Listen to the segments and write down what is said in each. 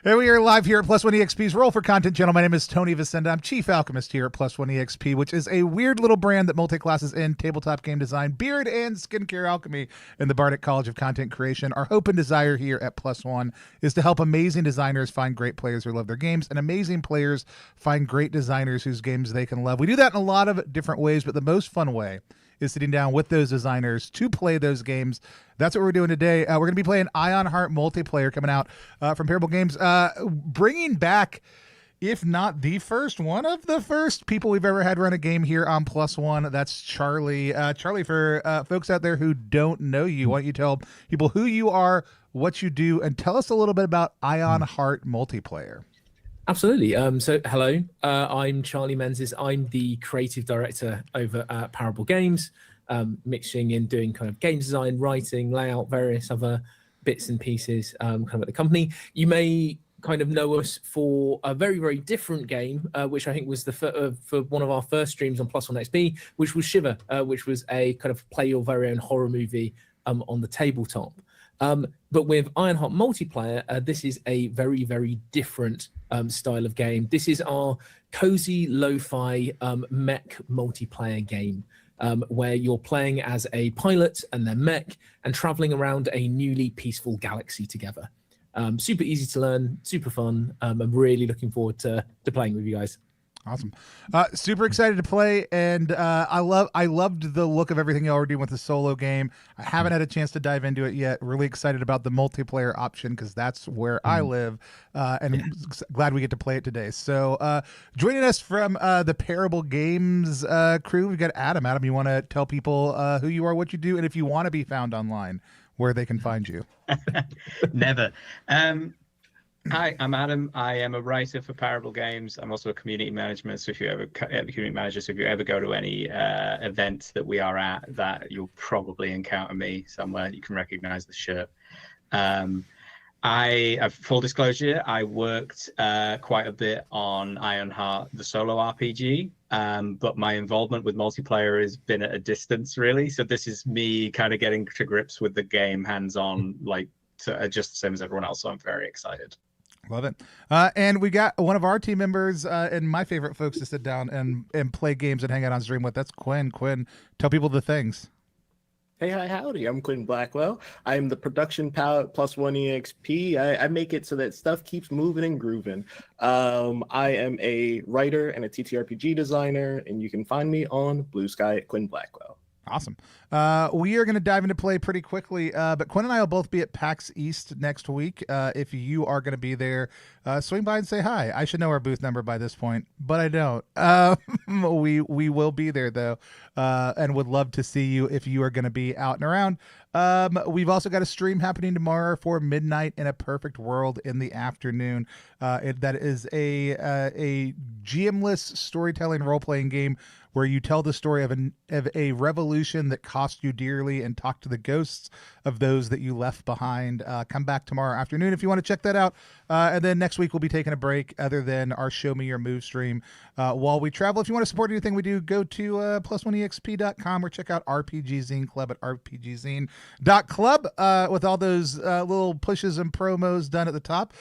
Hey, we are live here at Plus One EXP's Roll for Content channel. My name is Tony Vicenda. I'm Chief Alchemist here at Plus One EXP, which is a weird little brand that multi-classes in tabletop game design, beard, and skincare alchemy in the Bardic College of Content Creation. Our hope and desire here at Plus One is to help amazing designers find great players who love their games, and amazing players find great designers whose games they can love. We do that in a lot of different ways, but the most fun way is sitting down with those designers to play those games. That's what we're doing today. We're going to be playing Ironheart Multiplayer coming out from Parable Games, bringing back, if not the first, one of the first people we've ever had run a game here on Plus One. That's Charlie. Charlie, for folks out there who don't know you, why don't you tell people who you are, what you do, and tell us a little bit about Ironheart Multiplayer. Absolutely. So hello, I'm Charlie Menzies. I'm the creative director over at Parable Games, mixing in doing kind of game design, writing, layout, various other bits and pieces kind of at the company. You may kind of know us for a very, very different game, which I think was for one of our first streams on Plus One XP, which was Shiver, which was a kind of play your very own horror movie on the tabletop. But with Ironheart Multiplayer, this is a very, very different style of game. This is our cozy lo-fi mech multiplayer game, where you're playing as a pilot and their mech and traveling around a newly peaceful galaxy together. Super easy to learn, super fun. I'm really looking forward to playing with you guys. Awesome. Super excited to play, and I loved the look of everything y'all were doing with the solo game. I haven't had a chance to dive into it yet. Really excited about the multiplayer option because that's where I live, and glad we get to play it today. So joining us from the Parable Games crew, we've got Adam. Adam, you want to tell people who you are, what you do, and if you want to be found online, where they can find you? Never. Hi, I'm Adam. I am a writer for Parable Games. I'm also a community manager. So if you ever go to any event that we are at, that you'll probably encounter me somewhere. You can recognize the shirt. Full disclosure, I worked quite a bit on Ironheart, the solo RPG, but my involvement with multiplayer has been at a distance, really. So this is me kind of getting to grips with the game hands-on, just the same as everyone else. So I'm very excited. Love it. And we got one of our team members and my favorite folks to sit down and play games and hang out on stream with. That's Quinn. Quinn, tell people the things. Hey, hi, howdy. I'm Quinn Blackwell. I'm the production palette Plus One EXP. I make it so that stuff keeps moving and grooving. I am a writer and a TTRPG designer, and you can find me on Blue Sky at Quinn Blackwell. Awesome. We are going to dive into play pretty quickly, but Quinn and I will both be at PAX East next week. If you are going to be there, swing by and say hi. I should know our booth number by this point, but I don't. We will be there, though, and would love to see you if you are going to be out and around. We've also got a stream happening tomorrow for Midnight in a Perfect World in the afternoon. That is a GM-less storytelling role-playing game where you tell the story of a revolution that cost you dearly and talk to the ghosts of those that you left behind. Come back tomorrow afternoon if you want to check that out. And then next week we'll be taking a break other than our Show Me Your Move stream while we travel. If you want to support anything we do, go to plus1exp.com or check out RPG Zine Club at rpgzine.club with all those little pushes and promos done at the top.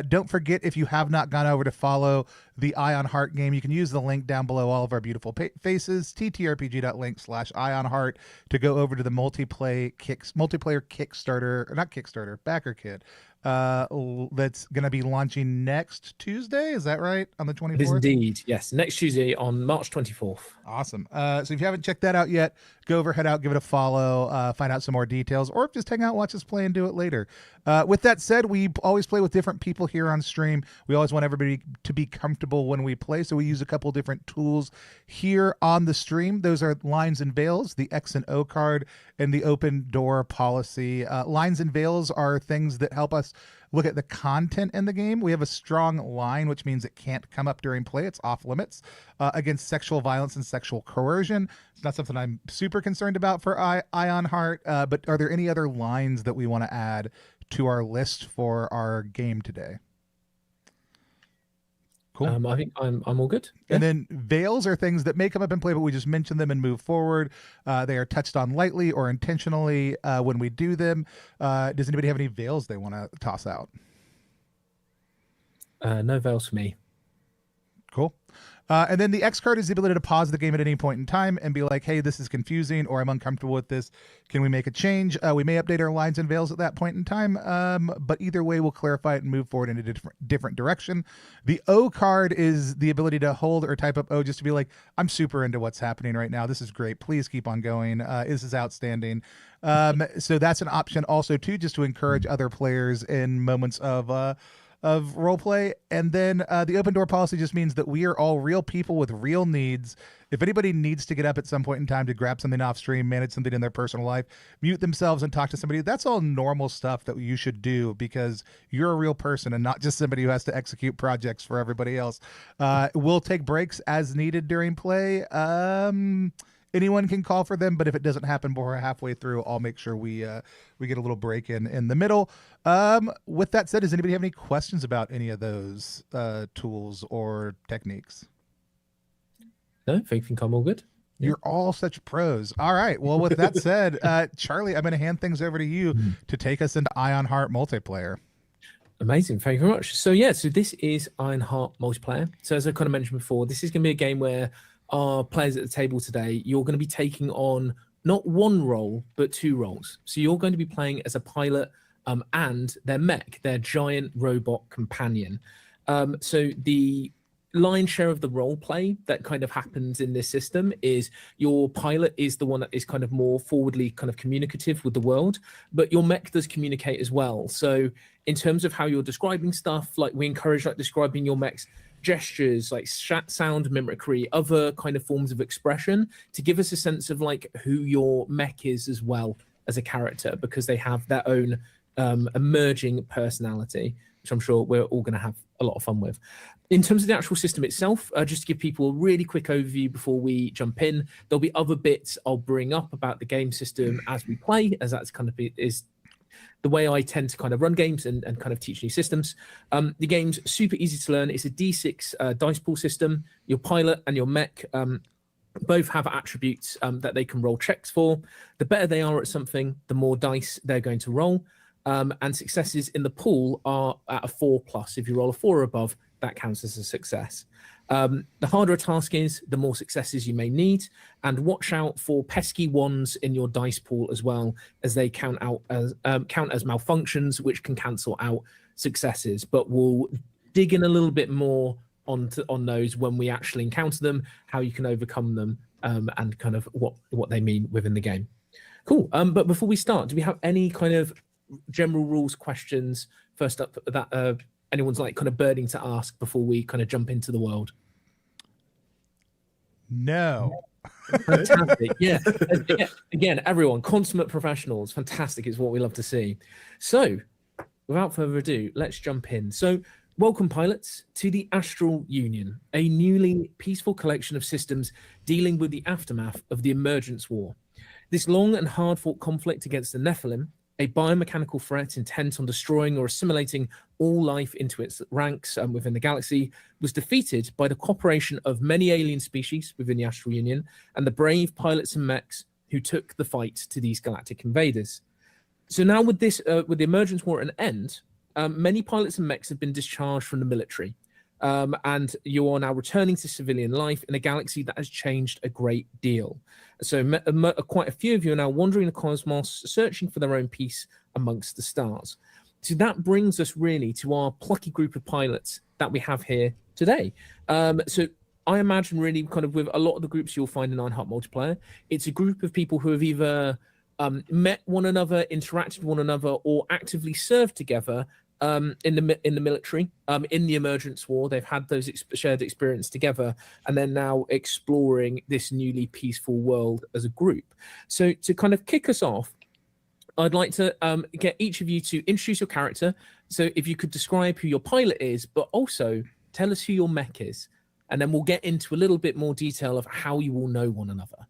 Don't forget, if you have not gone over to follow the Ironheart game, you can use the link down below all of our beautiful faces, ttrpg.link/Ironheart, to go over to the multiplayer Kickstarter, or not Kickstarter, Backerkit. That's going to be launching next Tuesday. Is that right? On the 24th? It is indeed. Yes. Next Tuesday on March 24th. Awesome. So if you haven't checked that out yet, go over, head out, give it a follow, find out some more details, or just hang out, watch us play, and do it later. With that said, we always play with different people here on stream. We always want everybody to be comfortable when we play, so we use a couple different tools here on the stream. Those are lines and veils, the X and O card, and the open door policy. Lines and veils are things that help us look at the content in the game. We have a strong line, which means it can't come up during play. It's off limits against sexual violence and sexual coercion. It's not something I'm super concerned about for Ironheart, but are there any other lines that we want to add to our list for our game today? Cool. I think I'm all good. Yeah. And then veils are things that may come up in play, but we just mention them and move forward. They are touched on lightly or intentionally when we do them. Does anybody have any veils they want to toss out? No veils for me. Cool. And then the X card is the ability to pause the game at any point in time and be like, hey, this is confusing, or I'm uncomfortable with this. Can we make a change? We may update our lines and veils at that point in time, but either way, we'll clarify it and move forward in a different direction. The O card is the ability to hold or type up O just to be like, I'm super into what's happening right now. This is great. Please keep on going. This is outstanding. So that's an option also, too, just to encourage other players in moments of role play. And then the open door policy just means that we are all real people with real needs. If anybody needs to get up at some point in time to grab something off stream, manage something in their personal life, mute themselves and talk to somebody, that's all normal stuff that you should do because you're a real person and not just somebody who has to execute projects for everybody else. We'll take breaks as needed during play. Anyone can call for them, but if it doesn't happen before halfway through, I'll make sure we get a little break in the middle. With that said, does anybody have any questions about any of those tools or techniques? No, I think I'm all good. You're all such pros. All right. Well, with that said, Charlie, I'm going to hand things over to you to take us into Ironheart multiplayer. Amazing. Thank you very much. So this is Ironheart multiplayer. So as I kind of mentioned before, this is going to be a game where our players at the table today, you're going to be taking on not one role, but two roles. So you're going to be playing as a pilot and their mech, their giant robot companion. So the lion's share of the role play that kind of happens in this system is your pilot is the one that is kind of more forwardly kind of communicative with the world, but your mech does communicate as well. So in terms of how you're describing stuff, like we encourage like describing your mech's gestures, like sound mimicry, other kind of forms of expression to give us a sense of like who your mech is as well as a character, because they have their own emerging personality, which I'm sure we're all going to have a lot of fun with. In terms of the actual system itself, just to give people a really quick overview before we jump in, there'll be other bits I'll bring up about the game system as we play, as that's kind of is the way I tend to kind of run games and kind of teach new systems. The game's super easy to learn. It's a D6 dice pool system. Your pilot and your mech both have attributes that they can roll checks for. The better they are at something, the more dice they're going to roll. And successes in the pool are at a 4+. If you roll a 4 or above, that counts as a success. The harder a task is, the more successes you may need, and watch out for pesky ones in your dice pool as well, as they count as malfunctions, which can cancel out successes. But we'll dig in a little bit more on those when we actually encounter them, how you can overcome them, and kind of what they mean within the game. Cool. But before we start, do we have any kind of general rules questions first up that anyone's like kind of burning to ask before we kind of jump into the world? No. Fantastic. Yeah. Again, everyone, consummate professionals. Fantastic is what we love to see. So without further ado, let's jump in. So welcome, pilots, to the Astral Union, a newly peaceful collection of systems dealing with the aftermath of the Emergence War. This long and hard-fought conflict against the Nephilim, a biomechanical threat intent on destroying or assimilating all life into its ranks within the galaxy, was defeated by the cooperation of many alien species within the Astral Union and the brave pilots and mechs who took the fight to these galactic invaders. So now with the Emergence War at an end, many pilots and mechs have been discharged from the military, and you are now returning to civilian life in a galaxy that has changed a great deal. So quite a few of you are now wandering the cosmos, searching for their own peace amongst the stars. So that brings us really to our plucky group of pilots that we have here today. So I imagine really kind of with a lot of the groups you'll find in Ironheart multiplayer, it's a group of people who have either met one another, interacted with one another, or actively served together in the military, in the Emergence War. They've had those shared experience together, and they're now exploring this newly peaceful world as a group. So to kind of kick us off, I'd like to get each of you to introduce your character. So if you could describe who your pilot is, but also tell us who your mech is, and then we'll get into a little bit more detail of how you all know one another.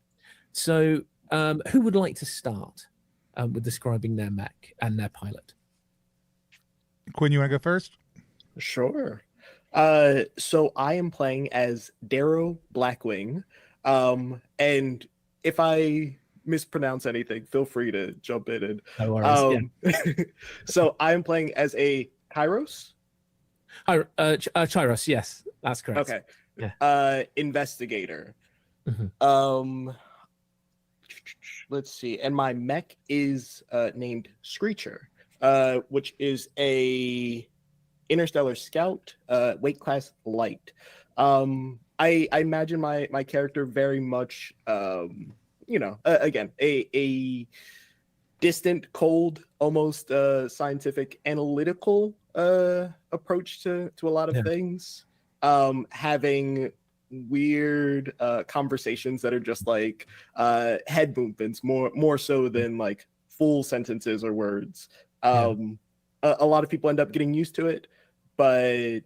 So who would like to start with describing their mech and their pilot? Quinn, you want to go first? Sure. So I am playing as Darrow Blackwing. And if I mispronounce anything, feel free to jump in. No worries, So I'm playing as a Kairos. Chiros, yes, that's correct. Okay. Yeah. Investigator. Mhm. Let's see. And my mech is named Screecher, which is a interstellar scout, weight class light. I imagine my character very much, again, a distant, cold, almost scientific, analytical approach to a lot of things. Having weird conversations that are just like head movements, more so than like full sentences or words. A lot of people end up getting used to it, but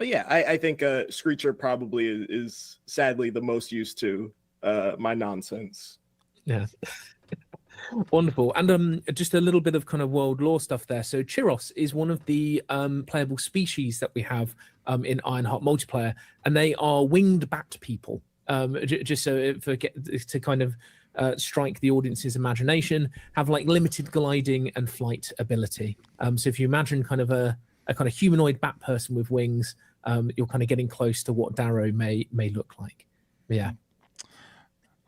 yeah, I think Screecher probably is sadly the most used to my nonsense. Yeah. Wonderful. And just a little bit of kind of world lore stuff there. So Chiros is one of the playable species that we have in Ironheart multiplayer, and they are winged bat people. Just so to kind of strike the audience's imagination, have like limited gliding and flight ability. So if you imagine kind of a kind of humanoid bat person with wings, you're kind of getting close to what Darrow may look like. Yeah.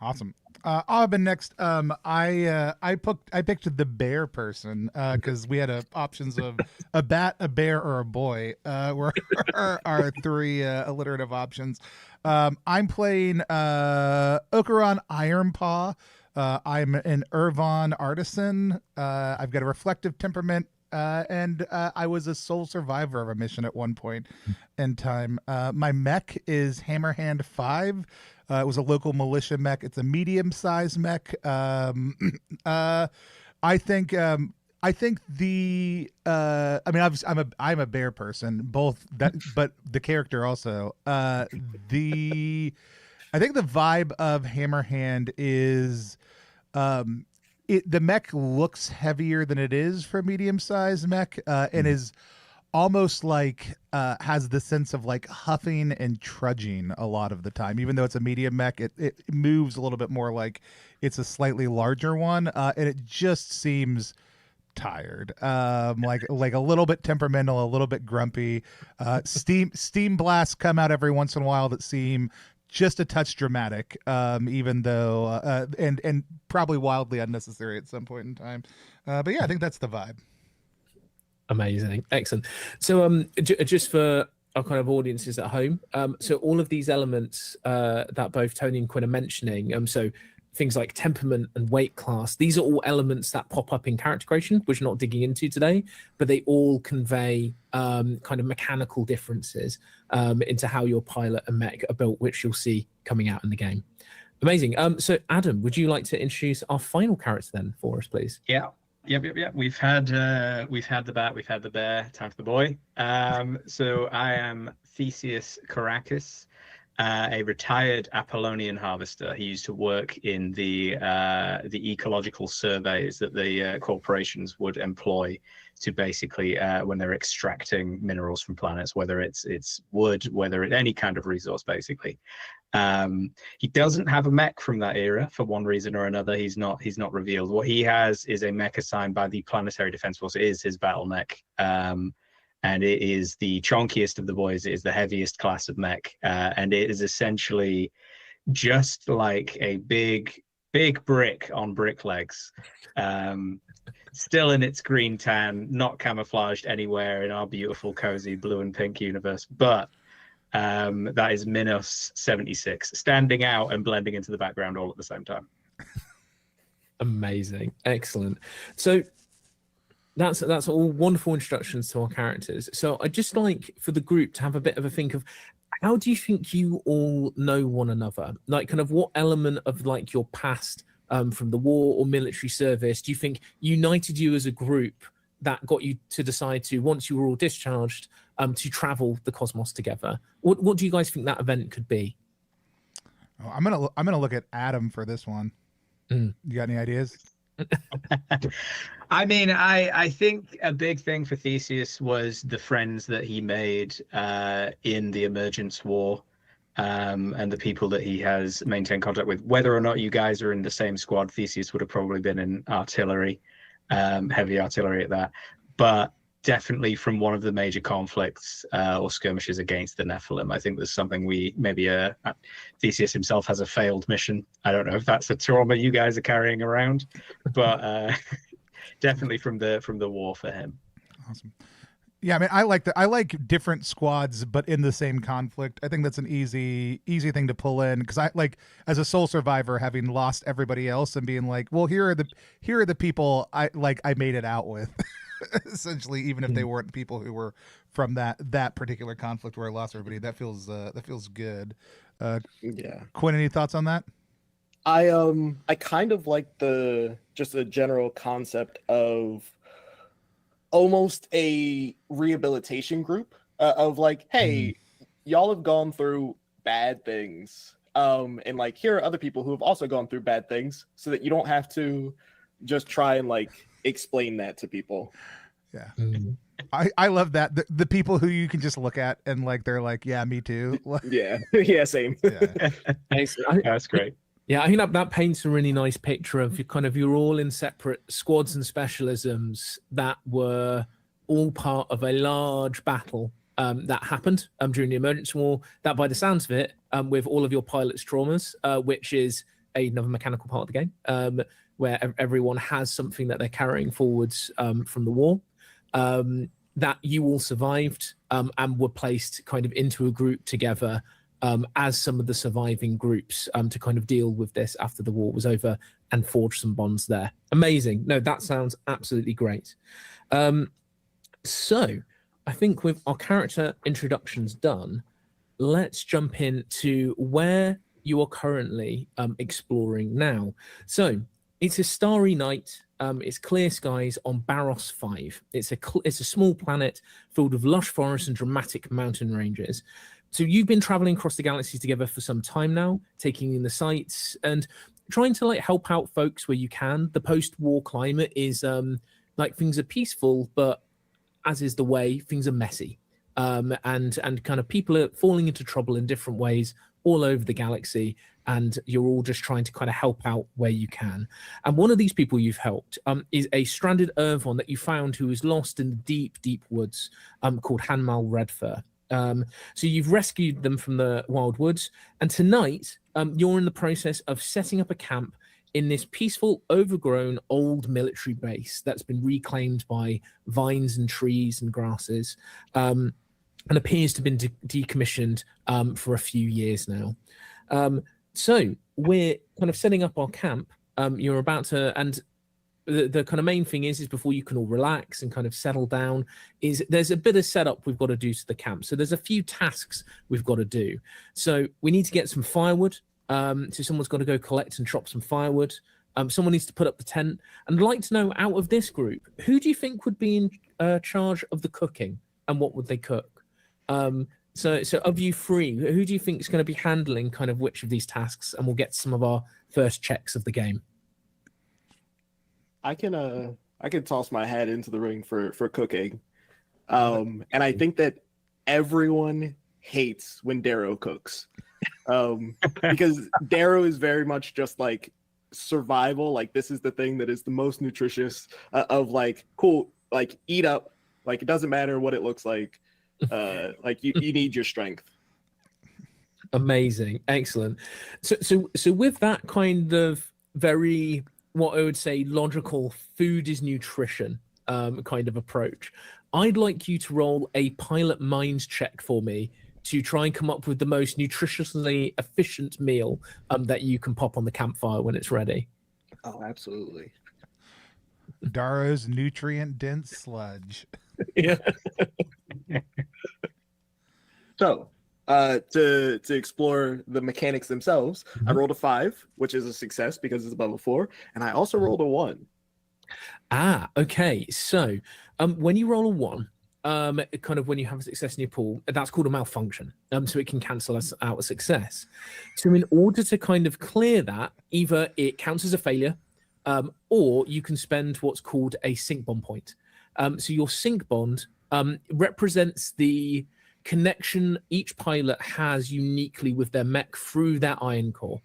Awesome. I've been next. I picked the bear person because we had options of a bat, a bear, or a boy. Were our three alliterative options. I'm playing Okaran Ironpaw. I'm an Irvon artisan. I've got a reflective temperament. And I was a sole survivor of a mission at one point in time. My mech is Hammerhand 5. It was a local militia mech. It's a medium-sized mech. I think the I mean, obviously, I'm a bear person. Both that, but the character also. I think the vibe of Hammerhand is the mech looks heavier than it is for a medium-sized mech, and is almost like has the sense of like huffing and trudging a lot of the time. Even though it's a medium mech, it moves a little bit more like it's a slightly larger one, and it just seems tired, like a little bit temperamental, a little bit grumpy. Steam blasts come out every once in a while that seem just a touch dramatic, even though and probably wildly unnecessary at some point in time. But yeah, I think that's the vibe. Amazing, excellent. So just for our kind of audiences at home, so all of these elements that both Tony and Quinn are mentioning, so things like temperament and weight class, these are all elements that pop up in character creation, which we're not digging into today, but they all convey kind of mechanical differences into how your pilot and mech are built, which you'll see coming out in the game. Amazing. So Adam, would you like to introduce our final character then for us, please? Yeah. Yep. We've had the bat, we've had the bear. Time for the boy. So I am Theseus Caracas, a retired Apollonian harvester. He used to work in the ecological surveys that the corporations would employ to basically when they're extracting minerals from planets, whether it's wood, whether it's any kind of resource, basically. He doesn't have a mech from that era for one reason or another. He's not revealed. What he has is a mech assigned by the Planetary Defense Force. It is his battle mech, and it is the chonkiest of the boys. It is the heaviest class of mech, and it is essentially just like a big brick on brick legs, still in its green tan, not camouflaged anywhere in our beautiful cozy blue and pink universe, but that is Minos 76, standing out and blending into the background all at the same time. Amazing, excellent. So that's all wonderful introductions to our characters. So I'd just like for the group to have a bit of a think of, how do you think you all know one another? Like, kind of what element of like your past from the war or military service do you think united you as a group that got you to decide to, once you were all discharged, to travel the cosmos together? What do you guys think that event could be? Oh, I'm gonna look at Adam for this one. You got any ideas? I mean, I think a big thing for Theseus was the friends that he made in the Emergence War, and the people that he has maintained contact with. Whether or not you guys are in the same squad, Theseus would have probably been in artillery, heavy artillery at that. But definitely from one of the major conflicts or skirmishes against the Nephilim. I think there's something maybe Theseus himself has a failed mission. I don't know if that's a trauma you guys are carrying around, but definitely from the war for him. Awesome. Yeah, I mean, I like different squads, but in the same conflict. I think that's an easy thing to pull in, because I like, as a sole survivor, having lost everybody else and being like, well, here are the people I made it out with, essentially, even if they weren't people who were from that particular conflict where I lost everybody. That feels good. Yeah. Quinn, any thoughts on that? I kind of like the general concept of almost a rehabilitation group of like, hey, y'all have gone through bad things, and like, here are other people who have also gone through bad things, so that you don't have to just try and like explain that to people. Yeah. I love that, the people who you can just look at and like, they're like, yeah, me too. Yeah. Yeah, same. Yeah. That's great. Yeah, I think that paints a really nice picture of you're all in separate squads and specialisms that were all part of a large battle that happened during the emergency war. That, by the sounds of it, with all of your pilots' traumas, which is another mechanical part of the game, where everyone has something that they're carrying forwards from the war, that you all survived and were placed kind of into a group together as some of the surviving groups to kind of deal with this after the war was over and forge some bonds there. Amazing. No, that sounds absolutely great. So I think with our character introductions done, let's jump into where you are currently exploring now. So it's a starry night. It's clear skies on Barros 5. It's a small planet filled with lush forests and dramatic mountain ranges. So you've been traveling across the galaxy together for some time now, taking in the sights and trying to like help out folks where you can. The post-war climate is like, things are peaceful, but as is the way, things are messy. And kind of people are falling into trouble in different ways all over the galaxy, and you're all just trying to kind of help out where you can. And one of these people you've helped is a stranded Irvon that you found, who is lost in the deep, deep woods, called Hanmal Redfur. So you've rescued them from the wild woods, and tonight you're in the process of setting up a camp in this peaceful, overgrown, old military base that's been reclaimed by vines and trees and grasses, and appears to have been decommissioned for a few years now. So we're kind of setting up our camp. You're about to, and the kind of main thing is before you can all relax and kind of settle down, is there's a bit of setup we've got to do to the camp. So there's a few tasks we've got to do. So we need to get some firewood. So someone's got to go collect and chop some firewood. Someone needs to put up the tent. And I'd like to know, out of this group, who do you think would be in charge of the cooking, and what would they cook? So of you three, who do you think is going to be handling kind of which of these tasks? And we'll get some of our first checks of the game. I can toss my hat into the ring for cooking, and I think that everyone hates when Darrow cooks, because Darrow is very much just like survival. Like, this is the thing that is the most nutritious, of like, cool, like, eat up, like, it doesn't matter what it looks like, like you need your strength. Amazing, excellent. So with that kind of very, what I would say, logical food is nutrition kind of approach, I'd like you to roll a pilot mind check for me to try and come up with the most nutritiously efficient meal that you can pop on the campfire when it's ready. Oh, absolutely. Darrow's nutrient-dense sludge. Yeah. So, to explore the mechanics themselves, I rolled a 5, which is a success because it's above a 4, and I also rolled a 1. Ah, okay. So, when you roll a 1, kind of when you have a success in your pool, that's called a malfunction. So it can cancel us out a success. So in order to kind of clear that, either it counts as a failure, or you can spend what's called a sync bond point. So your sync bond represents the connection each pilot has uniquely with their mech through their iron core.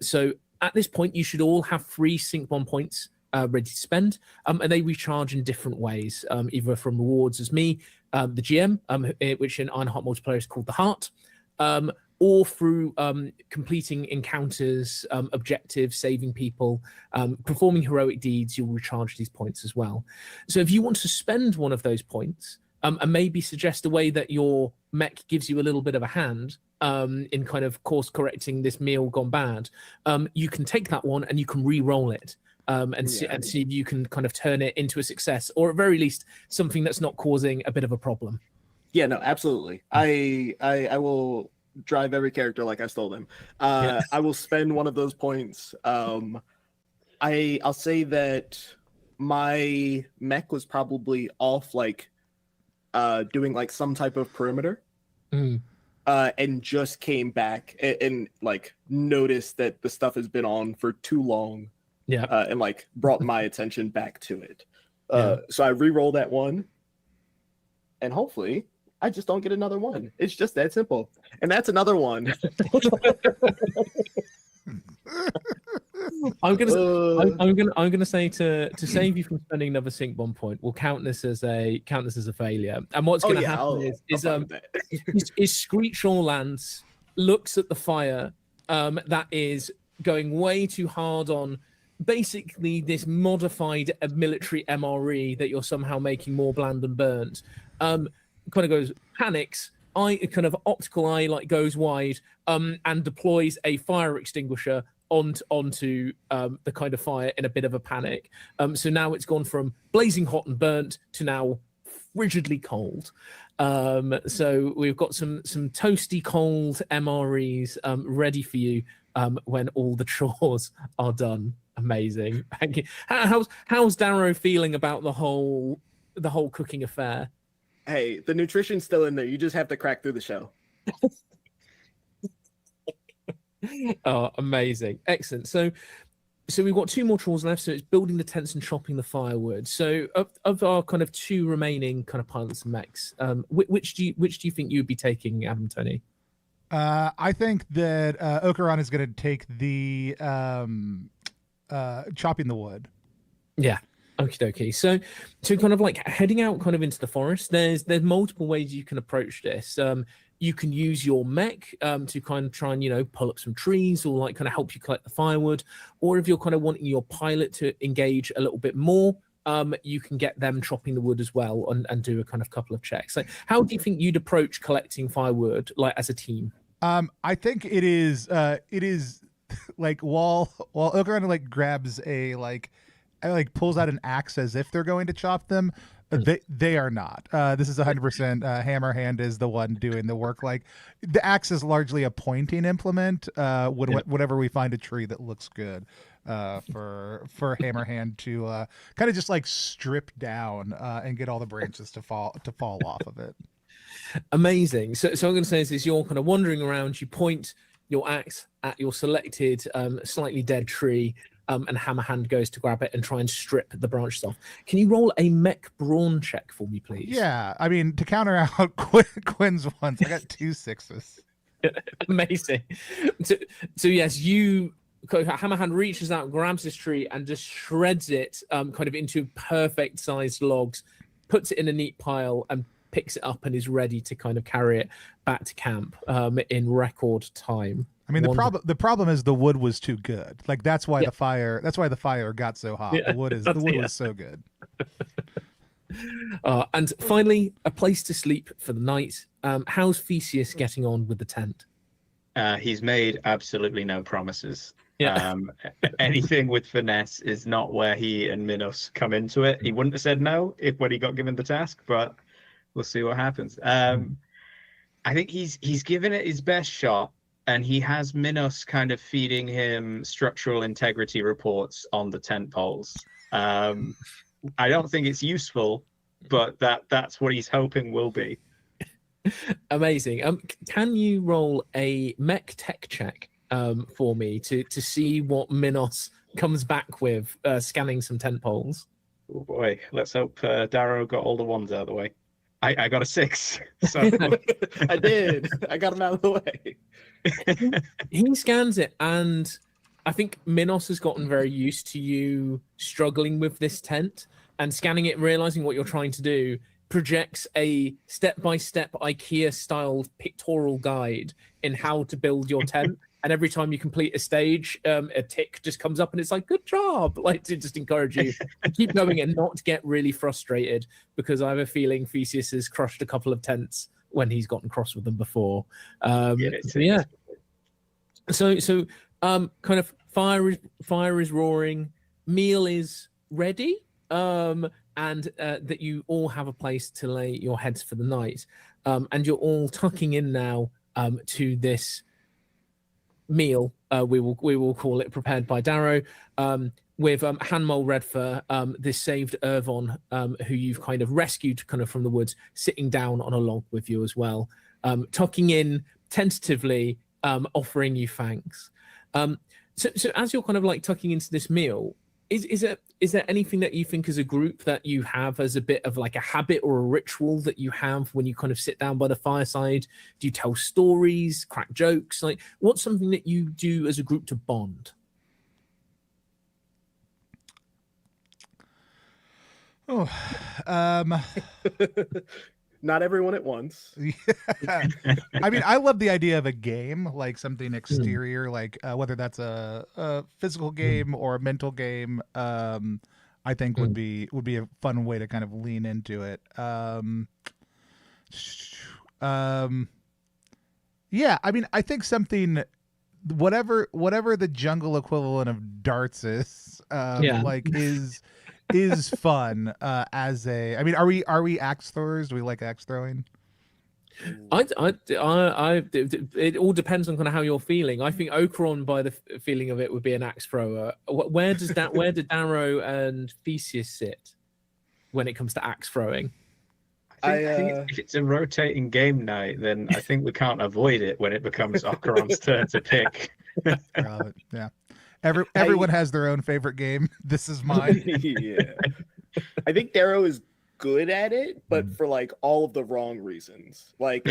So at this point, you should all have 3 sync bond points ready to spend, and they recharge in different ways, either from rewards as me, the GM, which in Ironheart multiplayer is called the Heart, or through completing encounters, objectives, saving people, performing heroic deeds. You'll recharge these points as well. So if you want to spend one of those points, and maybe suggest a way that your mech gives you a little bit of a hand in kind of course correcting this meal gone bad, you can take that one and you can re-roll it. See if you can kind of turn it into a success, or at very least something that's not causing a bit of a problem. Yeah, no, absolutely. I will drive every character like I stole them. I will spend one of those points. I'll say that my mech was probably off, like doing like some type of perimeter, and just came back and like noticed that the stuff has been on for too long. And like brought my attention back to it. So I re-roll that one, and hopefully I just don't get another one. It's just that simple. And that's another one. I'm gonna say to save you from spending another sync bomb point, we'll count this as a failure. And what's gonna happen is Screech Orlands looks at the fire that is going way too hard on basically this modified military MRE that you're somehow making more bland and burnt. Kind of goes, panics, kind of optical eye like goes wide, and deploys a fire extinguisher onto the kind of fire in a bit of a panic. So now it's gone from blazing hot and burnt to now frigidly cold. So we've got some toasty cold MREs ready for you when all the chores are done. Amazing. Thank you. How's Darrow feeling about the whole cooking affair? Hey, the nutrition's still in there. You just have to crack through the shell. Oh, amazing. Excellent. So we've got two more chores left. So it's building the tents and chopping the firewood. So of our kind of two remaining kind of pilots and mechs, which do you think you would be taking, Adam, Tony? I think that Okaran is going to take the chopping the wood. Yeah. Okie dokie. So kind of like heading out kind of into the forest, there's multiple ways you can approach this. You can use your mech to kind of try and, pull up some trees or like kind of help you collect the firewood. Or if you're kind of wanting your pilot to engage a little bit more, you can get them chopping the wood as well and do a kind of couple of checks. So how do you think you'd approach collecting firewood like as a team? I think it is like while Okaran like grabs pulls out an axe as if they're going to chop them. They are not. This is 100% Hammer Hand is the one doing the work. Like the axe is largely a pointing implement. Whenever we find a tree that looks good for Hammer Hand to kind of just like strip down and get all the branches to fall off of it. Amazing. So I'm going to say is you're kind of wandering around. You point your axe at your selected slightly dead tree. And Hammer Hand goes to grab it and try and strip the branches off. Can you roll a mech brawn check for me, please? Yeah, I mean, to counter out Quinn's ones, I got 2 6s. Amazing. So yes, Hammer Hand reaches out, grabs this tree, and just shreds it kind of into perfect sized logs, puts it in a neat pile, and picks it up and is ready to kind of carry it back to camp in record time. I mean, the problem is the wood was too good. Like that's why the fire got so hot. The wood was so good. And finally, a place to sleep for the night. How's Theseus getting on with the tent? He's made absolutely no promises. Anything with finesse is not where he and Minos come into it. He wouldn't have said no when he got given the task, but we'll see what happens. I think he's given it his best shot. And he has Minos kind of feeding him structural integrity reports on the tent poles. I don't think it's useful, but that's what he's hoping will be. Amazing. Can you roll a mech tech check for me to see what Minos comes back with, scanning some tent poles? Oh boy, let's hope Darrow got all the ones out of the way. I got a 6. So I did. I got him out of the way. He scans it, and I think Minos has gotten very used to you struggling with this tent and scanning it, realizing what you're trying to do, projects a step-by-step IKEA-styled pictorial guide in how to build your tent. And every time you complete a stage, a tick just comes up and it's like, good job. Like, to just encourage you to keep going and not get really frustrated, because I have a feeling Theseus has crushed a couple of tents when he's gotten cross with them before. Yeah. So kind of fire is roaring, meal is ready, and that you all have a place to lay your heads for the night, and you're all tucking in now to this meal. We will call it, prepared by Darrow, with Hanmol Redfur, this saved Irvon, who you've kind of rescued kind of from the woods, sitting down on a log with you as well, tucking in tentatively, offering you thanks. So as you're kind of like tucking into this meal, is there anything that you think as a group that you have as a bit of like a habit or a ritual that you have when you kind of sit down by the fireside? Do you tell stories, crack jokes? Like, what's something that you do as a group to bond? Not everyone at once. Yeah. I mean, I love the idea of a game, like something exterior, like whether that's a physical game or a mental game. I think would be a fun way to kind of lean into it. Yeah, I mean, I think something, whatever the jungle equivalent of darts is, like is fun as a. I mean, are we axe throwers? Do we like axe throwing? It all depends on kind of how you're feeling. I think Okeron, by the feeling of it, would be an axe thrower. Where do Darrow and Theseus sit when it comes to axe throwing? I think if it's a rotating game night, then I think we can't avoid it when it becomes Okeron's turn to pick. Yeah. Everyone has their own favorite game. This is mine. Yeah. I think Darrow is good at it, but for like all of the wrong reasons. Like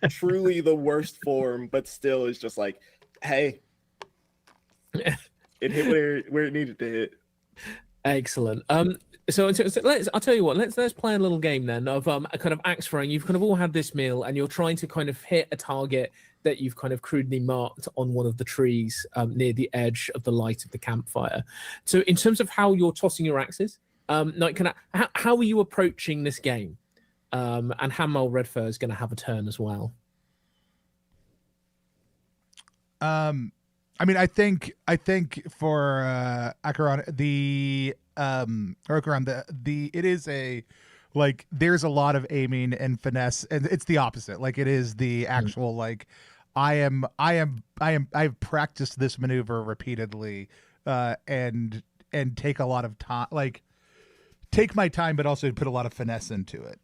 truly the worst form, but still is just like, hey, it hit where it needed to hit. Excellent. So I'll tell you what, let's play a little game then of a kind of axe throwing. You've kind of all had this meal and you're trying to kind of hit a target that you've kind of crudely marked on one of the trees near the edge of the light of the campfire. So in terms of how you're tossing your axes, like how are you approaching this game? And Hanmol Redfur is going to have a turn as well. I mean, I think for Acheron, it is a, like, there's a lot of aiming and finesse, and it's the opposite. Like, it is the actual like, I've practiced this maneuver repeatedly, and take a lot of time, like take my time, but also put a lot of finesse into it.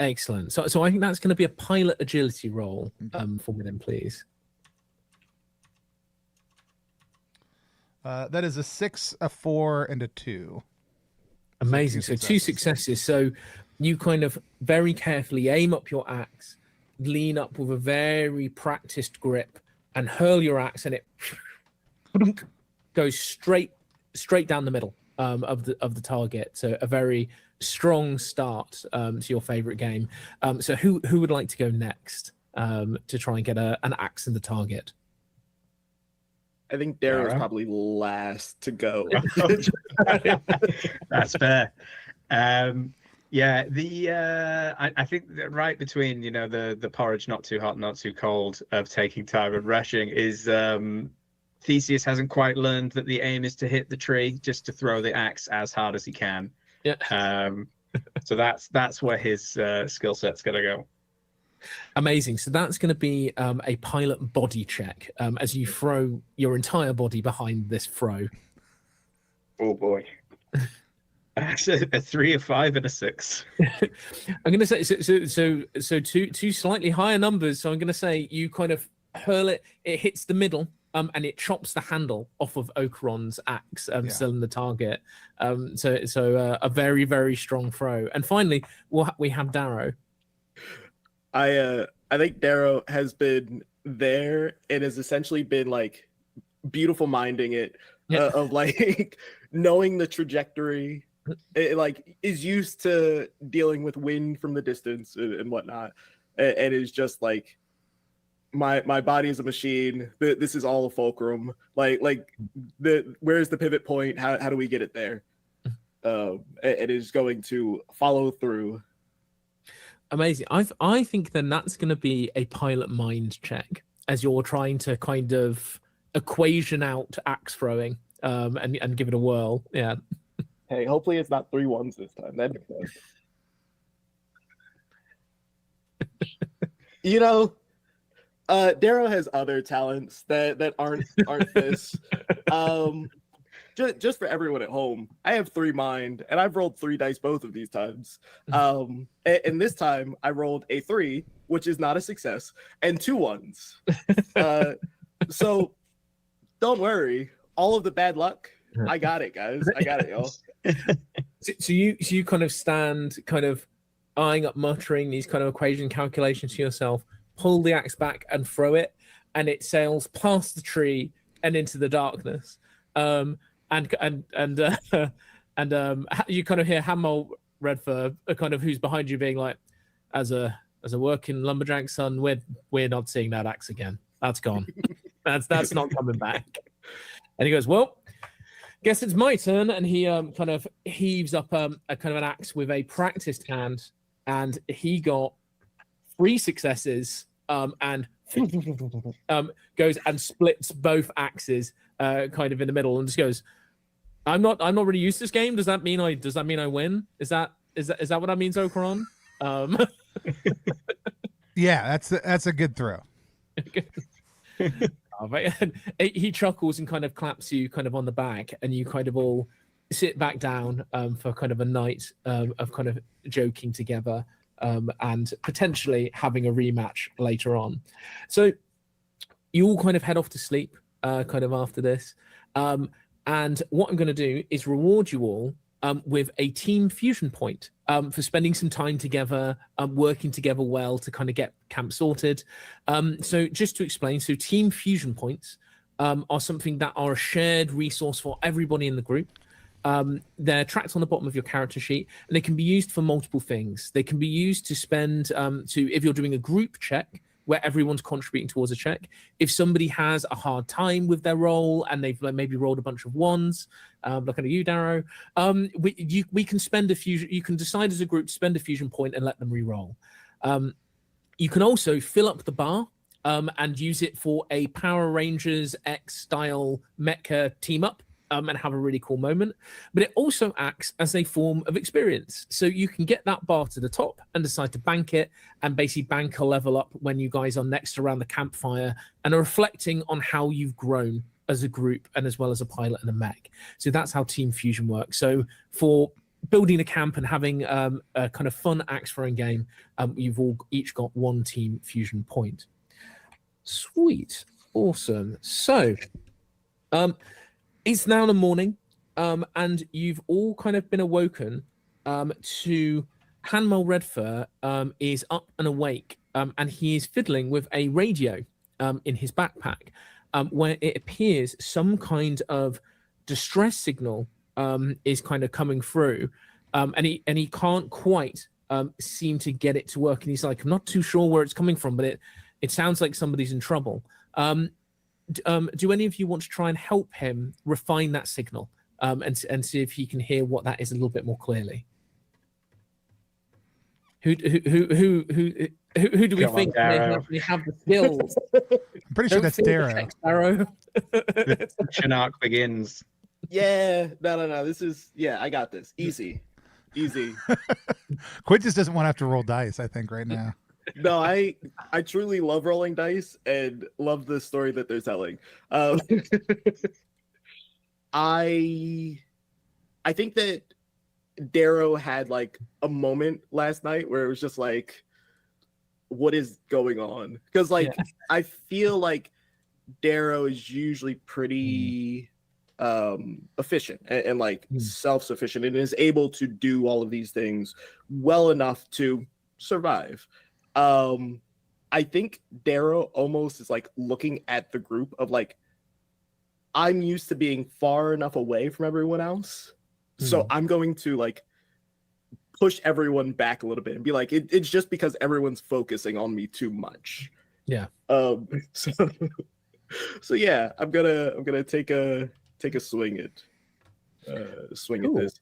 Excellent. So I think that's going to be a pilot agility roll for me then, please. That is a 6, a 4, and a 2. Amazing. So two successes. So you kind of very carefully aim up your axe, lean up with a very practiced grip, and hurl your axe, and it goes straight down the middle of the target. So a very strong start to your favorite game. So who would like to go next to try and get an axe in the target? I think Darrow's probably last to go. That's fair. Yeah, I think that right between, you know, the porridge not too hot, not too cold of taking time and rushing is Theseus hasn't quite learned that the aim is to hit the tree, just to throw the axe as hard as he can. Yeah. So that's where his skill set's gonna go. Amazing. So that's going to be a pilot body check as you throw your entire body behind this throw. Oh boy. That's a 3, a 5, and a 6. I'm going to say so two slightly higher numbers. So I'm going to say you kind of hurl it. It hits the middle, and it chops the handle off of Okeron's axe, still in the target. So a very, very strong throw. And finally, we have Darrow. I think Darrow has been there and has essentially been like beautiful minding it of like knowing the trajectory. It like is used to dealing with wind from the distance and whatnot, and is just like my body is a machine. This is all a fulcrum. Like where's the pivot point? How do we get it there? It is going to follow through. Amazing. I think then that's going to be a pilot mind check as you're trying to kind of equation out axe throwing and give it a whirl. Yeah. Hey, hopefully it's not 3 1s this time. That'd be fun. Darrow has other talents that aren't this. Just for everyone at home, I have 3 mind, and I've rolled 3 dice both of these times. And this time I rolled a 3, which is not a success, and 2 1s. So don't worry, all of the bad luck, I got it, guys. I got it, y'all. So you kind of stand, kind of eyeing up, muttering these kind of equation calculations to yourself. Pull the axe back and throw it, and it sails past the tree and into the darkness. And you kind of hear Hamel Redfur, kind of who's behind you, being like, as a working lumberjack son, we're not seeing that axe again. That's gone. that's not coming back. And he goes, well, guess it's my turn. And he kind of heaves up a kind of an axe with a practiced hand, and he got 3 successes, and goes and splits both axes kind of in the middle, and just goes, I'm not really used to this game. Does that mean I win? Is that what that means, Ocaron? Yeah, that's a good throw. He chuckles and kind of claps you kind of on the back, and you kind of all sit back down for kind of a night of kind of joking together, and potentially having a rematch later on. So you all kind of head off to sleep kind of after this. And what I'm going to do is reward you all with a team fusion point for spending some time together, working together well to kind of get camp sorted. So just to explain, so team fusion points are something that are a shared resource for everybody in the group. They're tracked on the bottom of your character sheet, and they can be used for multiple things. They can be used to spend, if you're doing a group check, where everyone's contributing towards a check. If somebody has a hard time with their roll and they've maybe rolled a bunch of 1s, looking at you, Darrow, we can spend a fusion. You can decide as a group to spend a fusion point and let them re-roll. You can also fill up the bar and use it for a Power Rangers X style mecha team up. And have a really cool moment, but it also acts as a form of experience. So you can get that bar to the top and decide to bank it, and basically bank a level up when you guys are next around the campfire and are reflecting on how you've grown as a group and as well as a pilot and a mech. So that's how Team Fusion works. So for building a camp and having a kind of fun axe throwing game, you've all each got 1 Team Fusion point. Sweet. Awesome. So, it's now the morning, and you've all kind of been awoken to Hanmel Redfur is up and awake, and he is fiddling with a radio in his backpack, where it appears some kind of distress signal is kind of coming through, and he can't quite seem to get it to work. And he's like, I'm not too sure where it's coming from, but it sounds like somebody's in trouble. Do any of you want to try and help him refine that signal and see if he can hear what that is a little bit more clearly? Who do we Come think on, may Darrow. actually have the skills? I'm pretty sure that's Darrow. Darrow. Action arc begins. Yeah, no. This is I got this. Easy. Quinn just doesn't want to have to roll dice, I think, right now. No, I truly love rolling dice and love the story that they're telling. I think that Darrow had like a moment last night where it was just like, what is going on? Because I feel like Darrow is usually pretty efficient and like self-sufficient and is able to do all of these things well enough to survive. I think Darrow almost is like looking at the group of like, I'm used to being far enough away from everyone else. So I'm going to like push everyone back a little bit and be like, it's just because everyone's focusing on me too much. Yeah. So yeah, I'm gonna take a swing at this.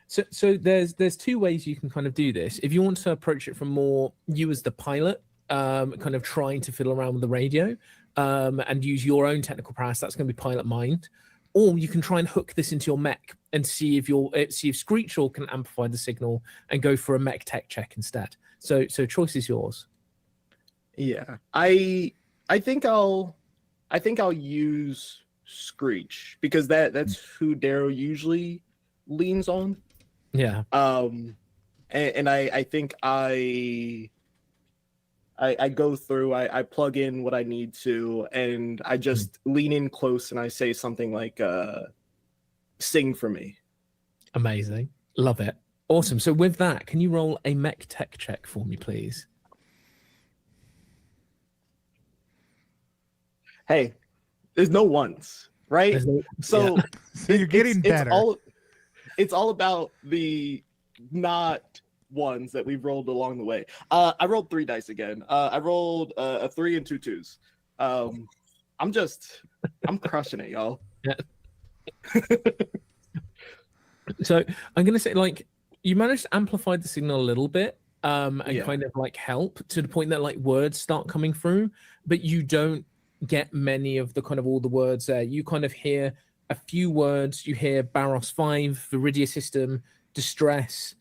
So there's two ways you can kind of do this. If you want to approach it from more you as the pilot, kind of trying to fiddle around with the radio, and use your own technical prowess, that's going to be pilot mind. Or you can try and hook this into your mech and see if Screechaw can amplify the signal and go for a mech tech check instead. So choice is yours. Yeah, I think I'll use Screech because that's who Darrow usually leans on. Yeah. And I think I go through, I plug in what I need to, and I just lean in close and I say something like, sing for me. Amazing. Love it. Awesome. So with that, can you roll a mech tech check for me, please? Hey, there's no ones, right? So you're getting better. It's all about the not ones that we've rolled along the way. I rolled 3 dice again. I rolled a 3 and 2 2s. I'm crushing it, y'all. Yeah. So I'm gonna say, like, you managed to amplify the signal a little bit, and kind of like help to the point that like words start coming through, but you don't get many of the kind of all the words there. You kind of hear a few words. You hear Barros 5, Viridia system, distress,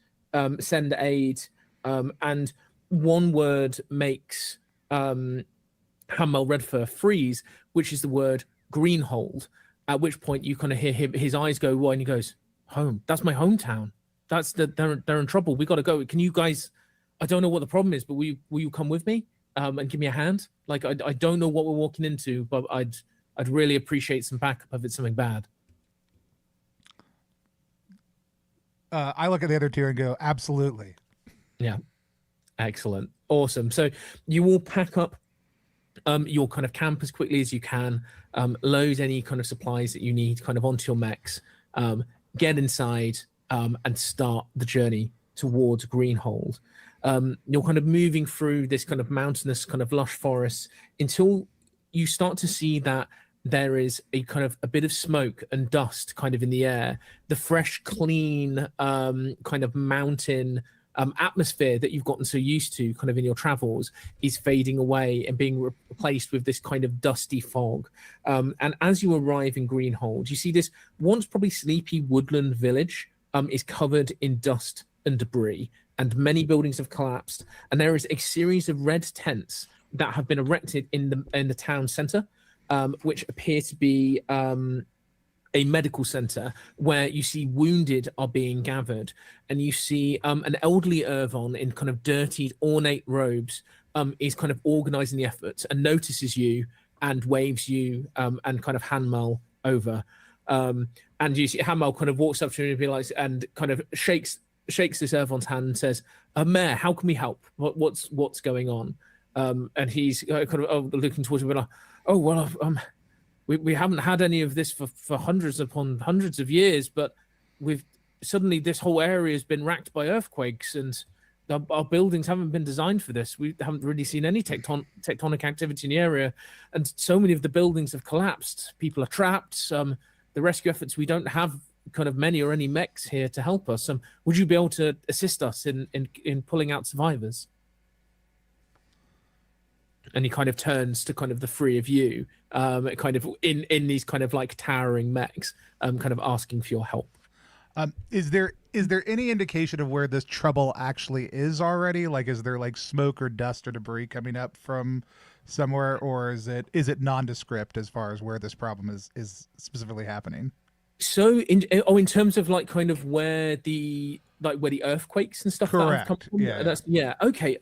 send aid, and one word makes Hamel Redfur freeze, which is the word Greenhold, at which point you kind of hear his eyes go wide and he goes, home. That's my hometown. They're in trouble. We got to go. Can you guys, I don't know what the problem is, but will you come with me and give me a hand? Like, I don't know what we're walking into, but I'd really appreciate some backup if it's something bad. I look at the other two and go, absolutely. Yeah. Excellent. Awesome. So you all pack up your kind of camp as quickly as you can, load any kind of supplies that you need kind of onto your mechs, get inside, and start the journey towards Greenhold. You're kind of moving through this kind of mountainous, kind of lush forest until you start to see that there is a kind of a bit of smoke and dust kind of in the air. The fresh, clean kind of mountain atmosphere that you've gotten so used to kind of in your travels is fading away and being replaced with this kind of dusty fog. And as you arrive in Greenhold, you see this once probably sleepy woodland village is covered in dust and debris, and many buildings have collapsed. And there is a series of red tents that have been erected in the town centre, which appear to be a medical center where you see wounded are being gathered, and you see an elderly Irvon in kind of dirty, ornate robes is kind of organizing the efforts and notices you and waves you and kind of Hanmal over. And you see Hanmal kind of walks up to him and kind of shakes this Irvon's hand and says, Mayor, how can we help? What's going on? And he's kind of looking towards him and like, oh, well, we haven't had any of this for hundreds upon hundreds of years, but we've suddenly this whole area has been racked by earthquakes, and our buildings haven't been designed for this. We haven't really seen any tectonic activity in the area, and so many of the buildings have collapsed. People are trapped. The rescue efforts, we don't have kind of many or any mechs here to help us. Would you be able to assist us in pulling out survivors? And he kind of turns to kind of the three of you, kind of in these kind of like towering mechs, kind of asking for your help. Is there any indication of where this trouble actually is already? Like, is there like smoke or dust or debris coming up from somewhere, or is it nondescript as far as where this problem is specifically happening? So in terms of like kind of where the earthquakes and stuff that have come from? Yeah. Okay.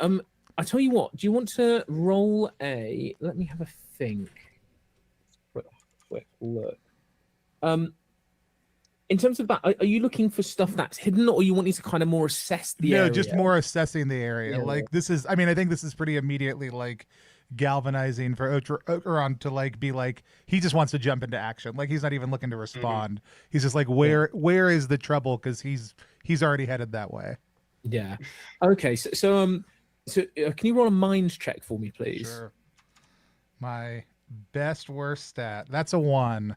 I tell you what, do you want to roll a, let me have a think. Quick look. In terms of that, are you looking for stuff that's hidden, or you wanting to kind of more assess the area? No, just more assessing the area. Yeah. Like this is, I mean, I think this is pretty immediately like galvanizing for Ogeron to like be like he just wants to jump into action. Like he's not even looking to respond. He's just like where is the trouble, because he's already headed that way. Yeah. Okay. So can you roll a mind check for me, please? Sure. My best worst stat. That's a 1.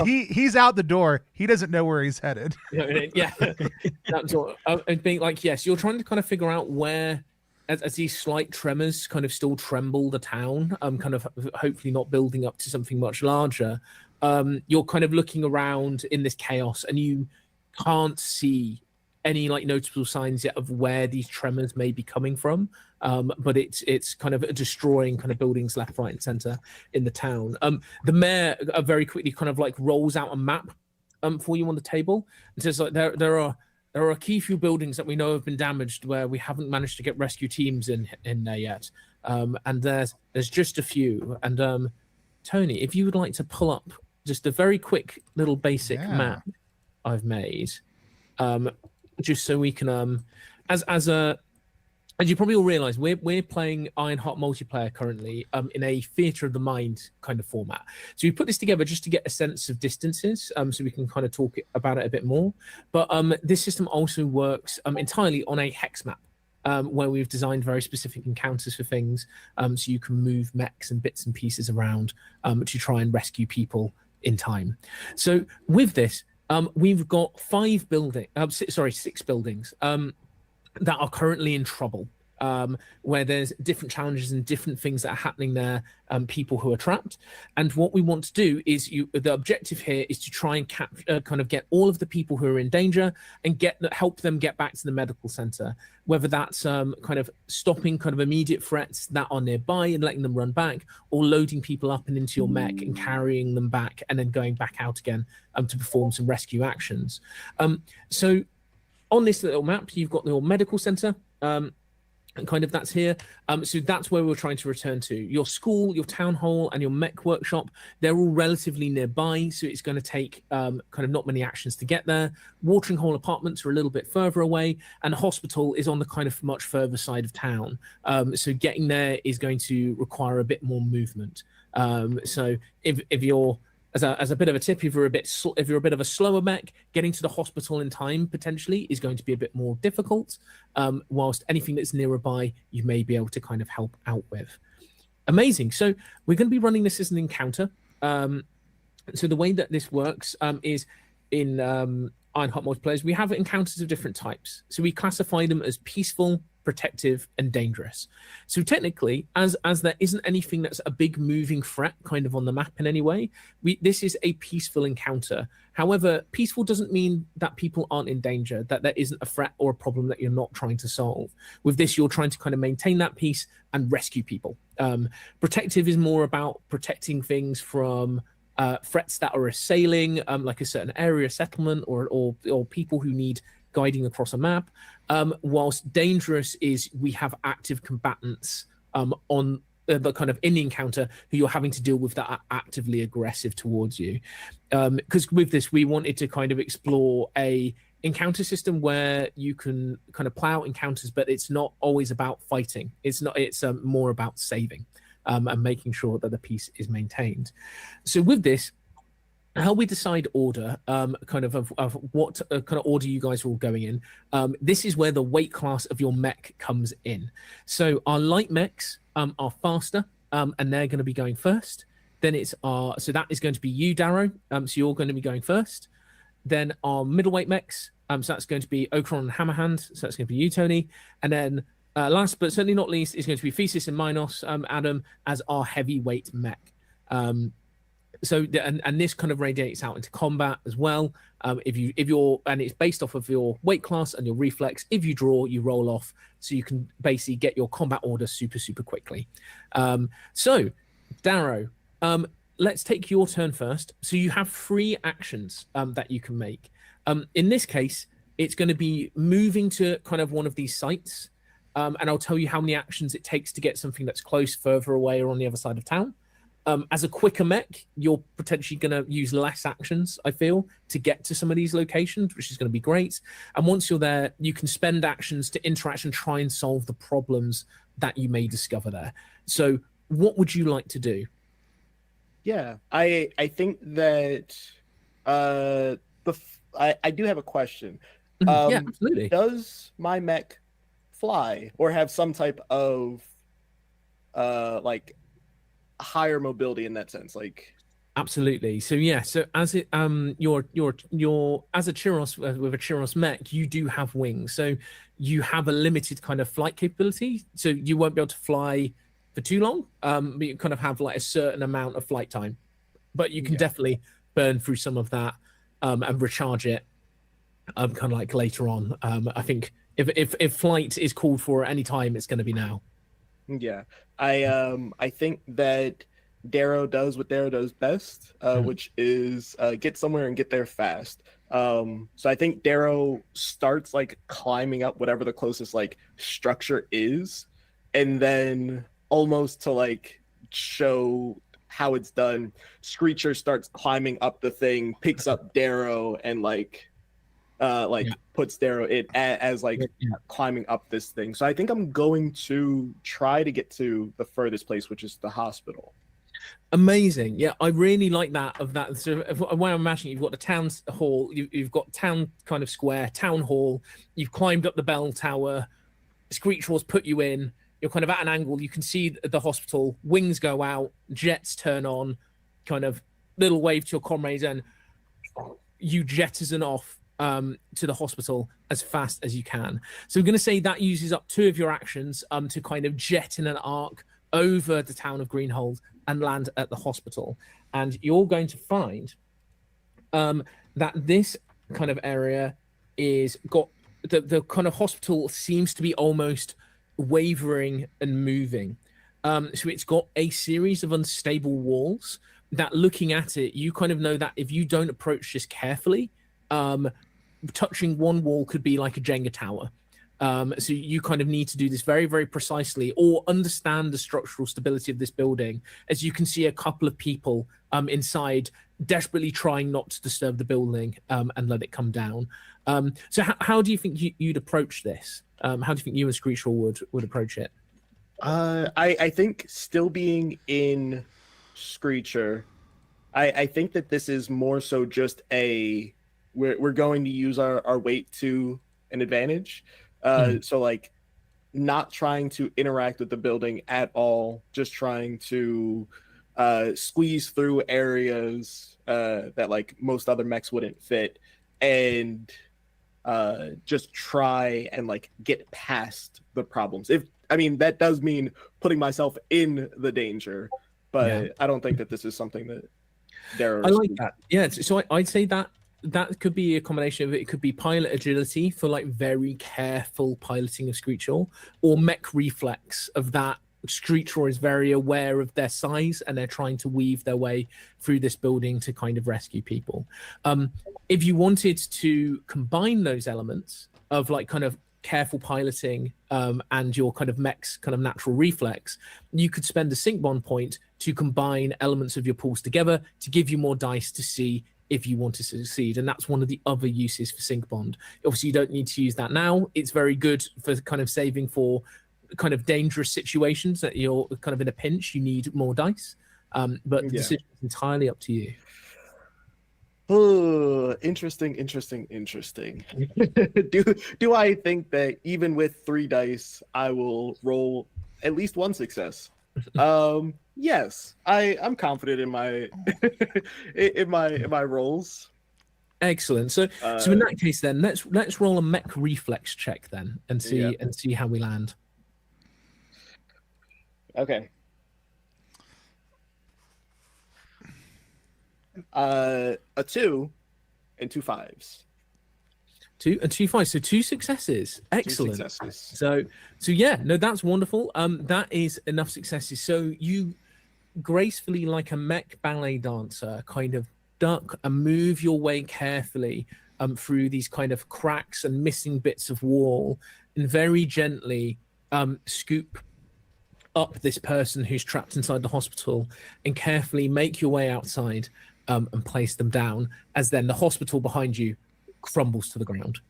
He's out the door. He doesn't know where he's headed. Yeah. That's all. And being like, yes, you're trying to kind of figure out where, as these slight tremors kind of still tremble the town, kind of hopefully not building up to something much larger. You're kind of looking around in this chaos, and you can't see any like noticeable signs yet of where these tremors may be coming from. But it's kind of destroying kind of buildings left, right, and center in the town. The mayor very quickly kind of like rolls out a map for you on the table and says like there are a key few buildings that we know have been damaged where we haven't managed to get rescue teams in there yet. And there's just a few. And Tony, if you would like to pull up just a very quick little basic map I've made, just so we can as you probably all realize, we're playing Ironheart multiplayer currently in a theater of the mind kind of format. So we put this together just to get a sense of distances, so we can kind of talk about it a bit more. But this system also works entirely on a hex map, where we've designed very specific encounters for things, so you can move mechs and bits and pieces around to try and rescue people in time. So with this, we've got 6 buildings that are currently in trouble, where there's different challenges and different things that are happening there, people who are trapped. And what we want to do is the objective here is to try and kind of get all of the people who are in danger and help them get back to the medical center, whether that's kind of stopping kind of immediate threats that are nearby and letting them run back, or loading people up and into your mech and carrying them back and then going back out again to perform some rescue actions. So on this little map, you've got your medical center, and kind of that's here. So that's where we're trying to return to. Your school, your town hall, and your mech workshop, they're all relatively nearby, so it's going to take kind of not many actions to get there. Watering hole apartments are a little bit further away, and the hospital is on the kind of much further side of town. So getting there is going to require a bit more movement. So if you're as a bit of a tip, if you're a bit of a slower mech, getting to the hospital in time potentially is going to be a bit more difficult. Whilst anything that's nearby, you may be able to kind of help out with. Amazing. So we're going to be running this as an encounter. So the way that this works is in Ironheart multiplayer, we have encounters of different types. So we classify them as peaceful, protective, and dangerous. So technically, as there isn't anything that's a big moving threat kind of on the map in any way, this is a peaceful encounter. However, peaceful doesn't mean that people aren't in danger, that there isn't a threat or a problem that you're not trying to solve. With this, you're trying to kind of maintain that peace and rescue people. Protective is more about protecting things from threats that are assailing, like a certain area settlement or people who need guiding across a map, whilst dangerous is we have active combatants on the kind of in the encounter who you're having to deal with that are actively aggressive towards you. Because with this, we wanted to kind of explore a encounter system where you can kind of play out encounters, but it's not always about fighting. It's more about saving and making sure that the peace is maintained. So with this, how we decide order, kind of what kind of order you guys are all going in. This is where the weight class of your mech comes in. So our light mechs are faster, and they're going to be going first. Then so that is going to be you, Darrow. So you're going to be going first. Then our middleweight mechs, so that's going to be Okron and Hammerhand. So that's going to be you, Tony. And then last but certainly not least is going to be Thesis and Minos, Adam, as our heavyweight mech. So and this kind of radiates out into combat as well. If you're and it's based off of your weight class and your reflex. If you draw, you roll off, so you can basically get your combat order super quickly. So Darrow, let's take your turn first. So you have 3 actions that you can make. In this case, it's going to be moving to kind of one of these sites, and I'll tell you how many actions it takes to get something that's close, further away, or on the other side of town. As a quicker mech, you're potentially going to use less actions, I feel, to get to some of these locations, which is going to be great. And once you're there, you can spend actions to interact and try and solve the problems that you may discover there. So what would you like to do? Yeah, I think that I do have a question. Yeah, absolutely. Does my mech fly or have some type of like higher mobility in that sense? Like, absolutely. So yeah, so as it your as a Chiros with a Chiros mech, you do have wings. So you have a limited kind of flight capability. So you won't be able to fly for too long. But you kind of have like a certain amount of flight time. But you can definitely burn through some of that and recharge it kind of like later on. I think if flight is called for at any time, it's going to be now. Yeah, I think that Darrow does what Darrow does best, which is get somewhere and get there fast. So I think Darrow starts like climbing up whatever the closest like structure is, and then almost to like show how it's done, Screecher starts climbing up the thing, picks up Darrow, and puts Darrow it as climbing up this thing. So I think I'm going to try to get to the furthest place, which is the hospital. Amazing. Yeah, I really like that. So when I'm imagining, you've got the town hall, you've got town kind of square, town hall, you've climbed up the bell tower, Screechaw's put you in, you're kind of at an angle, you can see the hospital, wings go out, jets turn on, kind of little wave to your comrades, and you jettison off to the hospital as fast as you can. So I'm going to say that uses up 2 of your actions to kind of jet in an arc over the town of Greenhold and land at the hospital. And you're going to find that this kind of area is got the kind of hospital seems to be almost wavering and moving. So it's got a series of unstable walls that, looking at it, you kind of know that if you don't approach this carefully, touching one wall could be like a Jenga tower. So you kind of need to do this very, very precisely, or understand the structural stability of this building. As you can see, a couple of people inside desperately trying not to disturb the building and let it come down. So how do you think you'd approach this? How do you think you and Screechaw would approach it? I think still being in Screecher, I think that this is more so just we're going to use our weight to an advantage. So like not trying to interact with the building at all, just trying to squeeze through areas that like most other mechs wouldn't fit, and just try and like get past the problems. That does mean putting myself in the danger, but I don't think that this is something that I like that. Yeah, so I'd say that could be a combination of it. It could be pilot agility for like very careful piloting of Screechaw, or mech reflex of that. Screechaw is very aware of their size and they're trying to weave their way through this building to kind of rescue people. If you wanted to combine those elements of like kind of careful piloting and your kind of mech's kind of natural reflex, you could spend a sync bond point to combine elements of your pools together to give you more dice to see if you want to succeed. And that's one of the other uses for sync bond. Obviously you don't need to use that now. It's very good for kind of saving for kind of dangerous situations that you're kind of in a pinch, you need more dice. But the decision is entirely up to you. Oh, interesting. Do I think that even with 3 dice, I will roll at least 1 success? Yes, I'm confident in my in my rolls. Excellent. So in that case, then let's roll a mech reflex check then and see how we land. Okay. A 2 and 2 5s. 2 and 2 5s. So 2 successes. Excellent. 2 successes. So yeah, no, that's wonderful. That is enough successes. So you gracefully, like a mech ballet dancer, kind of duck and move your way carefully through these kind of cracks and missing bits of wall, and very gently scoop up this person who's trapped inside the hospital, and carefully make your way outside and place them down, as then the hospital behind you crumbles to the ground.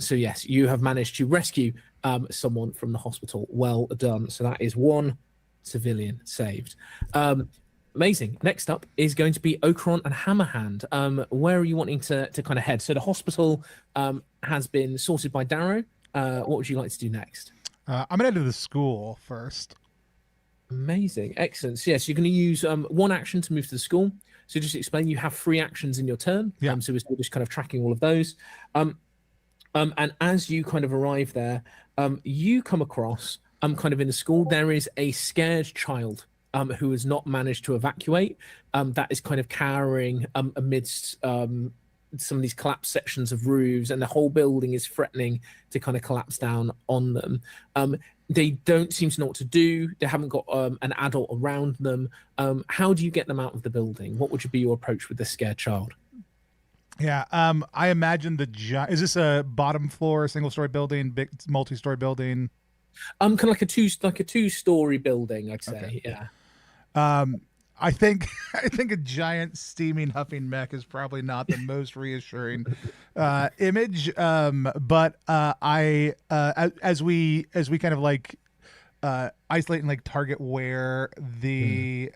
So yes, you have managed to rescue someone from the hospital. Well done. So that is one civilian saved. Amazing. Next up is going to be Okron and Hammerhand. Where are you wanting to kind of head? So the hospital has been sorted by Darrow. What would you like to do next? I'm gonna head to the school first. Amazing. Excellent. So yes, you're going to use one action to move to the school. So just explain, you have 3 actions in your turn. Yeah. So we're just kind of tracking all of those. And as you kind of arrive there, you come across kind of in the school, there is a scared child who has not managed to evacuate. That is kind of cowering amidst some of these collapsed sections of roofs, and the whole building is threatening to kind of collapse down on them. They don't seem to know what to do. They haven't got an adult around them. How do you get them out of the building? What would be your approach with this scared child? Yeah, I imagine is this a bottom floor, single-story building, big multi-story building? Kind of like a two-story building, I'd say. Okay. Yeah. I think a giant steaming huffing mech is probably not the most reassuring image. But as we kind of like isolate and like target where the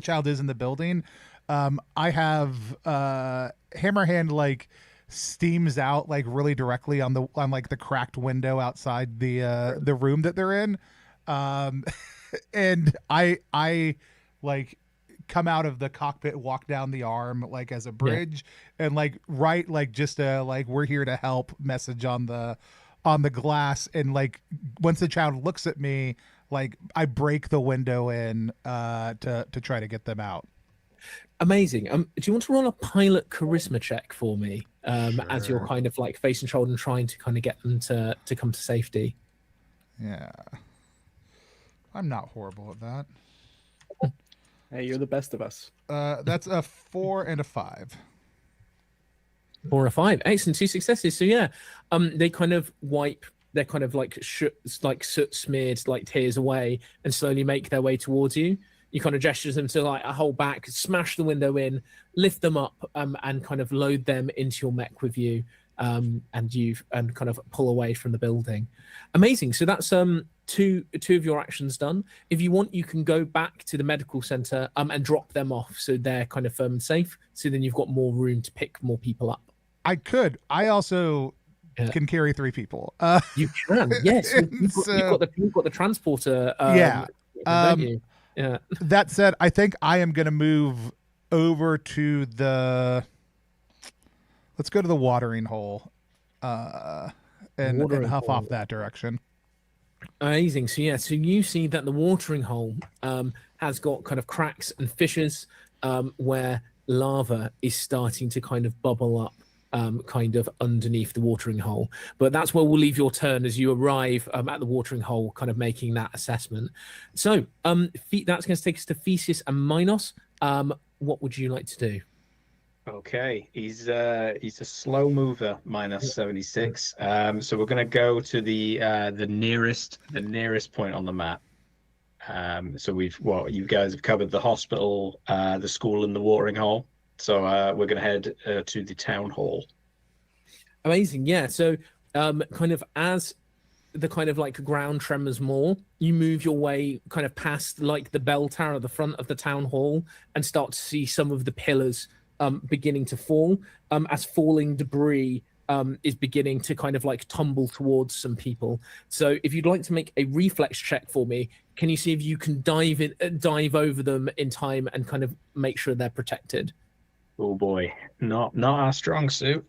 child is in the building, I have Hammerhand like steams out like really directly on like the cracked window outside the room that they're in, and I like come out of the cockpit, walk down the arm like as a bridge, and like write like just a like we're here to help message on the glass, and like once the child looks at me, like I break the window in to try to get them out. Amazing. Do you want to roll a pilot charisma check for me as you're Sure. kind of like facing shoulder and trying to kind of get them to come to safety? Yeah, I'm not horrible at that. Hey, you're the best of us. That's a 4 and a 5. 4 or 5. Excellent. 2 successes. So yeah, they kind of wipe their kind of like soot smeared like tears away and slowly make their way towards you. You kind of gesture them to like hold back, smash the window in, lift them up, and kind of load them into your mech with you, and kind of pull away from the building. Amazing. So that's two of your actions done. If you want, you can go back to the medical center and drop them off so they're kind of firm and safe. So then you've got more room to pick more people up. I could. I also can carry 3 people. You can, yes. You've got the transporter. Don't you? Yeah. That said, I think I am going to move over to let's go to the watering hole and huff off that direction. Amazing. So yeah, so you see that the watering hole has got kind of cracks and fissures where lava is starting to kind of bubble up kind of underneath the watering hole. But that's where we'll leave your turn as you arrive at the watering hole, kind of making that assessment. So that's going to take us to Theseus and Minos. What would you like to do? Okay, he's a slow mover, minus 76. So we're gonna go to the nearest point on the map. So you guys have covered the hospital, the school, and the watering hole. So we're gonna head to the town hall. Amazing, yeah. So kind of as the kind of like ground tremors more, you move your way kind of past like the bell tower at the front of the town hall and start to see some of the pillars beginning to fall as falling debris is beginning to kind of like tumble towards some people. So if you'd like to make a reflex check for me, can you see if you can dive over them in time and kind of make sure they're protected? Oh boy, not our strong suit.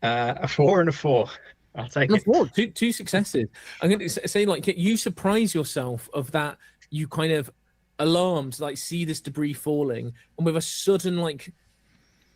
A 4 and a 4. I'll take it. 4, two successes. I'm going to say like you surprise yourself of that. You kind of alarmed, like see this debris falling, and with a sudden like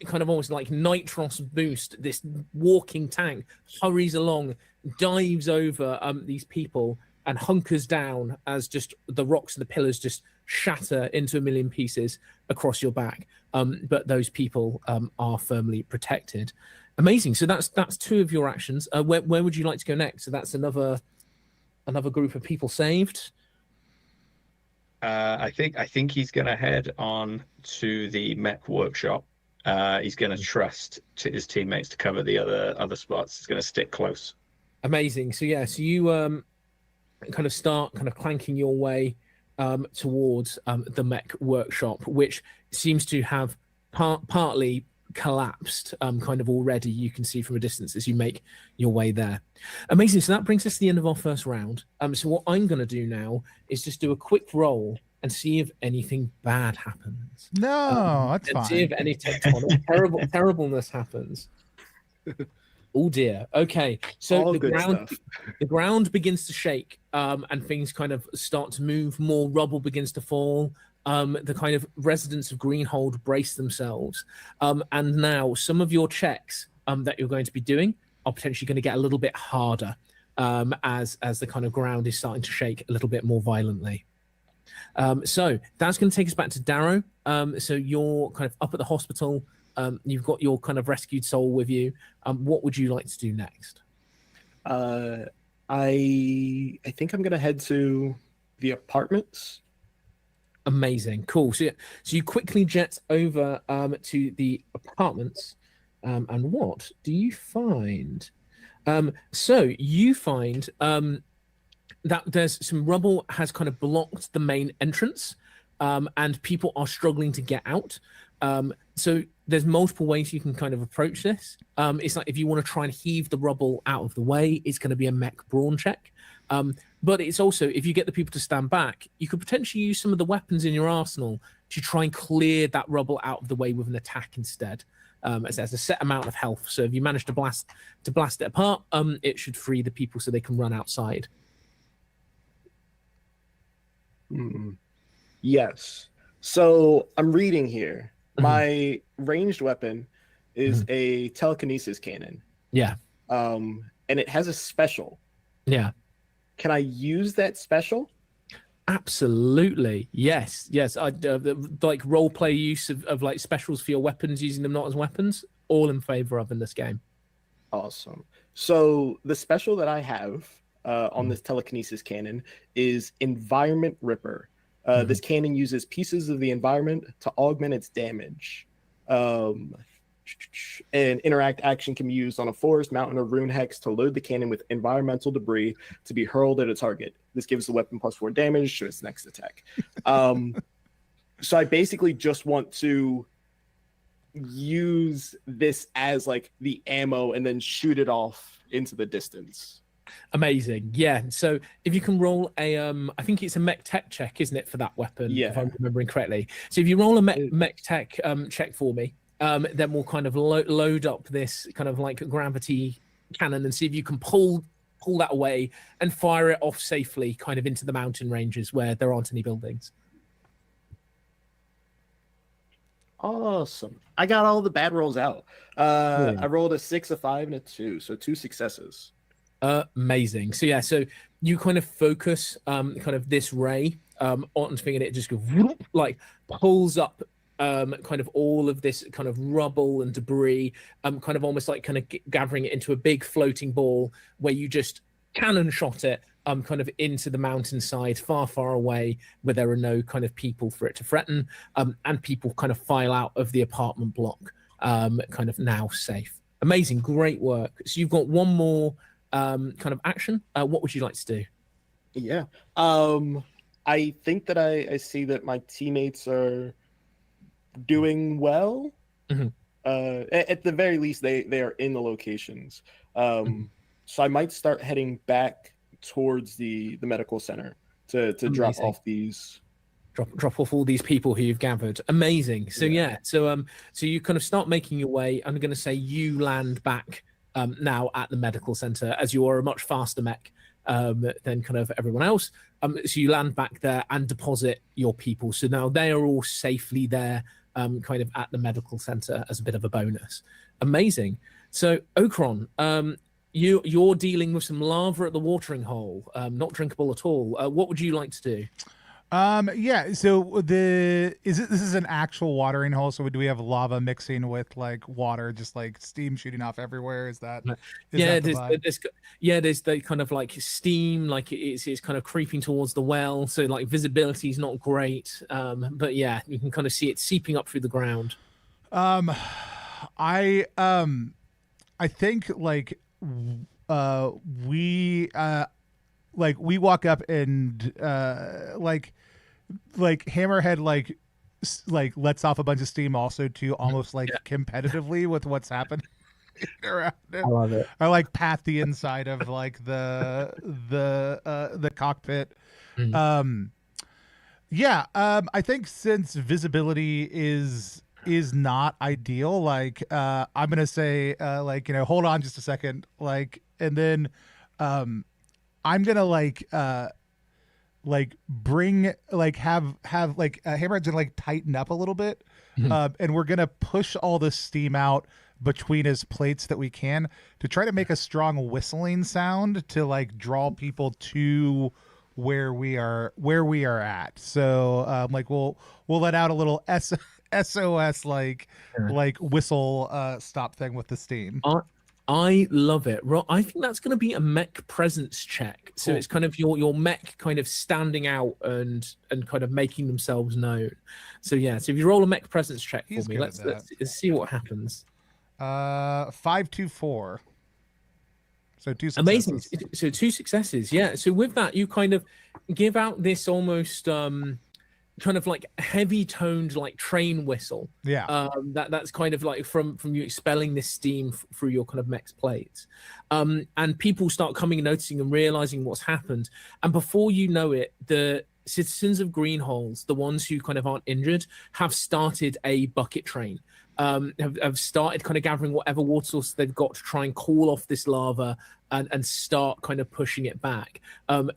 kind of almost like nitros boost, this walking tank hurries along, dives over these people and hunkers down as just the rocks and the pillars just shatter into a million pieces across your back. But those people are firmly protected. Amazing. So that's 2 of your actions. Where would you like to go next? So that's another group of people saved. I think he's gonna head on to the mech workshop. He's gonna trust to his teammates to cover the other spots. He's gonna stick close. Amazing. So yeah, so you kind of start kind of clanking your way towards the mech workshop, which seems to have partly collapsed kind of already. You can see from a distance as you make your way there. Amazing. So that brings us to the end of our first round. So what I'm going to do now is just do a quick roll and see if anything bad happens. No, that's and fine. see if any tectonic terribleness happens. Oh dear. Okay. So All the good ground stuff. the ground begins to shake, and things kind of start to move. More rubble begins to fall. The kind of residents of Greenhold brace themselves, and now some of your checks that you're going to be doing are potentially going to get a little bit harder as the kind of ground is starting to shake a little bit more violently. So that's going to take us back to Darrow. So you're kind of up at the hospital. You've got your kind of rescued soul with you. What would you like to do next? I think I'm gonna head to the apartments. Amazing, cool. So you quickly jet over to the apartments, and what do you find? So you find that there's some rubble has kind of blocked the main entrance, and people are struggling to get out. So there's multiple ways you can kind of approach this. It's like if you want to try and heave the rubble out of the way, it's going to be a mech brawn check. But it's also, if you get the people to stand back, you could potentially use some of the weapons in your arsenal to try and clear that rubble out of the way with an attack instead. As there's a set amount of health. So if you manage to blast it apart, it should free the people so they can run outside. Yes. So I'm reading here. My ranged weapon is a telekinesis cannon. Yeah. And it has a special. Yeah. Can I use that special? Absolutely. Yes. I like role play use of like specials for your weapons, using them not as weapons, all in favor of in this game. Awesome. So the special that I have on this telekinesis cannon is Environment Ripper. This cannon uses pieces of the environment to augment its damage. An interact action can be used on a forest, mountain, or rune hex to load the cannon with environmental debris to be hurled at a target. This gives the weapon +4 damage to its next attack. So I basically just want to use this as like the ammo and then shoot it off into the distance. Amazing. Yeah. So if you can roll a I think it's a mech tech check, isn't it, for that weapon? Yeah. If I'm remembering correctly. So if you roll a mech tech check for me, then we'll kind of load up this kind of like gravity cannon and see if you can pull that away and fire it off safely kind of into the mountain ranges where there aren't any buildings. Awesome. I got all the bad rolls out. I rolled a 6, a 5, and a 2. So 2 successes. Amazing. So yeah, so you kind of focus kind of this ray on something, and it just goes like pulls up kind of all of this kind of rubble and debris, kind of almost like kind of gathering it into a big floating ball where you just cannon shot it kind of into the mountainside far away where there are no kind of people for it to threaten, and people kind of file out of the apartment block kind of now safe. Amazing. Great work. So you've got one more kind of action. What would you like to do? Yeah. I think that I see that my teammates are doing well. At the very least, they are in the locations. So I might start heading back towards the medical center to drop off these. Drop off all these people who you've gathered. Amazing. So so you kind of start making your way. I'm going to say you land back now at the medical center, as you are a much faster mech than kind of everyone else. So you land back there and deposit your people. So now they are all safely there, kind of at the medical center as a bit of a bonus. Amazing. So Okron, you're dealing with some lava at the watering hole, not drinkable at all. What would you like to do? Yeah, so this is an actual watering hole, so do we have lava mixing with like water, just like steam shooting off everywhere? Is that there's the kind of like steam, like it's kind of creeping towards the well, so like visibility is not great, but yeah, you can kind of see it seeping up through the ground. I think like we we walk up and Hammerhead lets off a bunch of steam also too, almost competitively with what's happening around him. I love it. I pat the inside of the cockpit. I think since visibility is not ideal, I'm gonna say hold on just a second, and then I'm gonna bring Hammerhead's gonna tighten up a little bit, and we're gonna push all the steam out between his plates that we can to try to make a strong whistling sound to draw people to where we are at. So we'll let out a little SOS whistle stop thing with the steam. I love it. I think that's going to be a mech presence check. So it's kind of your mech kind of standing out and kind of making themselves known. So so if you roll a mech presence check for me, let's see what happens. 5-2-4. So 2 successes. Amazing. So 2 successes. Yeah. So with that, you kind of give out this almost kind of heavy toned train whistle. Yeah. That's kind of from you expelling this steam through your kind of mech's plates. And people start coming and noticing and realizing what's happened. And before you know it, the citizens of Greenholes, the ones who kind of aren't injured, have started a bucket train. Have started kind of gathering whatever water source they've got to try and cool off this lava and start kind of pushing it back.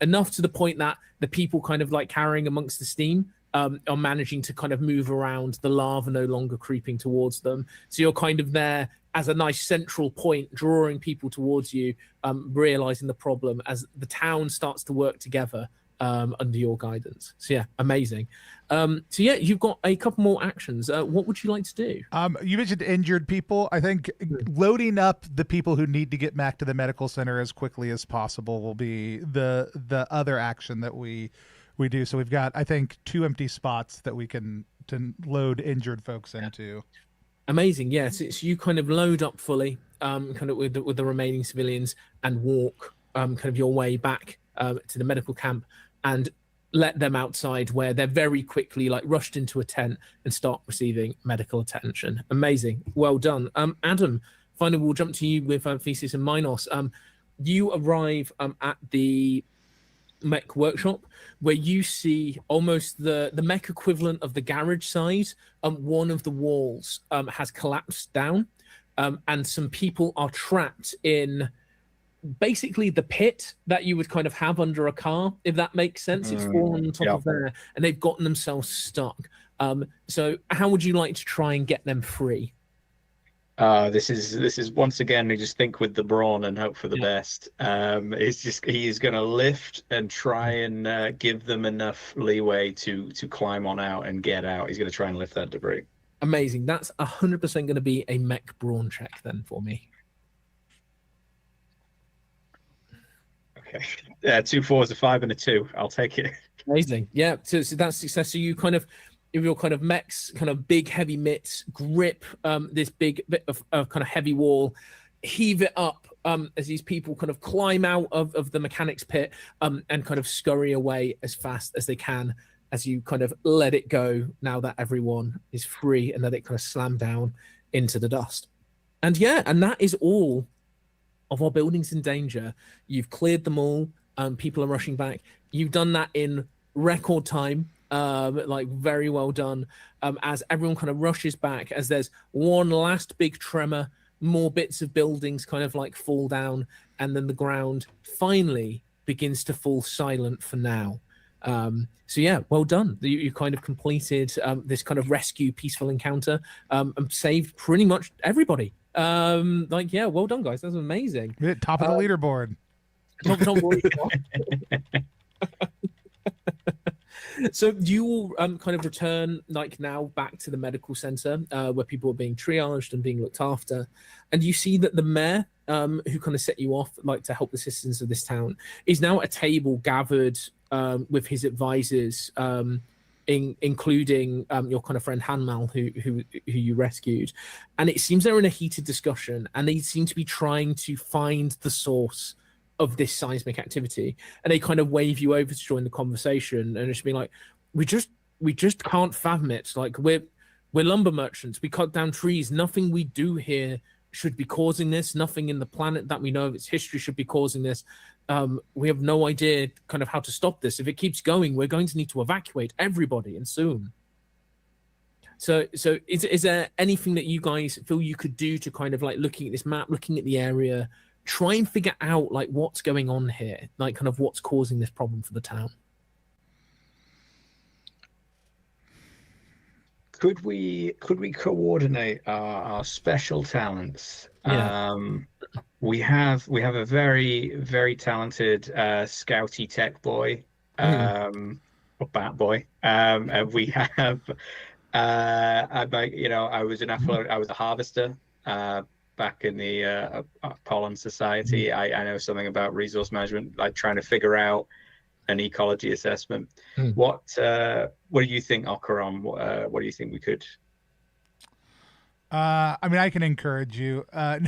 Enough to the point that the people kind of carrying amongst the steam are managing to kind of move around, the lava no longer creeping towards them. So you're kind of there as a nice central point, drawing people towards you, realizing the problem as the town starts to work together under your guidance. So amazing. You've got a couple more actions. What would you like to do? You mentioned injured people. I think loading up the people who need to get back to the medical center as quickly as possible will be the other action that we do. So we've got, I think, 2 empty spots that we can to load injured folks into. Amazing. Yes, it's you kind of load up fully, kind of with the remaining civilians and walk kind of your way back to the medical camp and let them outside where they're very quickly rushed into a tent and start receiving medical attention. Amazing. Well done. Adam, finally we'll jump to you with Thesis and Minos. You arrive at the mech workshop where you see almost the mech equivalent of the garage side. One of the walls has collapsed down and some people are trapped in basically the pit that you would kind of have under a car, if that makes sense. It's fallen on top of there and they've gotten themselves stuck. So how would you like to try and get them free? This is once again, we just think with the brawn and hope for the best. He's going to lift and try and give them enough leeway to climb on out and get out. He's going to try and lift that debris. Amazing. That's 100% going to be a mech brawn check then for me. Okay. 2 4s, a 5 and a 2. I'll take it. Amazing. Yeah. So that's success. So you kind of, if your kind of mech's kind of big heavy mitts grip this big bit of kind of heavy wall, heave it up as these people kind of climb out of the mechanics pit and kind of scurry away as fast as they can as you kind of let it go now that everyone is free and let it kind of slam down into the dust. And that is all of our buildings in danger. You've cleared them all. People are rushing back. You've done that in record time. Very well done. As everyone kind of rushes back, as there's one last big tremor, more bits of buildings kind of fall down, and then the ground finally begins to fall silent for now. Well done. You kind of completed this kind of rescue peaceful encounter and saved pretty much everybody. Well done, guys. That's amazing. Top of the leaderboard. Top of the leaderboard. So you will kind of return now back to the medical center where people are being triaged and being looked after, and you see that the mayor who kind of set you off to help the citizens of this town is now at a table gathered with his advisors including your kind of friend Hanmal, who you rescued, and it seems they're in a heated discussion, and they seem to be trying to find the source of this seismic activity, and they kind of wave you over to join the conversation, and it's being like, we just can't fathom it. Like we're lumber merchants, we cut down trees. Nothing we do here should be causing this. Nothing in the planet that we know of its history should be causing this. We have no idea kind of how to stop this. If it keeps going, we're going to need to evacuate everybody, and soon. So is there anything that you guys feel you could do to kind of like, looking at this map, looking at the area, try and figure out like what's going on here, like kind of what's causing this problem for the town? Could we coordinate our special talents? Yeah. We have a very, very talented scouty tech boy, or bat boy. And we have I was a harvester back in the Pollen Society. I know something about resource management, like trying to figure out an ecology assessment. What do you think, Okaram? What do you think we could? I mean, I can encourage you. No.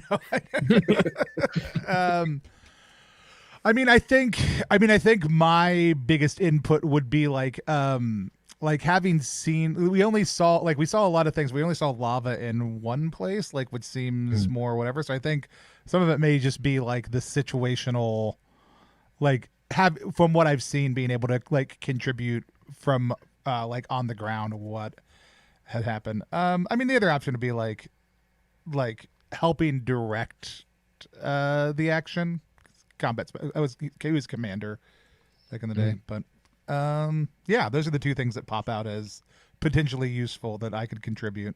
I think my biggest input would be like having seen, we saw a lot of things. We only saw lava in one place, like, which seems more whatever. So I think some of it may just be like the situational, like, from what I've seen, being able to like contribute from like on the ground what had happened. The other option would be like helping direct the action. He was commander back in the day, but yeah, those are the two things that pop out as potentially useful that I could contribute.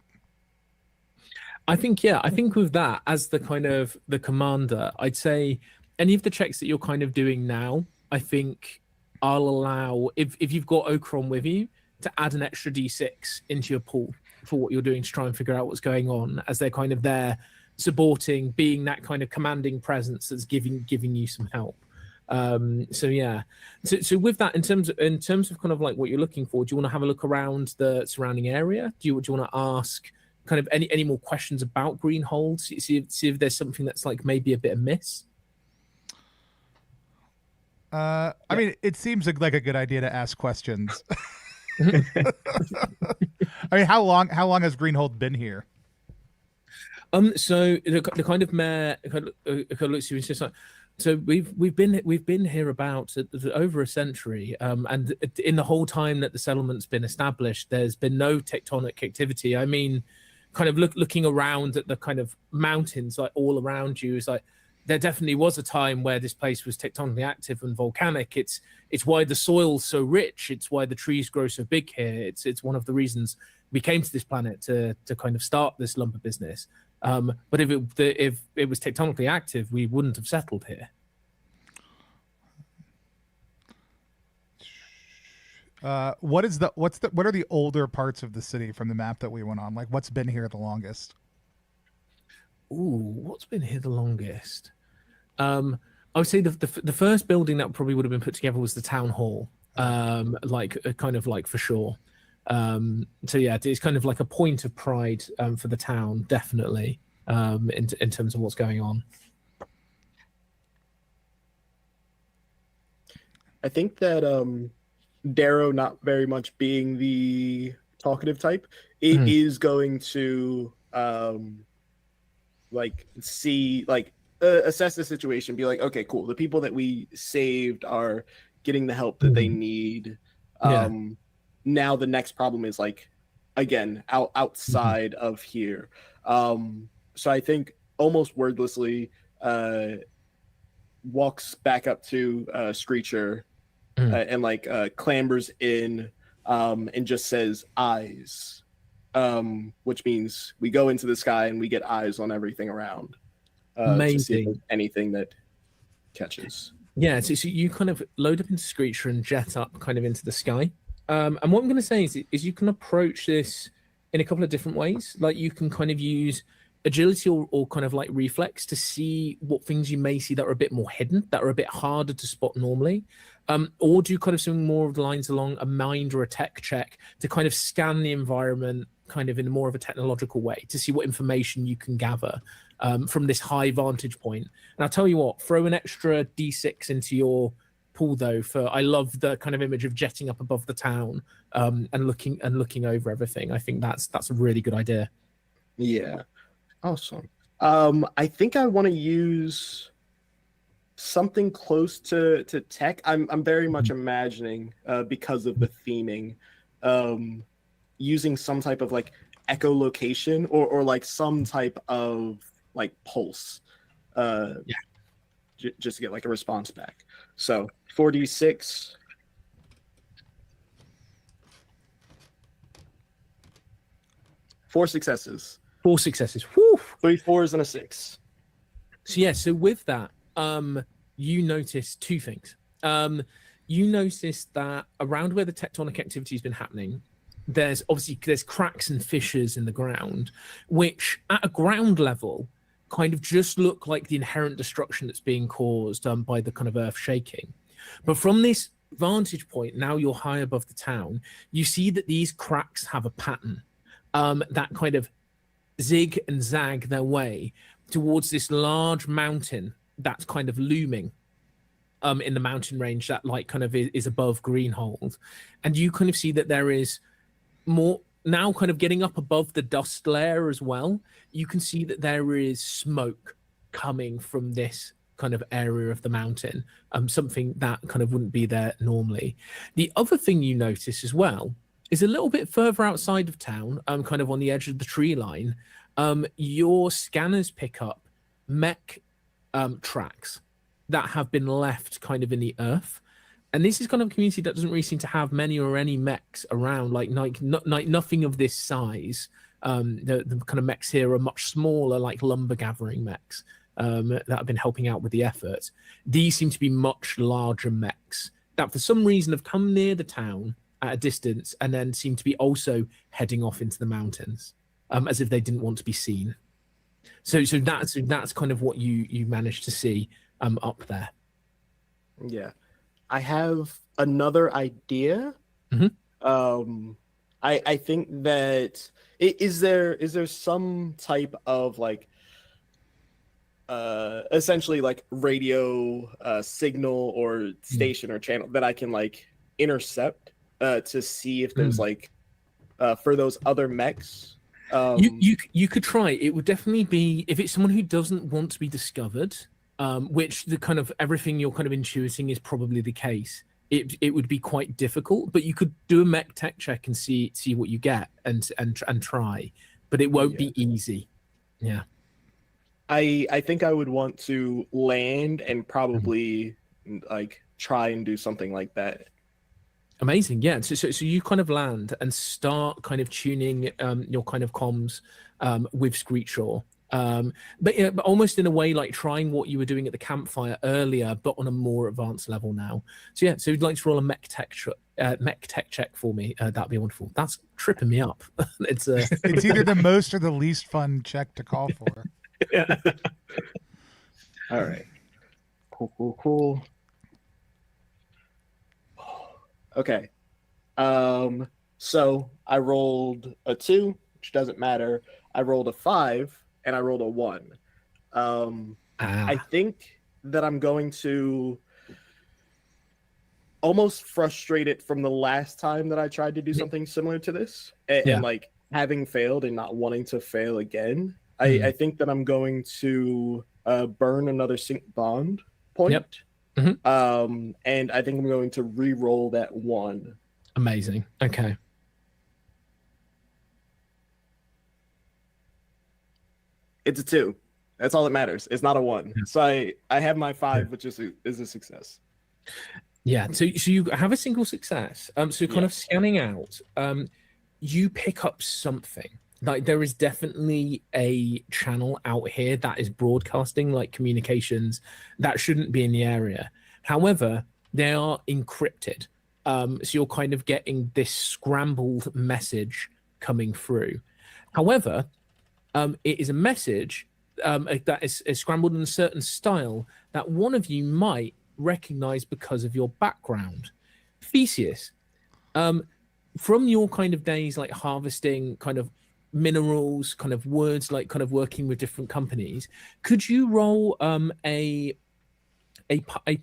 I think with that as the kind of the commander, I'd say any of the checks that you're kind of doing now, I think I'll allow, if you've got Okron with you, to add an extra D6 into your pool for what you're doing to try and figure out what's going on, as they're kind of there supporting, being that kind of commanding presence that's giving you some help. So with that, in terms of kind of like what you're looking for, do you want to have a look around the surrounding area? Do you want to ask kind of any more questions about Greenhold? See if there's something that's like maybe a bit amiss? I mean, it seems like a good idea to ask questions. I mean, how long has Greenhold been here? So the kind of mayor kind of looks at you and says, like, so we've been here about over a century, and in the whole time that the settlement's been established, there's been no tectonic activity. I mean, kind of looking around at the kind of mountains like all around you is like, there definitely was a time where this place was tectonically active and volcanic. It's why the soil's so rich. It's why the trees grow so big here. It's one of the reasons we came to this planet to kind of start this lumber business. But if it was tectonically active, we wouldn't have settled here. What are the older parts of the city from the map that we went on? Like, what's been here the longest? Ooh, what's been here the longest? I would say the first building that probably would have been put together was the town hall. Kind of like for sure. So yeah, it's kind of like a point of pride for the town, definitely, in terms of what's going on. I think that Darrow, not very much being the talkative type, it is going to assess the situation, be like, okay, cool, the people that we saved are getting the help that they need. Now the next problem is like, again, outside of here. So I think almost wordlessly walks back up to Screecher and clambers in and just says eyes, which means we go into the sky and we get eyes on everything around. To see if there's anything that catches. Yeah, so you kind of load up into Screecher and jet up kind of into the sky. And what I'm going to say is you can approach this in a couple of different ways. Like, you can kind of use agility or kind of like reflex to see what things you may see that are a bit more hidden, that are a bit harder to spot normally? Or do you kind of some more of the lines along a mind or a tech check to kind of scan the environment kind of in more of a technological way to see what information you can gather from this high vantage point? And I'll tell you what, throw an extra D6 into your pool though, for I love the kind of image of jetting up above the town and looking over everything. I think that's a really good idea. Yeah. Awesome. I think I want to use something close to tech. I'm very much imagining because of the theming, using some type of like echolocation or like some type of like pulse. Just to get like a response back. So 4d6. 4 successes. 4 successes. Whew. 3 4s and a 6. So yeah, so with that, you notice 2 things. You notice that around where the tectonic activity has been happening, there's cracks and fissures in the ground, which at a ground level kind of just look like the inherent destruction that's being caused by the kind of earth shaking. But from this vantage point, now you're high above the town, you see that these cracks have a pattern that kind of zig and zag their way towards this large mountain that's kind of looming in the mountain range that like kind of is above Greenhold. And you kind of see that there is more now kind of getting up above the dust layer as well. You can see that there is smoke coming from this kind of area of the mountain, something that kind of wouldn't be there normally. The other thing you notice as well is a little bit further outside of town, kind of on the edge of the tree line, your scanners pick up mech tracks that have been left kind of in the earth. And this is kind of a community that doesn't really seem to have many or any mechs around, like nothing of this size. The kind of mechs here are much smaller, like lumber gathering mechs that have been helping out with the effort. These seem to be much larger mechs that for some reason have come near the town at a distance and then seem to be also heading off into the mountains as if they didn't want to be seen. So that's kind of what you managed to see up there. Yeah. I have another idea. Mm-hmm. I think that is there some type of like essentially like radio signal or station or channel that I can like intercept to see if there's like for those other mechs. You could try. It would definitely be if it's someone who doesn't want to be discovered. Which the kind of everything you're kind of intuiting is probably the case. It would be quite difficult, but you could do a mech tech check and see what you get and try, but it won't be easy. Yeah. I think I would want to land and probably like try and do something like that. Amazing. Yeah. So you kind of land and start kind of tuning your kind of comms with Screechaw. But almost in a way like trying what you were doing at the campfire earlier, but on a more advanced level now. So you'd like to roll a mech tech check for me. That'd be wonderful. That's tripping me up. It's either the most or the least fun check to call for. Yeah. All right. Cool. Okay. So I rolled a 2, which doesn't matter. I rolled a 5. And I rolled a 1. I think that I'm going to almost frustrated from the last time that I tried to do something similar to this, and like having failed and not wanting to fail again. I think that I'm going to burn another sync bond point. Yep. Mm-hmm. And I think I'm going to re-roll that 1. Amazing. Okay. It's a 2. That's all that matters. It's not a 1. Yeah. So I have my 5, which is a success. Yeah. So you have a single success. So kind of scanning out, you pick up something. Like there is definitely a channel out here that is broadcasting like communications that shouldn't be in the area. However, they are encrypted. So you're kind of getting this scrambled message coming through. However, it is a message that is scrambled in a certain style that one of you might recognize because of your background. Theseus, from your kind of days like harvesting kind of minerals, kind of words, like kind of working with different companies, could you roll a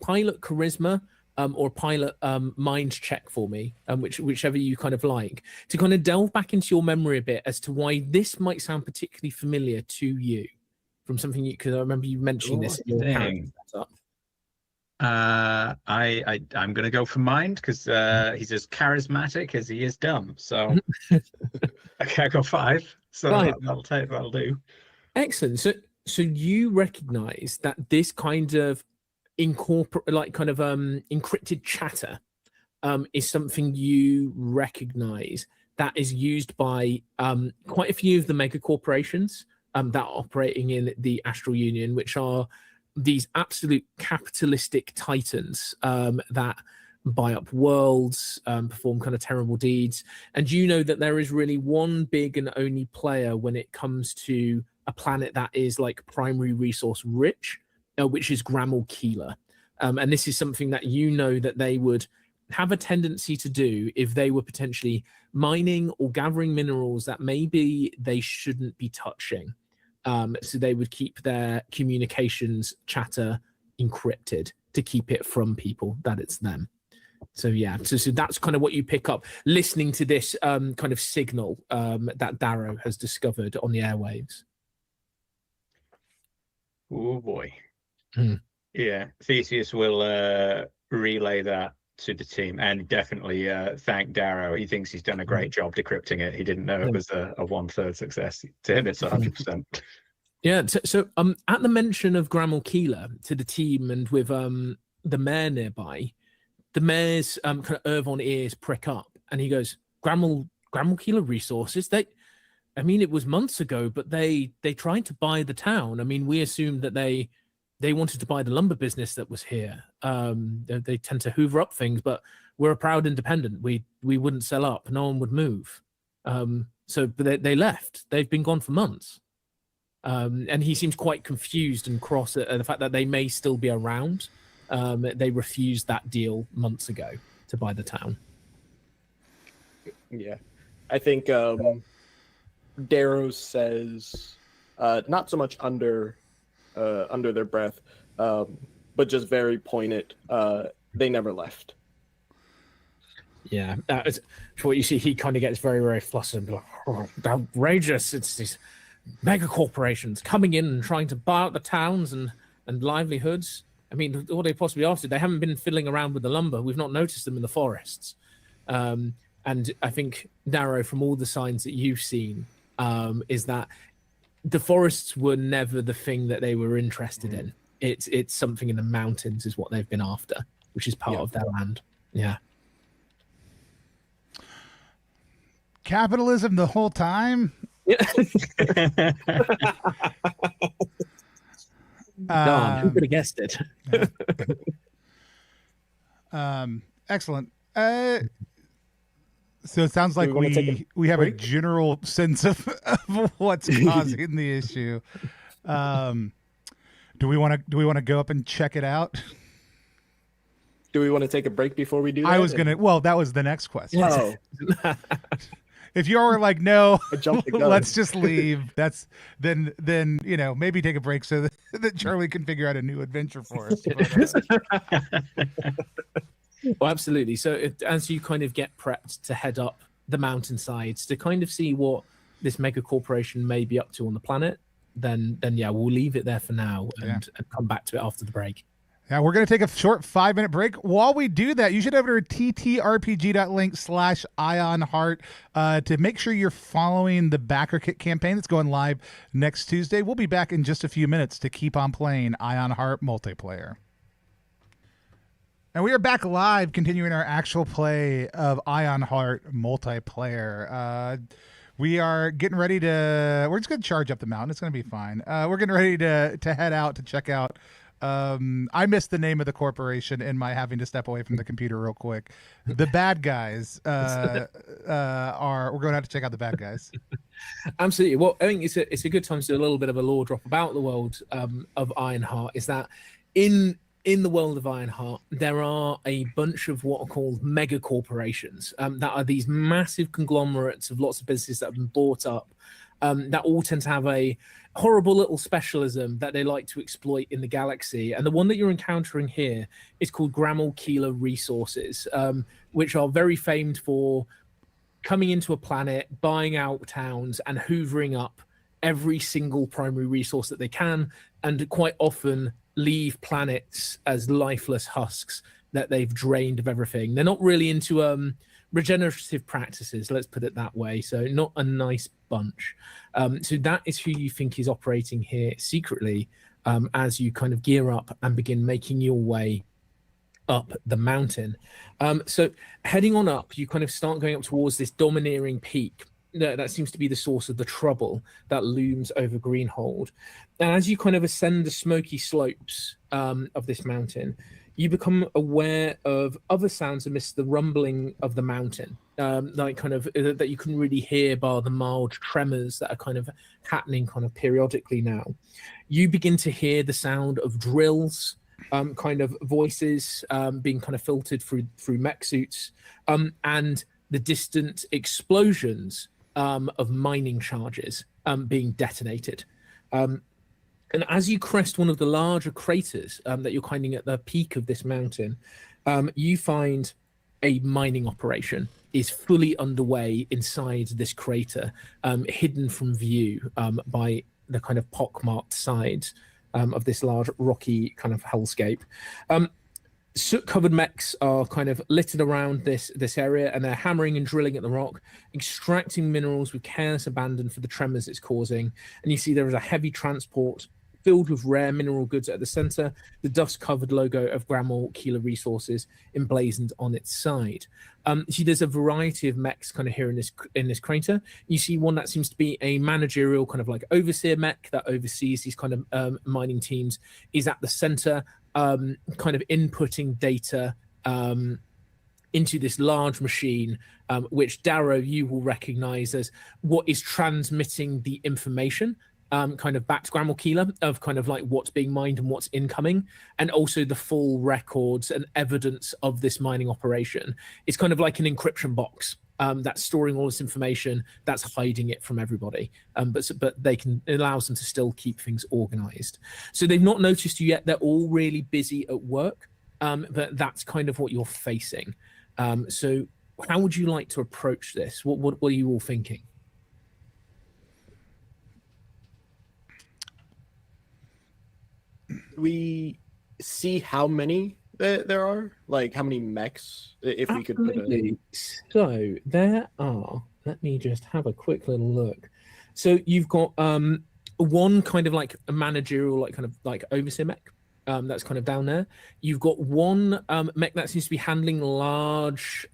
pilot charisma or pilot mind check for me, whichever you kind of like, to kind of delve back into your memory a bit as to why this might sound particularly familiar to you from something you, because I remember you mentioning this in your character setup. I'm gonna go for mind because he's as charismatic as he is dumb. So okay, I got 5. So that'll do. Excellent. So you recognize that this kind of encrypted chatter is something you recognize that is used by quite a few of the mega corporations that are operating in the Astral Union, which are these absolute capitalistic titans that buy up worlds, perform kind of terrible deeds. And you know that there is really one big and only player when it comes to a planet that is like primary resource rich, which is Grammel Keeler. And this is something that you know that they would have a tendency to do if they were potentially mining or gathering minerals that maybe they shouldn't be touching. So they would keep their communications chatter encrypted to keep it from people that it's them. So yeah, so that's kind of what you pick up listening to this kind of signal that Darrow has discovered on the airwaves. Oh boy. Yeah, Theseus will relay that to the team and definitely thank Darrow. He thinks he's done a great job decrypting it. He didn't know it was a 1/3 success. To him, it's 100%. Yeah. So at the mention of Grammel Keeler to the team and with the mayor nearby, the mayor's kind of Irvon ears prick up, and he goes, Grammel Keeler Resources. I mean, it was months ago, but they tried to buy the town. I mean, we assumed that they wanted to buy the lumber business that was here. They tend to hoover up things, but we're a proud independent. We wouldn't sell up. No one would move. But they left. They've been gone for months. And he seems quite confused and cross at the fact that they may still be around. They refused that deal months ago to buy the town. Yeah. I think Darrow says, not so much under their breath, but just very pointed. They never left. Yeah, that's what you see. He kind of gets very, very flustered and be like, oh, outrageous. It's these mega corporations coming in and trying to buy out the towns and livelihoods. I mean, what they possibly after? They haven't been fiddling around with the lumber. We've not noticed them in the forests. And I think, Darrow, from all the signs that you've seen, is that the forests were never the thing that they were interested in. It's something in the mountains is what they've been after, which is part of their land. Yeah. Capitalism the whole time. Yeah. Who could have guessed it? Excellent. So it sounds like we have a general sense of what's causing the issue. Do we want to go up and check it out? Do we want to take a break before we do that? I was gonna. Well, that was the next question. Oh. If you were like, no, gun. let's just leave. Then maybe take a break so that Charlie can figure out a new adventure for us. Well, absolutely. So as you kind of get prepped to head up the mountainsides to kind of see what this mega corporation may be up to on the planet, then yeah, we'll leave it there for now and come back to it after the break. Yeah, we're going to take a short 5-minute break. While we do that, you should head over to ttrpg.link/IonHeart to make sure you're following the Backerkit campaign that's going live next Tuesday. We'll be back in just a few minutes to keep on playing IonHeart multiplayer. And we are back live, continuing our actual play of IonHeart multiplayer. We are getting ready to... We're just going to charge up the mountain. It's going to be fine. We're getting ready to head out to check out... I missed the name of the corporation in my having to step away from the computer real quick. The bad guys we're going out to check out the bad guys. Absolutely. Well, I think it's a good time to do a little bit of a lore drop about the world of Ironheart. Is that in the world of Ironheart, there are a bunch of what are called mega corporations that are these massive conglomerates of lots of businesses that have been bought up that all tend to have a horrible little specialism that they like to exploit in the galaxy. And the one that you're encountering here is called Grammel Keeler Resources, which are very famed for coming into a planet, buying out towns, and hoovering up every single primary resource that they can, and quite often leave planets as lifeless husks that they've drained of everything. They're not really into regenerative practices, let's put it that way. So not a nice bunch. So that is who you think is operating here secretly as you kind of gear up and begin making your way up the mountain. So heading on up, you kind of start going up towards this domineering peak that seems to be the source of the trouble that looms over Greenhold. And as you kind of ascend the smoky slopes of this mountain, you become aware of other sounds amidst the rumbling of the mountain, like kind of that you can really hear bar the mild tremors that are kind of happening kind of periodically now. You begin to hear the sound of drills, kind of voices being kind of filtered through mech suits, and the distant explosions of mining charges being detonated. And as you crest one of the larger craters that you're finding at the peak of this mountain, you find a mining operation is fully underway inside this crater, hidden from view by the kind of pockmarked sides of this large rocky kind of hellscape. Soot-covered mechs are kind of littered around this area, and they're hammering and drilling at the rock, extracting minerals with careless abandon for the tremors it's causing. And you see there is a heavy transport filled with rare mineral goods at the center, the dust-covered logo of Grammel Keeler Resources emblazoned on its side. You see there's a variety of mechs kind of here in this crater. You see one that seems to be a managerial kind of like overseer mech that oversees these kind of mining teams, is at the center, kind of inputting data into this large machine, which Darrow, you will recognize as what is transmitting the information kind of back to Grammel Keeler of kind of like what's being mined and what's incoming, and also the full records and evidence of this mining operation. It's kind of like an encryption box that's storing all this information, that's hiding it from everybody. But it allows them to still keep things organized. So they've not noticed you yet. They're all really busy at work, but that's kind of what you're facing. So how would you like to approach this? What are you all thinking? We see how many there are, like how many mechs, if we could put a... So there are, let me just have a quick little look. So you've got one kind of like a managerial, like kind of like overseer mech that's kind of down there. You've got one mech that seems to be handling large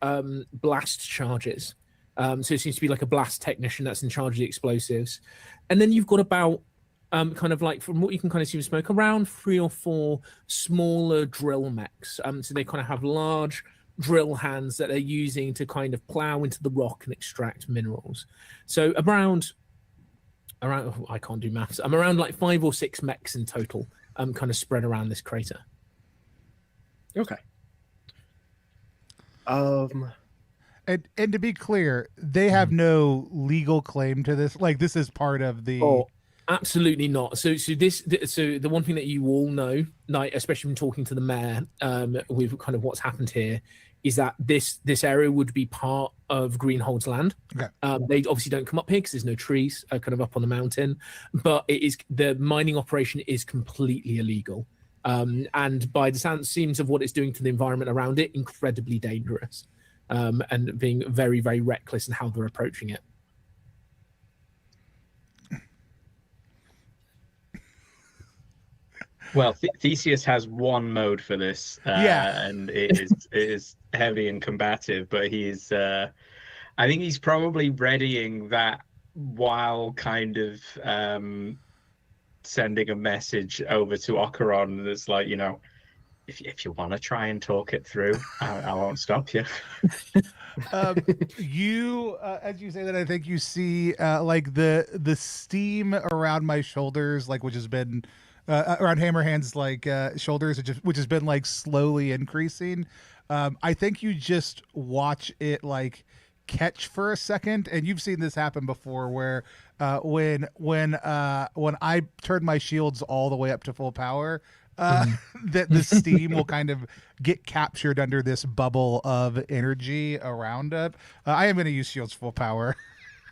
blast charges. So it seems to be like a blast technician that's in charge of the explosives. And then you've got about kind of like, from what you can kind of see in smoke, around 3 or 4 smaller drill mechs. So they kind of have large drill hands that they're using to kind of plow into the rock and extract minerals. So around I can't do maths. I'm around like 5 or 6 mechs in total, kind of spread around this crater. Okay. And to be clear, they have no legal claim to this. Like, this is part of the... Oh, absolutely not. So the one thing that you all know, like especially when talking to the mayor, with kind of what's happened here, is that this area would be part of Greenhold's land. Okay. They obviously don't come up here because there's no trees kind of up on the mountain, but the mining operation is completely illegal. And by the seams of what it's doing to the environment around it, incredibly dangerous, and being very, very reckless in how they're approaching it. Well, Theseus has one mode for this, and it is heavy and combative. But I think he's probably readying that while kind of sending a message over to Ocaron that's like, if you want to try and talk it through, I won't stop you. You, as you say that, I think you see like the steam around my shoulders, like which has been around Hammerhand's like shoulders, which has been like slowly increasing. I think you just watch it like catch for a second, and you've seen this happen before, where when I turn my shields all the way up to full power, that the steam will kind of get captured under this bubble of energy around it. I am going to use shields full power.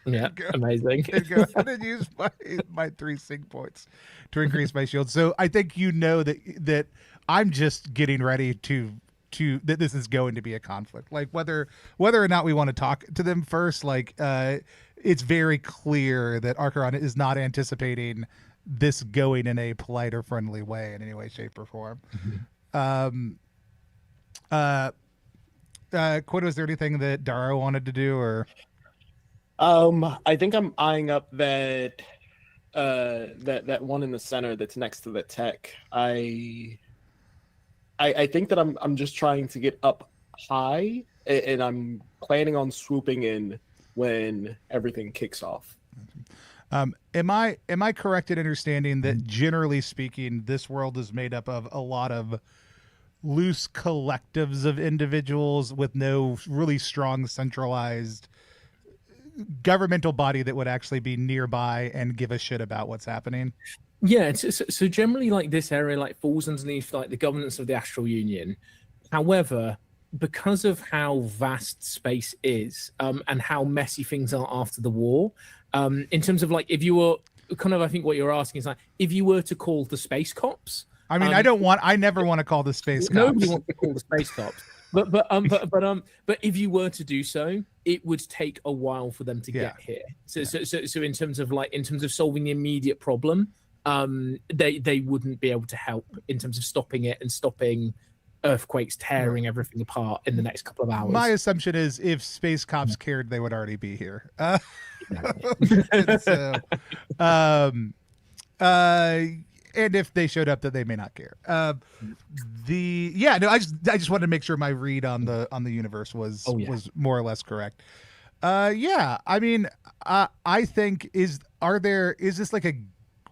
Yeah, amazing. And go ahead and use my 3 sync points to increase my shield. So I think you know that I'm just getting ready to that this is going to be a conflict. Like whether or not we want to talk to them first, like it's very clear that Archeron is not anticipating this going in a polite or friendly way in any way, shape, or form. Quinn, was there anything that Daro wanted to do, or? I think I'm eyeing up that one in the center that's next to the tech. I think that I'm just trying to get up high, and I'm planning on swooping in when everything kicks off. Am I correct in understanding that generally speaking, this world is made up of a lot of loose collectives of individuals with no really strong centralized governmental body that would actually be nearby and give a shit about what's happening? Yeah, so generally, like this area, like falls underneath like the governance of the Astral Union. However, because of how vast space is, and how messy things are after the war, in terms of like if you were kind of, I think what you're asking is like if you were to call the space cops. I mean, I never want to call the space cops. Nobody wants to call the space cops. But if you were to do so, it would take a while for them to get here. So in terms of solving the immediate problem, they wouldn't be able to help in terms of stopping it and stopping earthquakes tearing everything apart in the next couple of hours. My assumption is if space cops cared, they would already be here. And if they showed up, that they may not care. I just wanted to make sure my read on the universe was more or less correct. I mean, I think is this like a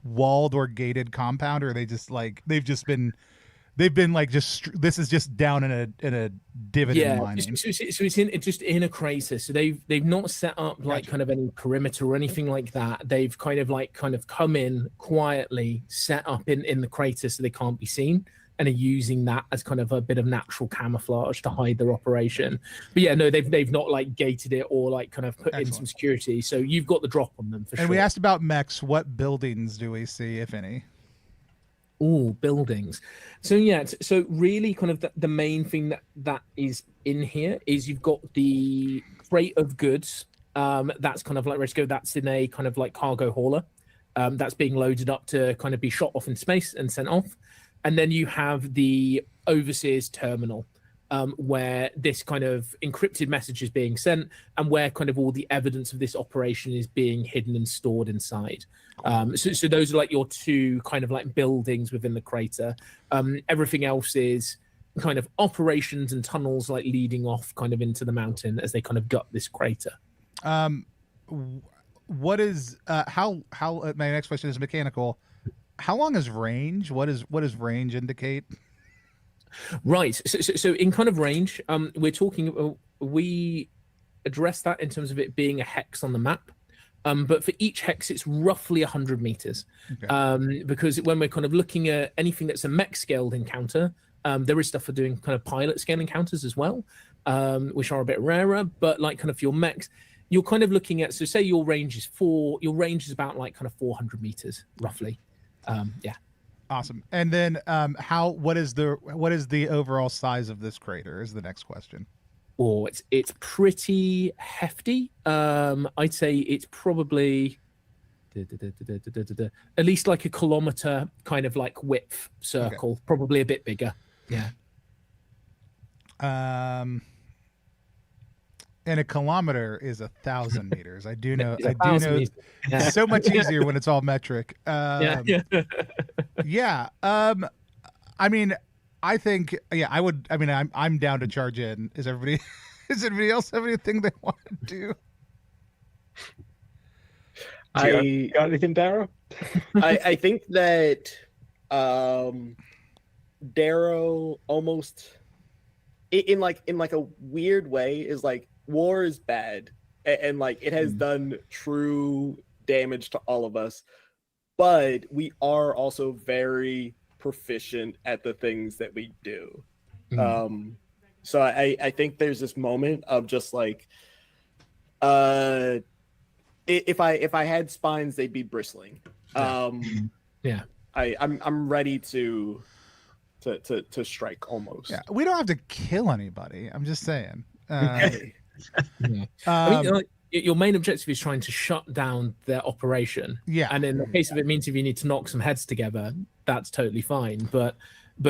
walled or gated compound, or are they just like they've been like this is just down in a dividend mining? So it's just in a crater. So they've not set up like kind of any perimeter or anything like that. They've kind of come in quietly, set up in the crater so they can't be seen, and are using that as kind of a bit of natural camouflage to hide their operation. But yeah, no, they've not like gated it or like kind of put in some security. So you've got the drop on them for sure. And we asked about mechs. What buildings do we see, if any? Oh, buildings. So yeah, so really kind of the main thing that is in here is you've got the crate of goods. That's kind of like ready to go. That's in a kind of like cargo hauler. That's being loaded up to kind of be shot off in space and sent off. And then you have the overseer's terminal, where this kind of encrypted message is being sent and where kind of all the evidence of this operation is being hidden and stored inside. So those are like your two kind of like buildings within the crater. Everything else is kind of operations and tunnels like leading off kind of into the mountain as they kind of gut this crater. What is how my next question is mechanical. How long is range? What does range indicate? Right. So in kind of range, we're talking. We address that in terms of it being a hex on the map. But for each hex, it's roughly 100 meters. Okay. Because when we're kind of looking at anything that's a mech scaled encounter, there is stuff for doing kind of pilot scale encounters as well, which are a bit rarer. But like kind of for your mechs, you're kind of looking at. So say your range is about like kind of 400 meters roughly. Yeah. Awesome. And then what is the overall size of this crater is the next question. Oh, it's pretty hefty. I'd say it's probably at least like a kilometer kind of like width circle, okay. Probably a bit bigger. Yeah. And a kilometer is 1,000 meters. I do know. Yeah. So much easier when it's all metric. Yeah. I mean, I think, yeah, I would. I mean, I'm down to charge in. Is everybody? Does anybody else have anything they want to do? Do you got anything, Darrow? I think that Darrow almost in like a weird way is like, war is bad and like it has done true damage to all of us, but we are also very proficient at the things that we do. So I think there's this moment of just like if I had spines, they'd be bristling. Yeah. I'm ready to strike almost. Yeah, we don't have to kill anybody. I'm just saying. I mean, like, your main objective is trying to shut down their operation. Yeah. And in the case of it means if you need to knock some heads together, that's totally fine. But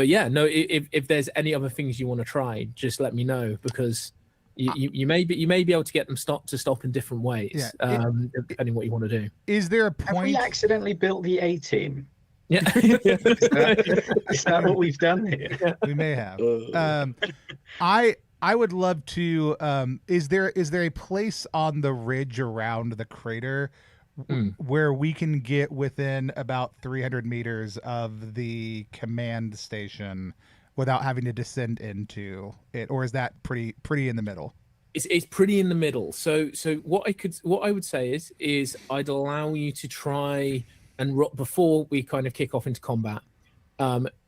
yeah, no, if there's any other things you want to try, just let me know, because you may be able to get them to stop in different ways, depending what you want to do. Is there a point? Have we accidentally built the A team? Yeah. Is that what we've done here? We may have. I would love to. Is there a place on the ridge around the crater where we can get within about 300 meters of the command station without having to descend into it, or is that pretty in the middle? It's pretty in the middle. So what I would say is I'd allow you to try and before we kind of kick off into combat,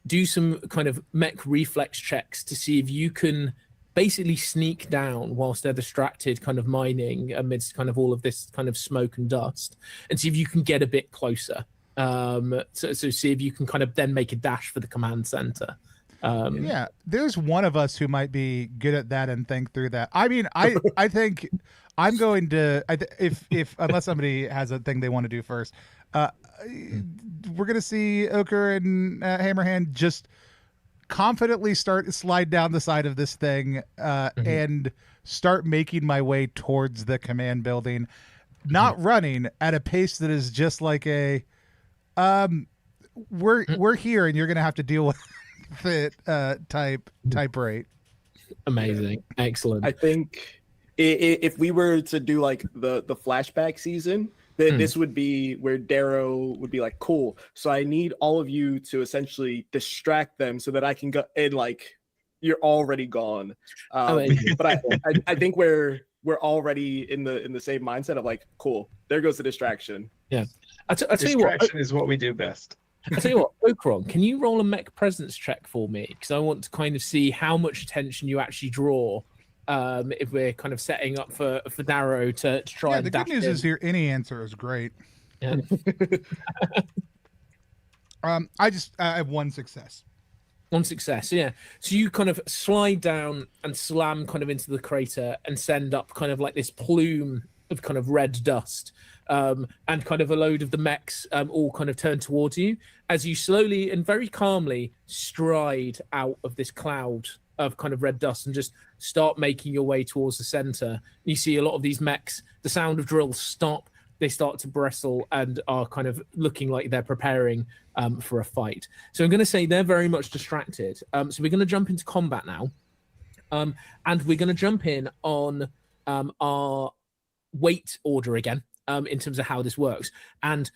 do some kind of mech reflex checks to see if you can basically sneak down whilst they're distracted, kind of mining amidst kind of all of this kind of smoke and dust, and see if you can get a bit closer. So see if you can kind of then make a dash for the command center. Yeah, there's one of us who might be good at that and think through that. I mean, I think I'm going to, if unless somebody has a thing they want to do first, we're gonna see Ochre and Hammerhand just confidently slide down the side of this thing and start making my way towards the command building, not running at a pace that is just like a we're here and you're gonna have to deal with it type rate. Amazing. Excellent. I think if we were to do like the flashback season, then this would be where Darrow would be like, cool, so I need all of you to essentially distract them so that I can go, and like you're already gone. But I think we're already in the same mindset of like, cool, there goes the distraction. Yeah. I tell you what, distraction is what we do best. I'll tell you what, Okron, can you roll a mech presence check for me? Because I want to kind of see how much attention you actually draw if we're kind of setting up for Darrow to try and the dash good news in. is here any answer is great. Yeah. I have one success. One success, yeah. So you kind of slide down and slam kind of into the crater and send up kind of like this plume of kind of red dust, and kind of a load of the mechs all kind of turn towards you as you slowly and very calmly stride out of this cloud of kind of red dust and just start making your way towards the center. You see a lot of these mechs, the sound of drills stop, they start to bristle and are kind of looking like they're preparing for a fight. So I'm going to say they're very much distracted. So we're going to jump into combat now. And we're going to jump in on our weight order again, in terms of how this works. And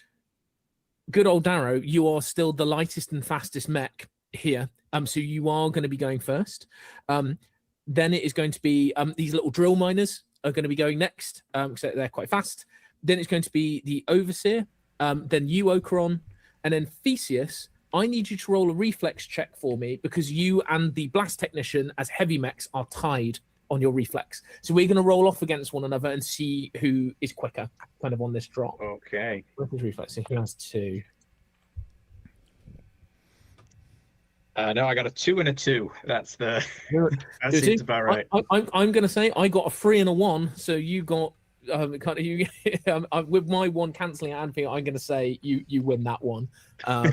good old Darrow, you are still the lightest and fastest mech here. So you are going to be going first. Then it is going to be these little drill miners are going to be going next, because they're quite fast. Then it's going to be the Overseer, then you, Ocaron, and then Theseus. I need you to roll a reflex check for me because you and the Blast Technician as heavy mechs are tied on your reflex. So we're going to roll off against one another and see who is quicker kind of on this drop. Okay. What's his reflex? He has 2. No, I got a 2 and a 2. That seems about right. I'm going to say I got a 3 and a 1. So you got with my 1 cancelling out, I'm going to say you win that one. So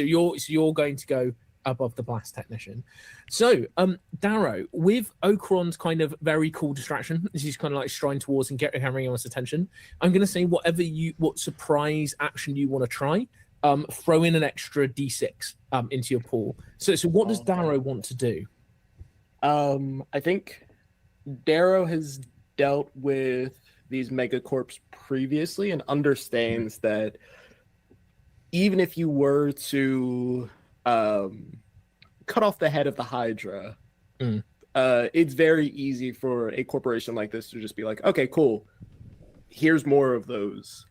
you're going to go above the Blast Technician. So Darrow, with Ocaron's kind of very cool distraction, as he's kind of like striding towards and having everyone's attention, I'm going to say what surprise action you want to try. throw in an extra d6 into your pool. So what does Darrow want to do? I think Darrow has dealt with these megacorps previously and understands that even if you were to cut off the head of the Hydra, it's very easy for a corporation like this to just be like, okay, cool, here's more of those.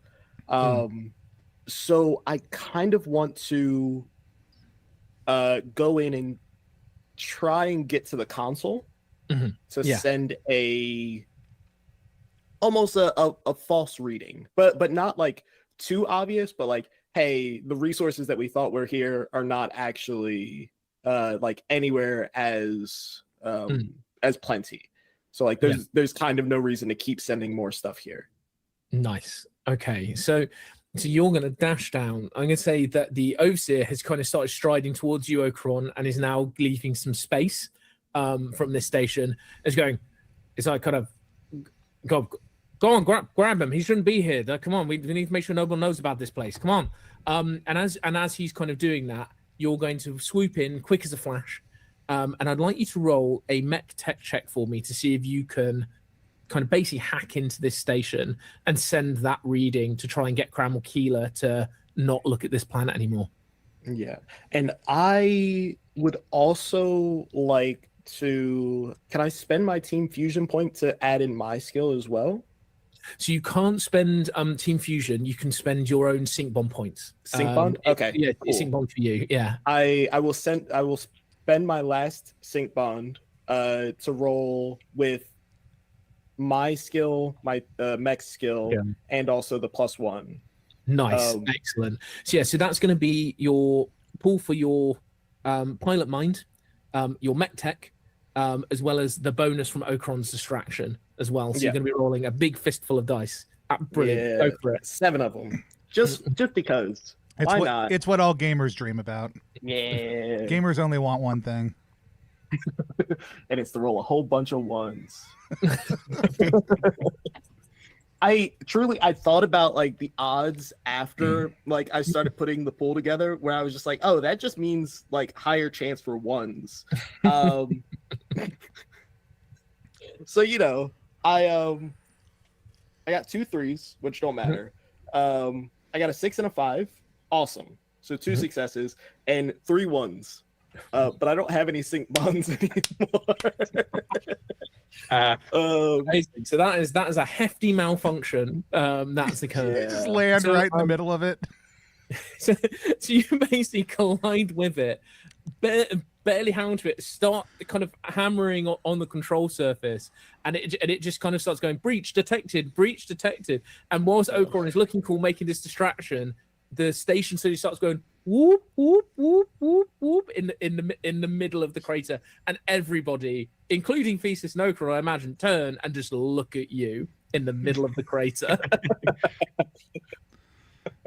So I kind of want to go in and try and get to the console to send almost a false reading, but not like too obvious, but like, hey, the resources that we thought were here are not actually like anywhere as plenty. So like there's kind of no reason to keep sending more stuff here. Nice. Okay, so you're going to dash down. I'm going to say that the Overseer has kind of started striding towards you, Okron, and is now leaving some space from this station. It's like kind of, go on, grab him. He shouldn't be here. Come on, we need to make sure no one knows about this place. Come on. And as he's kind of doing that, you're going to swoop in quick as a flash. And I'd like you to roll a mech tech check for me to see if you can kind of basically hack into this station and send that reading to try and get Cramel Keeler to not look at this planet anymore. Yeah. And I would also like to, can I spend my team fusion point to add in my skill as well? So you can't spend team fusion. You can spend your own sync bond points. Sync bond? Okay. Yeah, cool. Sync bond for you. Yeah. I will spend my last sync bond to roll with my skill, my mech skill, and also the +1. Nice. Excellent. So that's going to be your pool for your pilot mind, your mech tech, as well as the bonus from Okron's distraction as well. So you're going to be rolling a big fistful of dice. Brilliant. Go for it. 7 of them. Just because. Why not? It's what all gamers dream about. Yeah. Gamers only want one thing. And it's to roll a whole bunch of ones. I thought about like the odds after like I started putting the pool together, where I was just like, oh, that just means like higher chance for ones. So I got 2 3s, which don't matter. I got a 6 and a 5. Awesome. So 2 successes and 3 1s. But I don't have any sync bonds anymore. So that is a hefty malfunction. That's the code. Just land right in the middle of it. So you basically collide with it, barely hang to it, start kind of hammering on the control surface, and it just kind of starts going breach detected. And whilst Okron is looking cool, making this distraction, the station suddenly starts going whoop whoop whoop whoop whoop in the middle of the crater, and everybody, including Thesis and Okron, I imagine, turn and just look at you in the middle of the crater.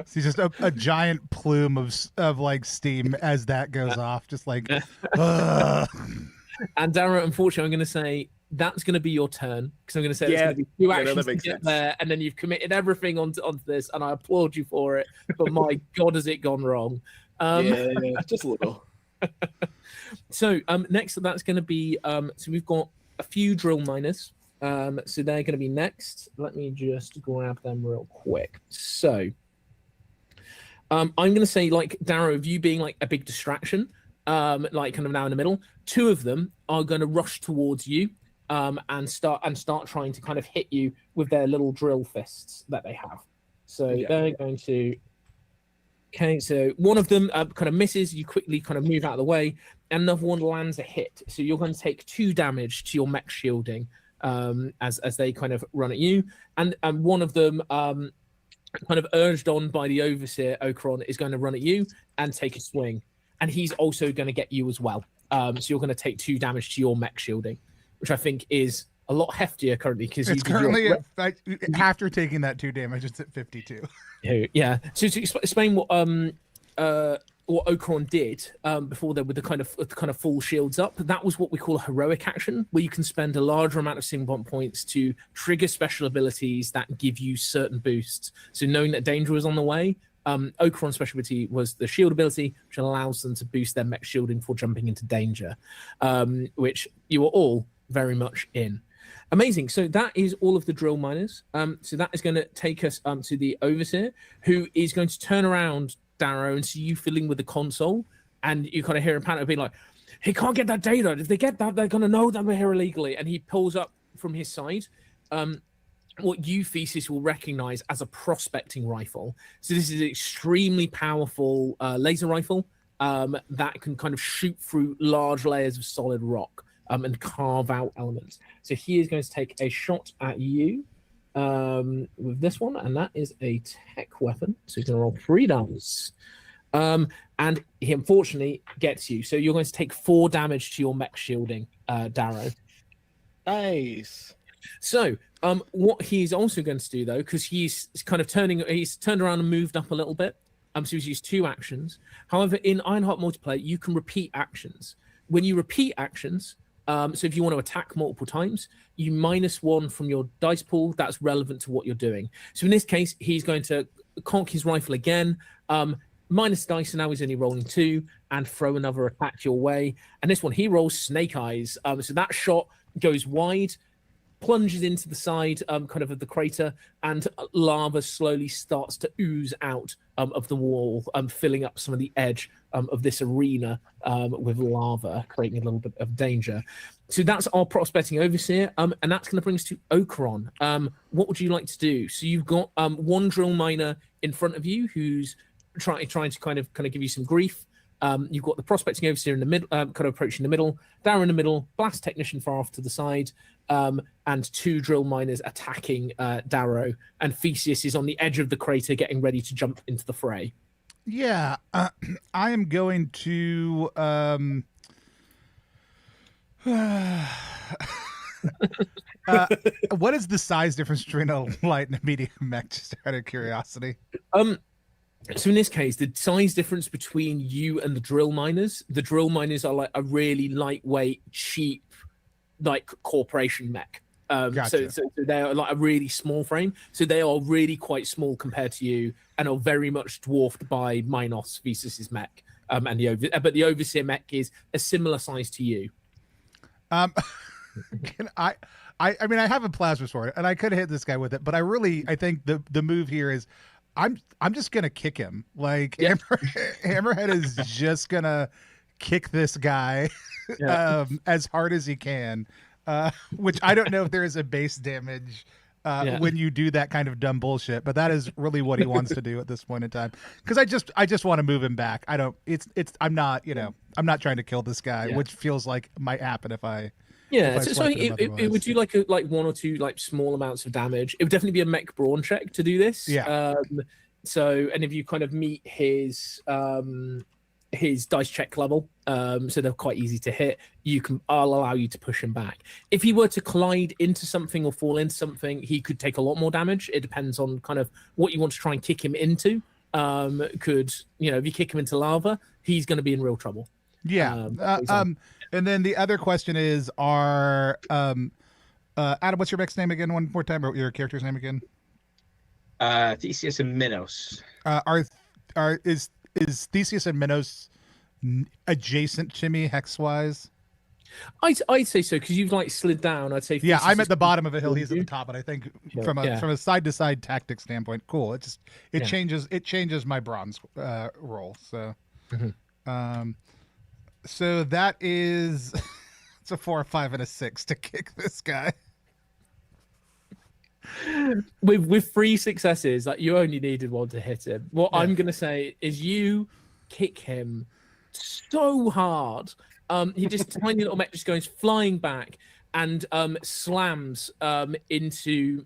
See just a giant plume of like steam as that goes off, just like. And Darrow, unfortunately, I'm going to say that's going to be your turn, because I'm going to say it's going to be 2 actions to get there, and then you've committed everything onto this, and I applaud you for it. But my God, has it gone wrong? Just a little. So next, that's going to be so we've got a few drill miners. So they're going to be next. Let me just grab them real quick. So I'm going to say, like, Darrow, of you being like a big distraction, like kind of now in the middle, 2 of them are going to rush towards you and start trying to kind of hit you with their little drill fists that they have. So they're going to. Okay, so one of them kind of misses. You quickly kind of move out of the way. Another one lands a hit. So you're going to take 2 damage to your mech shielding as they kind of run at you. And one of them, kind of urged on by the Overseer, Okron, is going to run at you and take a swing. And he's also going to get you as well. So you're going to take 2 damage to your mech shielding, which I think is a lot heftier currently, because it's currently after taking that 2 damage, it's at 52. Yeah. So to explain what Okron did before, there with the kind of full shields up, that was what we call a heroic action, where you can spend a larger amount of sync points to trigger special abilities that give you certain boosts. So knowing that danger was on the way, Okeron's specialty was the shield ability, which allows them to boost their mech shielding for jumping into danger, which you are all very much in. Amazing. So that is all of the drill miners. So that is going to take us to the overseer, who is going to turn around Darrow and see you filling with the console, and you kind of hear him panic, being like, "He can't get that data. If they get that, they're going to know that we're here illegally." And he pulls up from his side what you, Thesis, will recognize as a prospecting rifle. So this is an extremely powerful laser rifle that can kind of shoot through large layers of solid rock and carve out elements. So he is going to take a shot at you with this one, and that is a tech weapon. So he's going to roll 3 dice. And he unfortunately gets you. So you're going to take 4 damage to your mech shielding, Darrow. Nice. So what he's also going to do, though, because he's kind of he's turned around and moved up a little bit. So he's used 2 actions. However, in Ironheart multiplayer, you can repeat actions. When you repeat actions, so if you want to attack multiple times, you -1 from your dice pool. That's relevant to what you're doing. So in this case, he's going to conk his rifle again, minus dice, and now he's only rolling 2, and throw another attack your way. And this one, he rolls Snake Eyes. So that shot goes wide, plunges into the side kind of the crater, and lava slowly starts to ooze out of the wall, filling up some of the edge of this arena with lava, creating a little bit of danger. So that's our prospecting overseer, and that's going to bring us to Okeron. What would you like to do? So you've got 1 drill miner in front of you who's trying to kind of give you some grief. You've got the prospecting overseer in the middle, kind of approaching the middle, Darrow in the middle, blast technician far off to the side, and 2 drill miners attacking Darrow, and Theseus is on the edge of the crater getting ready to jump into the fray. Yeah, I am going to what is the size difference between a light and a medium mech, just out of curiosity? So in this case, the size difference between you and the drill miners are like a really lightweight, cheap, like corporation mech. Gotcha. So they're like a really small frame. So they are really quite small compared to you, and are very much dwarfed by Minos Thesis' mech. But the overseer mech is a similar size to you. Can I mean, I have a plasma sword, and I could hit this guy with it, but I think the move here is I'm just gonna kick him. Like, yeah. Hammerhead is just gonna kick this guy as hard as he can. Which I don't know if there is a base damage when you do that kind of dumb bullshit, but that is really what he wants to do at this point in time. Because I just want to move him back. I'm not trying to kill this guy, which feels like might happen if I. Yeah, so it would do like 1 or 2 like small amounts of damage. It would definitely be a mech brawn check to do this. Yeah. And if you kind of meet his dice check level, so they're quite easy to hit, I'll allow you to push him back. If he were to collide into something or fall into something, he could take a lot more damage. It depends on kind of what you want to try and kick him into. If you kick him into lava, he's going to be in real trouble. Yeah. And then the other question is, Adam, what's your mech's name again? One more time, or your character's name again? Theseus and Minos. Is Theseus and Minos adjacent to me hex-wise? I'd say so, because you've like slid down. I'd say Theseus I'm at the bottom of a hill. He's at the top, but I think from a side-to-side tactic standpoint, cool. It changes my bronze roll. So. Mm-hmm. So that is it's a 4, a 5, and a 6 to kick this guy. With 3 successes, like, you only needed 1 to hit him. What I'm gonna say is you kick him so hard. He just tiny little mech just goes flying back and slams into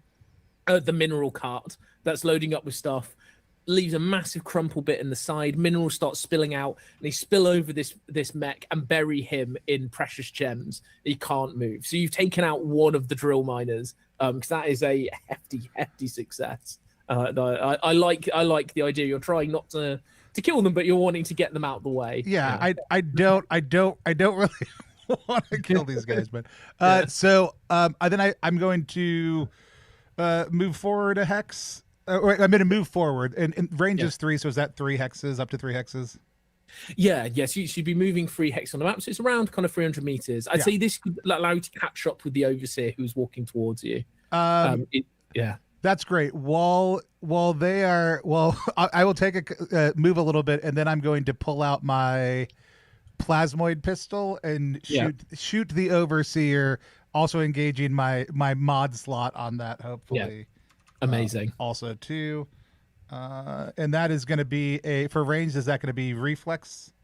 the mineral cart that's loading up with stuff. Leaves a massive crumple bit in the side. Minerals start spilling out, and they spill over this mech and bury him in precious gems. He can't move. So you've taken out 1 of the drill miners, because that is a hefty success. I like the idea. You're trying not to kill them, but you're wanting to get them out the way. Yeah, I don't really want to kill these guys, but then I'm going to move forward a hex. Wait, I'm going to move forward, and range is 3. So is that 3 hexes, up to 3 hexes? Yeah, yes, you should be moving 3 hex on the map, so it's around kind of 300 meters. I'd say this could allow you to catch up with the overseer who's walking towards you. Yeah, that's great. While they are, I will take a move a little bit, and then I'm going to pull out my plasmoid pistol and shoot the overseer, also engaging my mod slot on that. Hopefully, amazing. Also too. And that is going to be for ranged. Is that going to be reflex?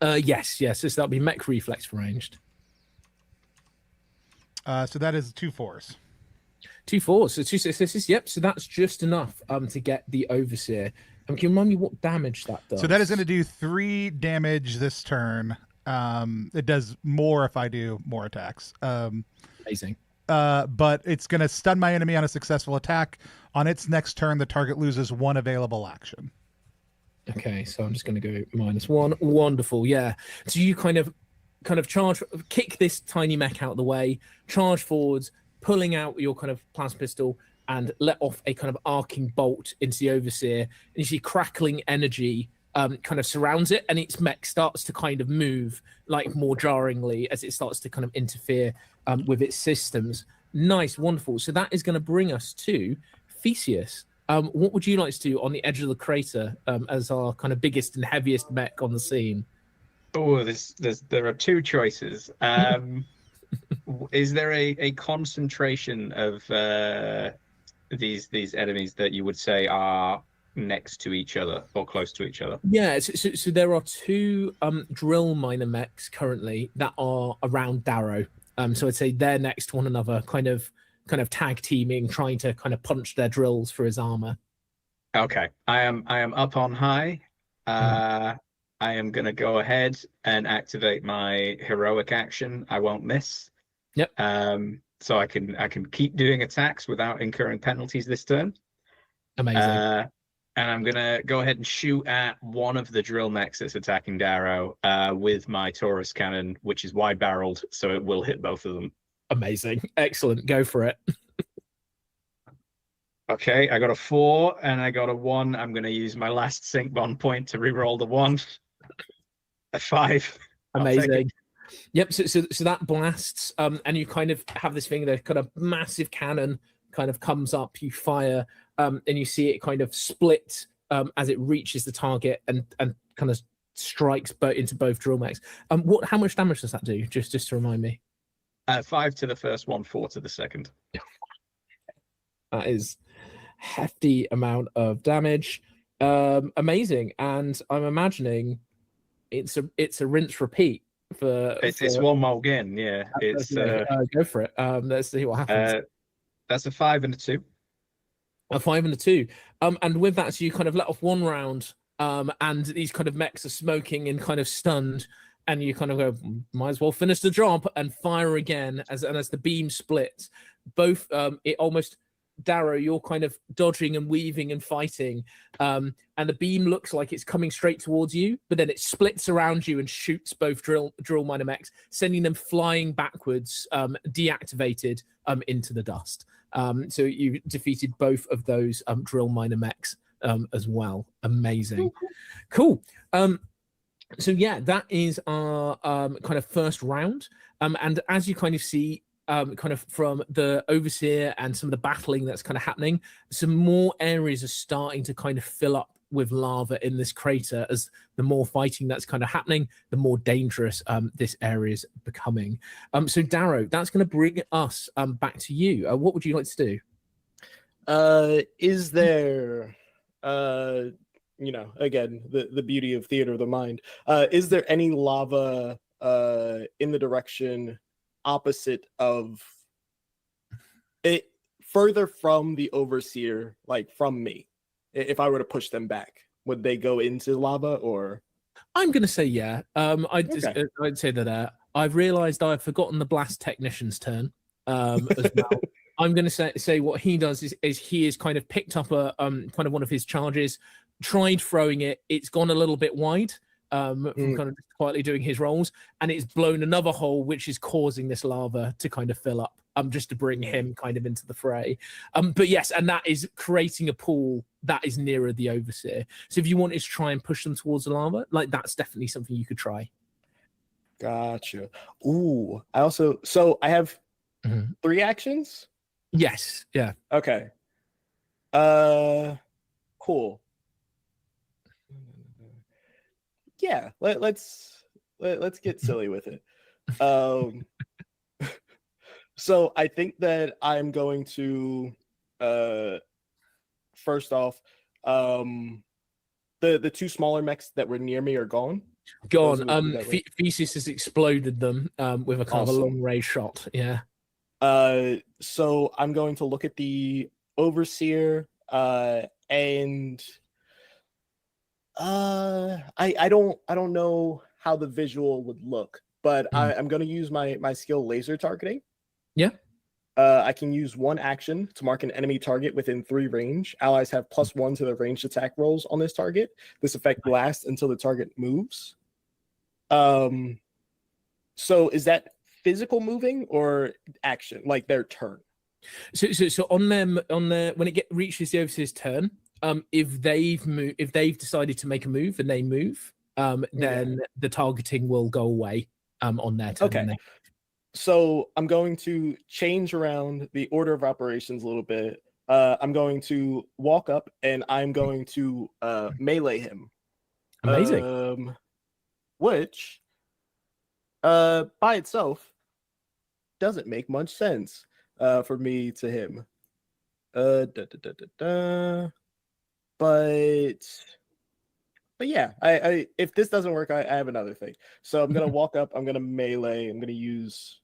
Yes. So that'll be mech reflex for ranged. So that is 2 4s. 2 4s. So 2 successes. Yep. So that's just enough to get the overseer. Can you remind me what damage that does? So that is going to do 3 damage this turn. It does more if I do more attacks. Amazing. But it's going to stun my enemy on a successful attack. On its next turn, the target loses 1 available action. Okay, so I'm just going to go -1. Wonderful, yeah. So you kind of charge, kick this tiny mech out of the way, charge forwards, pulling out your kind of plasma pistol, and let off a kind of arcing bolt into the overseer. And you see crackling energy kind of surrounds it, and its mech starts to kind of move like more jarringly as it starts to kind of interfere with its systems. Nice, wonderful. So that is going to bring us to Theseus. What would you like to do on the edge of the crater as our kind of biggest and heaviest mech on the scene? Oh, there are 2 choices. Is there a concentration of these enemies that you would say are next to each other or close to each other? Yeah, so there are 2 drill miner mechs currently that are around Darrow. So I'd say they're next to one another, kind of tag teaming, trying to kind of punch their drills for his armor. Okay, I am up on high. I am going to go ahead and activate my heroic action. I won't miss. Yep. So I can keep doing attacks without incurring penalties this turn. Amazing. And I'm going to go ahead and shoot at one of the drill mechs that's attacking Darrow with my Taurus cannon, which is wide-barreled, so it will hit both of them. Amazing. Excellent. Go for it. Okay, I got a 4 and I got a 1. I'm going to use my last sync bond point to re-roll the 1. A 5. Amazing. Yep, so that blasts, and you kind of have this thing, the kind of massive cannon kind of comes up, you fire, and you see it kind of split as it reaches the target and kind of strikes into both drill mechs. How much damage does that do? Just to remind me. 5 to the first one, 4 to the second. That is hefty amount of damage. Amazing, and I'm imagining it's a rinse repeat for. It's one more again, yeah. It's go for it. Let's see what happens. That's a 5 and a 2. A 5 and a 2. And with that, so you kind of let off 1 round, and these kind of mechs are smoking and kind of stunned, and you kind of go, might as well finish the job and fire again as the beam splits. Both it almost Darrow, you're kind of dodging and weaving and fighting, and the beam looks like it's coming straight towards you, but then it splits around you and shoots both drill miner mechs, sending them flying backwards, deactivated into the dust. So you defeated both of those drill miner mechs as well. Amazing. Cool. So yeah, that is our kind of first round. And as you kind of see, kind of from the overseer and some of the battling that's kind of happening, some more areas are starting to kind of fill up with lava in this crater. As the more fighting that's kind of happening, the more dangerous this area is becoming. So Darrow, that's going to bring us back to you. What would you like to do? Is there again, the beauty of theater of the mind, is there any lava in the direction opposite of it, further from the overseer, like from me? If I were to push them back, would they go into lava? Or I'm going to say yeah. I'd say that I've realized I've forgotten the blast technician's turn as well. I'm going to say what he does is he has kind of picked up a kind of one of his charges, tried throwing it. It's gone a little bit wide from kind of quietly doing his rolls, and it's blown another hole, which is causing this lava to kind of fill up just to bring him kind of into the fray. But yes, and that is creating a pool that is nearer the overseer. So if you wanted to try and push them towards the lava, like that's definitely something you could try. Gotcha. Ooh, I have 3 actions. Yes. Yeah. Okay. Cool. Yeah. Let's get silly with it. So I think that I'm going to first off, the 2 smaller mechs that were near me are gone. Gone. Thesis has exploded them with a kind of a long range shot. Yeah. So I'm going to look at the overseer and I don't know how the visual would look, but I'm going to use my skill laser targeting. Yeah. I can use 1 action to mark an enemy target within 3 range. Allies have +1 to their ranged attack rolls on this target. This effect lasts until the target moves. So is that physical moving or action, like their turn? So on their when it reaches the overseer's turn, if they've decided to make a move and they move, then the targeting will go away on their turn. Okay. So I'm going to change around the order of operations a little bit. I'm going to walk up and I'm going to melee him. Amazing. Which by itself doesn't make much sense for me to him. But yeah, I if this doesn't work, I have another thing. So I'm gonna walk up, I'm gonna melee, I'm gonna use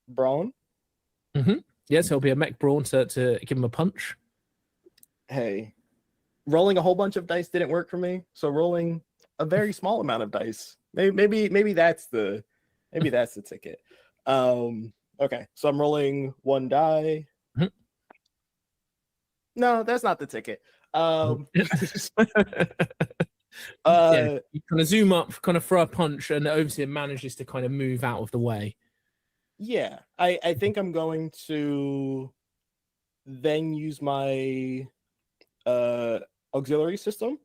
brawn. Yes, it'll be a mech brawn to give him a punch. Hey, rolling a whole bunch of dice didn't work for me, so rolling a very small amount of dice. Maybe that's the ticket. Okay, so I'm rolling 1 die. No, that's not the ticket. You kind of zoom up, kind of throw a punch, and the overseer manages to kind of move out of the way. Yeah, I think I'm going to then use my auxiliary system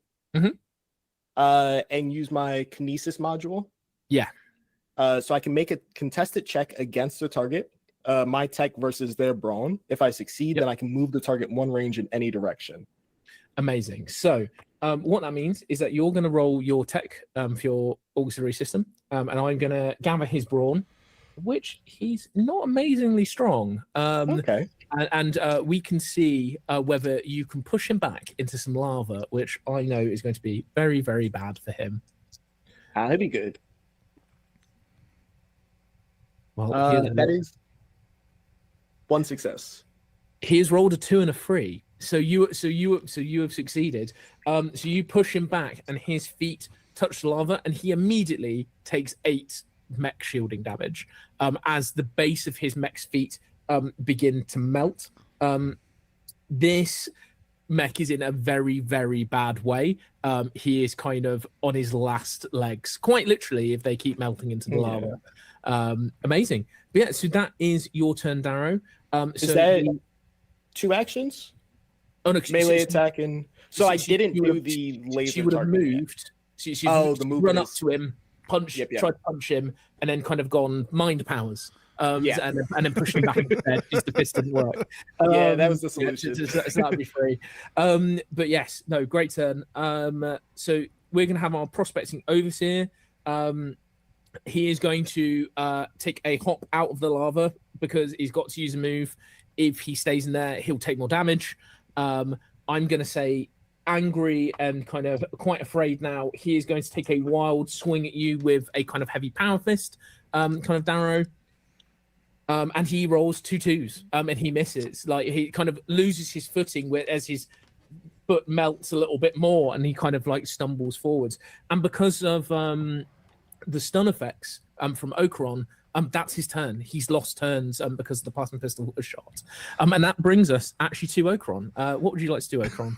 and use my kinesis module. Yeah. So I can make a contested check against the target, my tech versus their brawn. If I succeed, then I can move the target 1 range in any direction. Amazing. So what that means is that you're going to roll your tech for your auxiliary system, and I'm going to gather his brawn, which he's not amazingly strong. Okay. And we can see whether you can push him back into some lava, which I know is going to be very, very bad for him. That'd be good. Well, that is 1 success. He has rolled a 2 and a 3. So you have succeeded. So you push him back, and his feet touch the lava, and he immediately takes 8 mech shielding damage as the base of his mech's feet begin to melt. This mech is in a very, very bad way. He is kind of on his last legs, quite literally, if they keep melting into the lava. Amazing. But yeah, so that is your turn, Darrow. Is that 2 actions? Oh no, melee attack and I didn't do the laser. She would have moved. She's the move run up to him, punch, try to punch him, and then kind of gone mind powers. And then push him back into bed because the fist didn't work. That was the solution. So that'd be free. But yes, no, great turn. So we're gonna have our prospecting overseer. He is going to take a hop out of the lava because he's got to use a move. If he stays in there, he'll take more damage. I'm going to say angry and kind of quite afraid now. He is going to take a wild swing at you with a kind of heavy power fist, kind of Darrow. And he rolls 2 2s and he misses. Like he kind of loses his footing as his foot melts a little bit more and he kind of like stumbles forwards. And because of the stun effects from Ocaron, that's his turn. He's lost turns because the plasma pistol was shot. And that brings us actually to Ocaron. What would you like to do, Ocaron?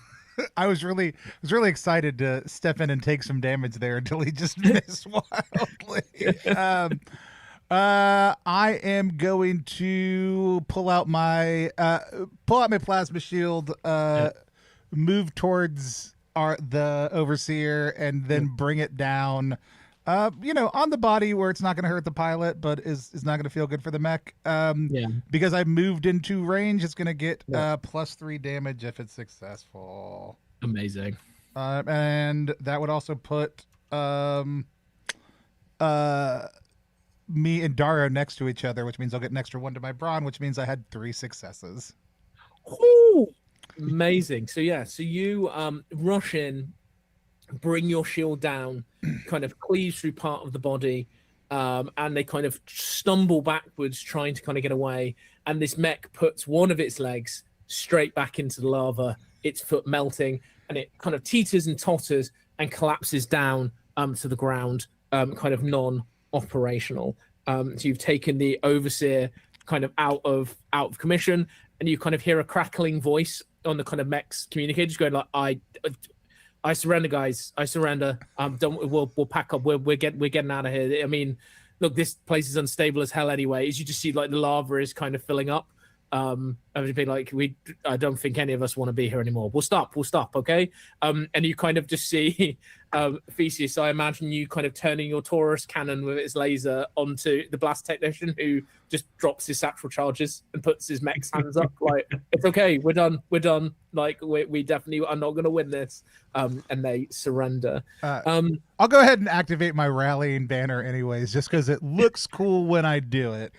I was really excited to step in and take some damage there until he just missed wildly. I am going to pull out my plasma shield, move towards the overseer, and then bring it down. On the body where it's not going to hurt the pilot, but is not going to feel good for the mech. Because I moved into range, it's going to get +3 damage if it's successful. Amazing. And that would also put me and Daro next to each other, which means I'll get an extra 1 to my brawn, which means I had 3 successes. Ooh, amazing. So you rush in, bring your shield down, kind of cleave through part of the body, and they kind of stumble backwards trying to kind of get away, and this mech puts one of its legs straight back into the lava, its foot melting, and it kind of teeters and totters and collapses down to the ground, kind of non-operational. So you've taken the overseer kind of out of commission, and you kind of hear a crackling voice on the kind of mech's communicator just going like, I surrender, guys. I surrender. We'll pack up. We're getting out of here. I mean, look, this place is unstable as hell anyway. As you just see, like the lava is kind of filling up. Everybody like I don't think any of us want to be here anymore. We'll stop. Okay. And you kind of just see Theseus. I imagine you kind of turning your Taurus cannon with its laser onto the blast technician, who just drops his satchel charges and puts his mech's hands up. Like, it's okay. We're done. Like, we definitely are not going to win this. And they surrender. I'll go ahead and activate my rallying banner anyways, just because it looks cool when I do it.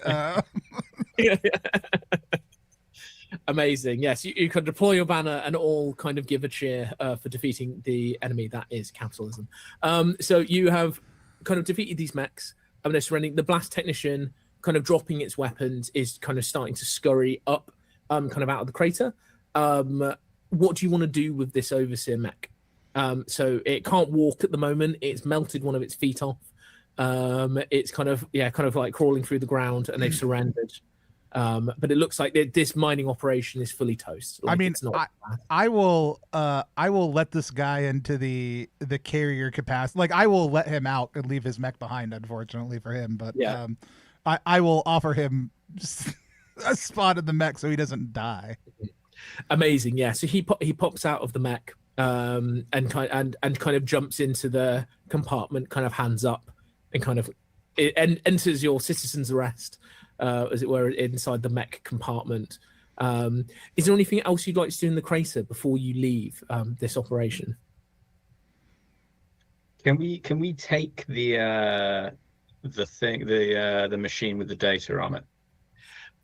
Amazing. Yes, you can deploy your banner and all kind of give a cheer for defeating the enemy that is capitalism. So you have kind of defeated these mechs. They're surrendering. The blast technician kind of dropping its weapons is kind of starting to scurry up kind of out of the crater. What do you want to do with this overseer mech? So it can't walk at the moment. It's melted one of its feet off. It's kind of like crawling through the ground, and they've surrendered. But it looks like this mining operation is fully toast. Like, I mean, I will let this guy into the carrier capacity. Like, I will let him out and leave his mech behind, unfortunately for him. But I will offer him a spot in the mech so he doesn't die. Amazing, yeah. So he pops out of the mech and kind of jumps into the compartment, kind of hands up, and kind of enters your citizen's arrest. As it were, inside the mech compartment. Is there anything else you'd like to do in the crater before you leave this operation? Can we take the machine with the data on it?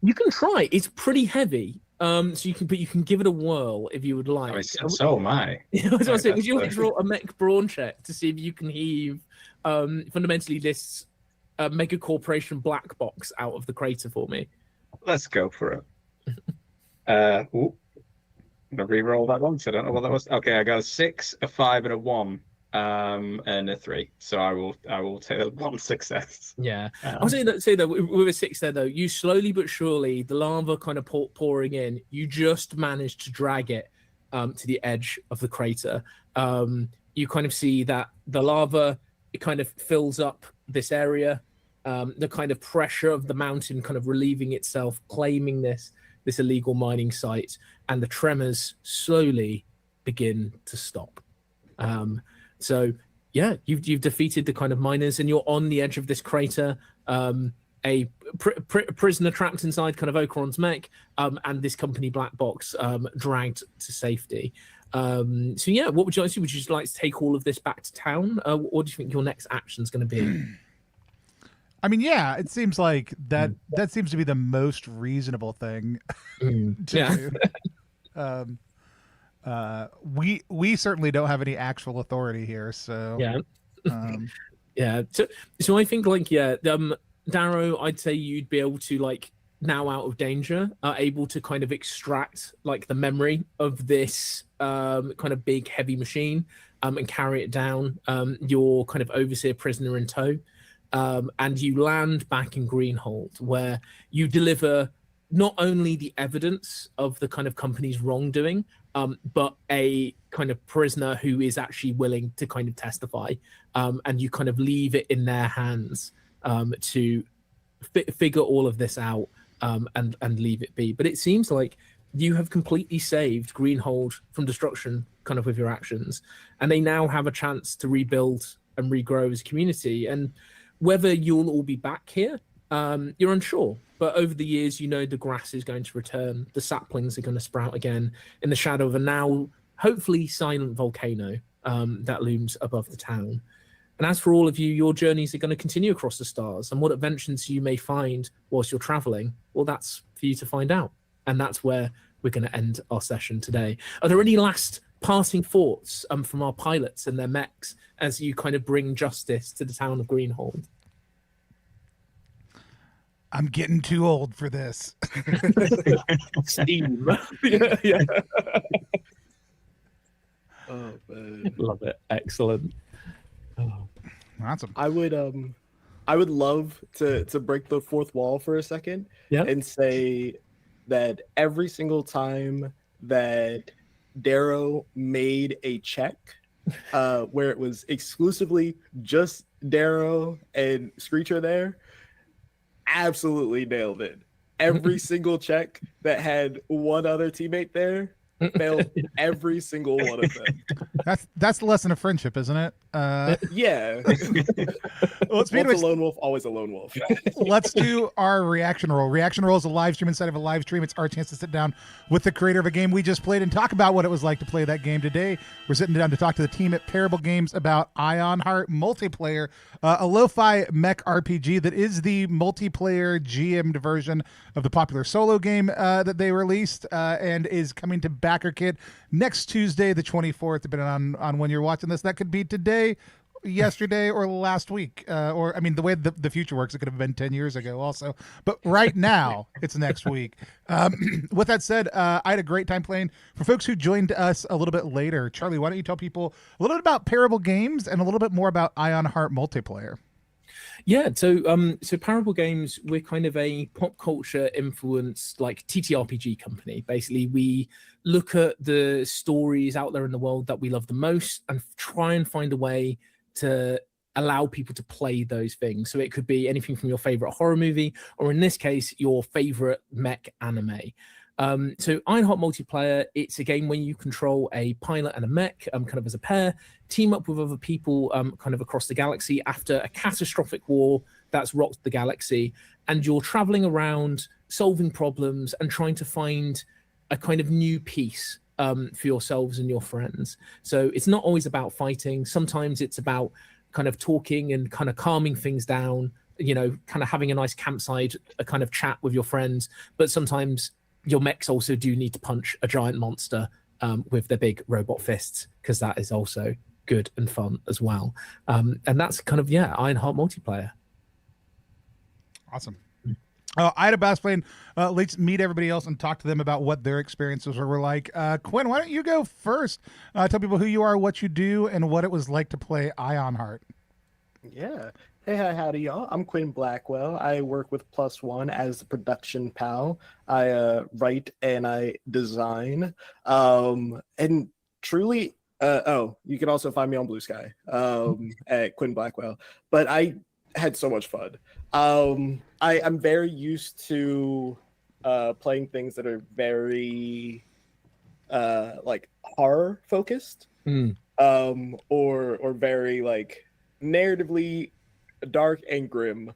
You can try. It's pretty heavy. So you can give it a whirl if you would like. I mean, so am I. I was going to say, would you like to roll a mech brawn check to see if you can heave fundamentally this mega corporation black box out of the crater for me? Let's go for it. I'm gonna re-roll that one, so I don't know what that was. Okay, I got a 6, a 5, and a 1, and a 3. So I will take 1 success. Yeah, I was saying that with a 6 there though, you slowly but surely, the lava kind of pouring in, you just managed to drag it to the edge of the crater. You kind of see that the lava, it kind of fills up this area. The kind of pressure of the mountain kind of relieving itself, claiming this illegal mining site, and the tremors slowly begin to stop. So yeah, you've defeated the kind of miners, and you're on the edge of this crater. A prisoner trapped inside kind of Ocaron's mech, and this company black box dragged to safety. So yeah, what would you like to do? Would you just like to take all of this back to town? What do you think your next action is going to be? I mean, yeah, it seems like that seems to be the most reasonable thing to do. We certainly don't have any actual authority here, so yeah. So I think Darrow, I'd say you'd be able to, like, now out of danger, are able to kind of extract like the memory of this kind of big heavy machine and carry it down. Your kind of overseer prisoner in tow. And you land back in Greenhold, where you deliver not only the evidence of the kind of company's wrongdoing, but a kind of prisoner who is actually willing to kind of testify. And you kind of leave it in their hands to figure all of this out and leave it be. But it seems like you have completely saved Greenhold from destruction kind of with your actions, and they now have a chance to rebuild and regrow as a community. And whether you'll all be back here, you're unsure. But over the years, the grass is going to return, the saplings are going to sprout again in the shadow of a now hopefully silent volcano that looms above the town. And as for all of you, your journeys are going to continue across the stars, and what adventures you may find whilst you're traveling, well, that's for you to find out. And that's where we're going to end our session today. Are there any last passing thoughts from our pilots and their mechs as you kind of bring justice to the town of Greenhold? I'm getting too old for this. Steam. Yeah. Oh man, Love it. Excellent. Oh. Awesome. I would love to break the fourth wall for a second, and say that every single time that Darrow made a check where it was exclusively just Darrow and Screecher there, absolutely nailed it. Every single check that had one other teammate there failed every single one of them. That's the lesson of friendship, isn't it? Yeah. Well, Once a lone wolf, always a lone wolf. Let's do our reaction roll. Reaction roll is a live stream inside of a live stream. It's our chance to sit down with the creator of a game we just played and talk about what it was like to play that game. Today, we're sitting down to talk to the team at Parable Games about Ironheart Multiplayer, a lo-fi mech RPG that is the multiplayer GM'd version of the popular solo game that they released and is coming to Backerkit next Tuesday, the 24th, depending on when you're watching this. That could be today, yesterday, or last week. Or, I mean, the way the future works, it could have been 10 years ago also. But right now, it's next week. With that said, I had a great time playing. For folks who joined us a little bit later, Charlie, why don't you tell people a little bit about Parable Games and a little bit more about Ironheart Multiplayer? Yeah, so Parable Games, we're kind of a pop culture influenced like TTRPG company. Basically, we look at the stories out there in the world that we love the most and try and find a way to allow people to play those things. So it could be anything from your favorite horror movie, or in this case, your favorite mech anime. So Ironheart Multiplayer, it's a game where you control a pilot and a mech kind of as a pair, team up with other people kind of across the galaxy after a catastrophic war that's rocked the galaxy, and you're traveling around solving problems and trying to find a kind of new peace for yourselves and your friends. So it's not always about fighting. Sometimes it's about kind of talking and kind of calming things down, kind of having a nice campsite, a kind of chat with your friends. But sometimes your mechs also do need to punch a giant monster with their big robot fists, because that is also good and fun as well. And that's kind of, Ironheart Multiplayer. Awesome. I had a blast playing. Let's meet everybody else and talk to them about what their experiences were like. Quinn, why don't you go first? Tell people who you are, what you do, and what it was like to play Ironheart. Yeah. Hey, hi, howdy, y'all. I'm Quinn Blackwell. I work with Plus One as the production pal. I write and I design. And truly, you can also find me on Blue Sky at Quinn Blackwell. But I had so much fun. I'm very used to playing things that are very like horror focused, or very like narratively dark and grim.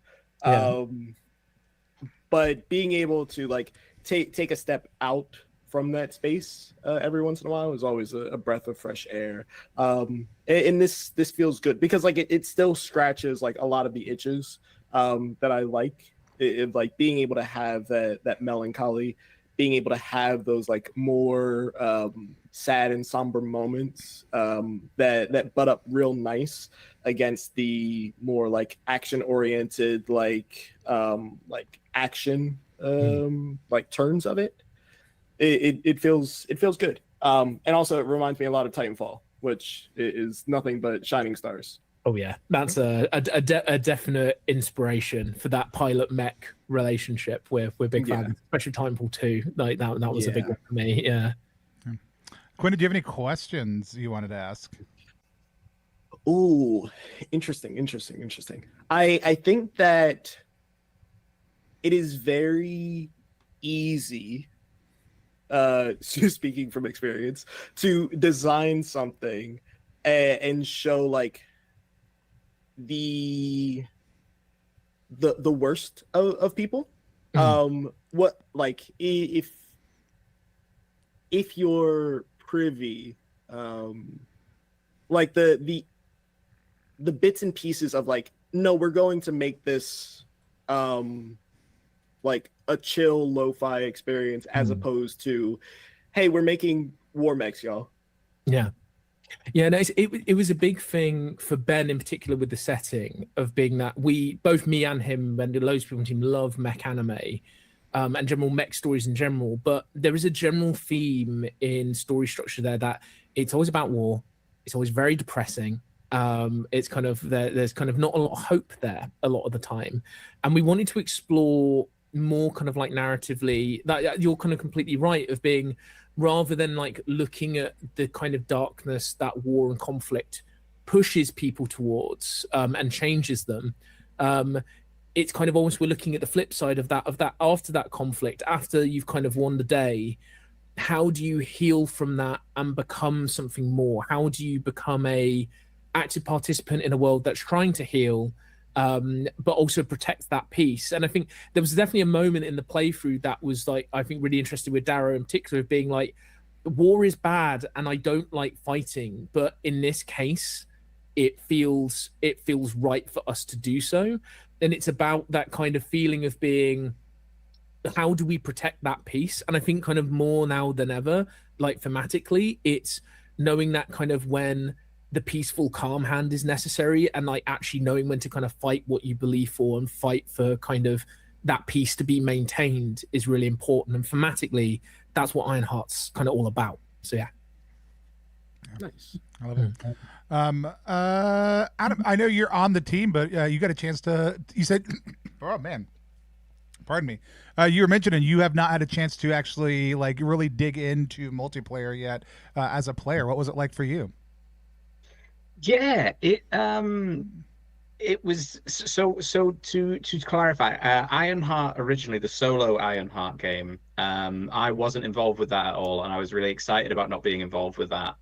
But being able to like take a step out from that space every once in a while is always a breath of fresh air. And this feels good because like it still scratches like a lot of the itches that I like. Like being able to have that melancholy, being able to have those like more sad and somber moments that butt up real nice against the more like action oriented like action like turns of it. It feels good. And also it reminds me a lot of Titanfall, which is nothing but shining stars. Oh yeah, that's a definite inspiration for that pilot mech relationship. We're big fans, especially Titanfall 2. Like that was a big one for me. Yeah. Quinn, do you have any questions you wanted to ask? Ooh, interesting. I think that it is very easy, speaking from experience, to design something and show like the worst of people. What, like, if you're privy, like the bits and pieces of like, no, we're going to make this like a chill lo-fi experience as opposed to, hey, we're making war mechs, y'all. Yeah. Yeah, no, it was a big thing for Ben in particular with the setting of being that both me and him and loads of people on the team love mech anime, and general mech stories in general. But there is a general theme in story structure there that it's always about war. It's always very depressing. It's kind of there's kind of not a lot of hope there a lot of the time, and we wanted to explore more kind of like narratively that you're kind of completely right of being, rather than like looking at the kind of darkness that war and conflict pushes people towards and changes them. It's kind of almost, we're looking at the flip side of that after that conflict, after you've kind of won the day, how do you heal from that and become something more? How do you become a active participant in a world that's trying to heal, but also protect that peace? And I think there was definitely a moment in the playthrough that was like, I think really interesting with Darrow in particular, of being like, war is bad and I don't like fighting, but in this case it feels right for us to do so. And it's about that kind of feeling of being, how do we protect that peace? And I think kind of more now than ever, like thematically, it's knowing that kind of when the peaceful calm hand is necessary, and like actually knowing when to kind of fight what you believe for and fight for kind of that peace to be maintained is really important. And thematically, that's what Ironheart's kind of all about. So yeah. Nice. I love it. Adam, I know you're on the team, but you got a chance to, you said, oh man, pardon me. You were mentioning you have not had a chance to actually like really dig into multiplayer yet as a player. What was it like for you? Yeah, it was so to clarify, Ironheart originally, the solo Ironheart game, I wasn't involved with that at all, and I was really excited about not being involved with that,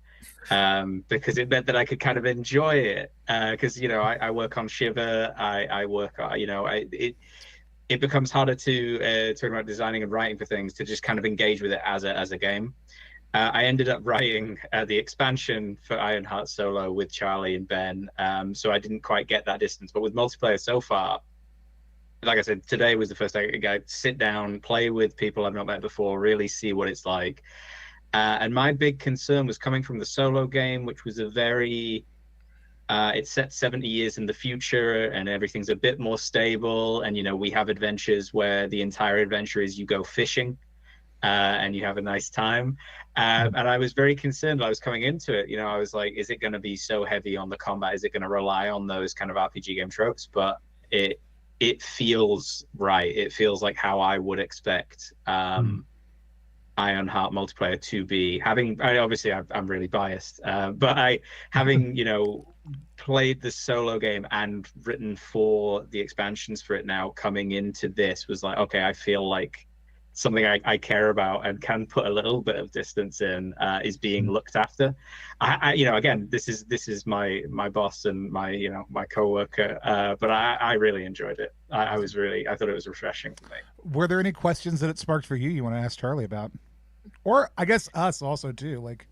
because it meant that I could kind of enjoy it, because you know I work on Shiver, I work, you know, it becomes harder to talk about designing and writing for things, to just kind of engage with it as a game. I ended up writing the expansion for Ironheart Solo with Charlie and Ben, so I didn't quite get that distance. But with multiplayer so far, like I said, today was the first day I got to sit down, play with people I've not met before, really see what it's like. And my big concern was coming from the solo game, which was a very... it's set 70 years in the future, and everything's a bit more stable. And, you know, we have adventures where the entire adventure is you go fishing. And you have a nice time. And I was very concerned. I was coming into it, you know, I was like, is it going to be so heavy on the combat? Is it going to rely on those kind of RPG game tropes? But it feels right. It feels like how I would expect Ironheart multiplayer to be. Obviously, I'm really biased, but having, you know, played the solo game and written for the expansions for it now, coming into this was like, okay, I feel like something I care about and can put a little bit of distance in is being looked after. I you know, again, this is my boss and my, you know, my coworker, but I really enjoyed it. I thought it was refreshing for me. Were there any questions that it sparked for you want to ask Charlie about, or I guess us also too? Like,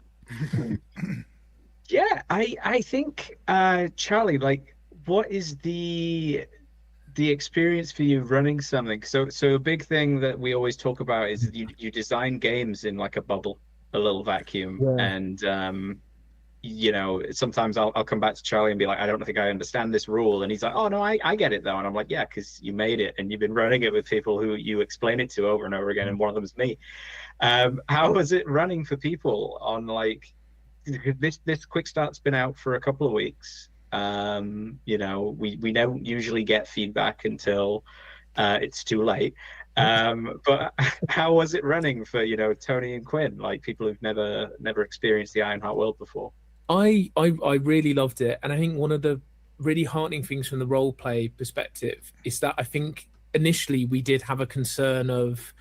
yeah, I think Charlie, like, what is the experience for you running something? So a big thing that we always talk about is you design games in like a bubble, a little vacuum. Yeah. And you know, sometimes I'll come back to Charlie and be like, I don't think I understand this rule, and he's like, oh no, I get it though. And I'm like, yeah, because you made it and you've been running it with people who you explain it to over and over again, and one of them is me. How was it running for people on, like, this quick start's been out for a couple of weeks? You know, we don't usually get feedback until it's too late. But how was it running for, you know, Tony and Quinn, like people who've never experienced the Ironheart world before? I really loved it, and I think one of the really heartening things from the role play perspective is that I think initially we did have a concern of,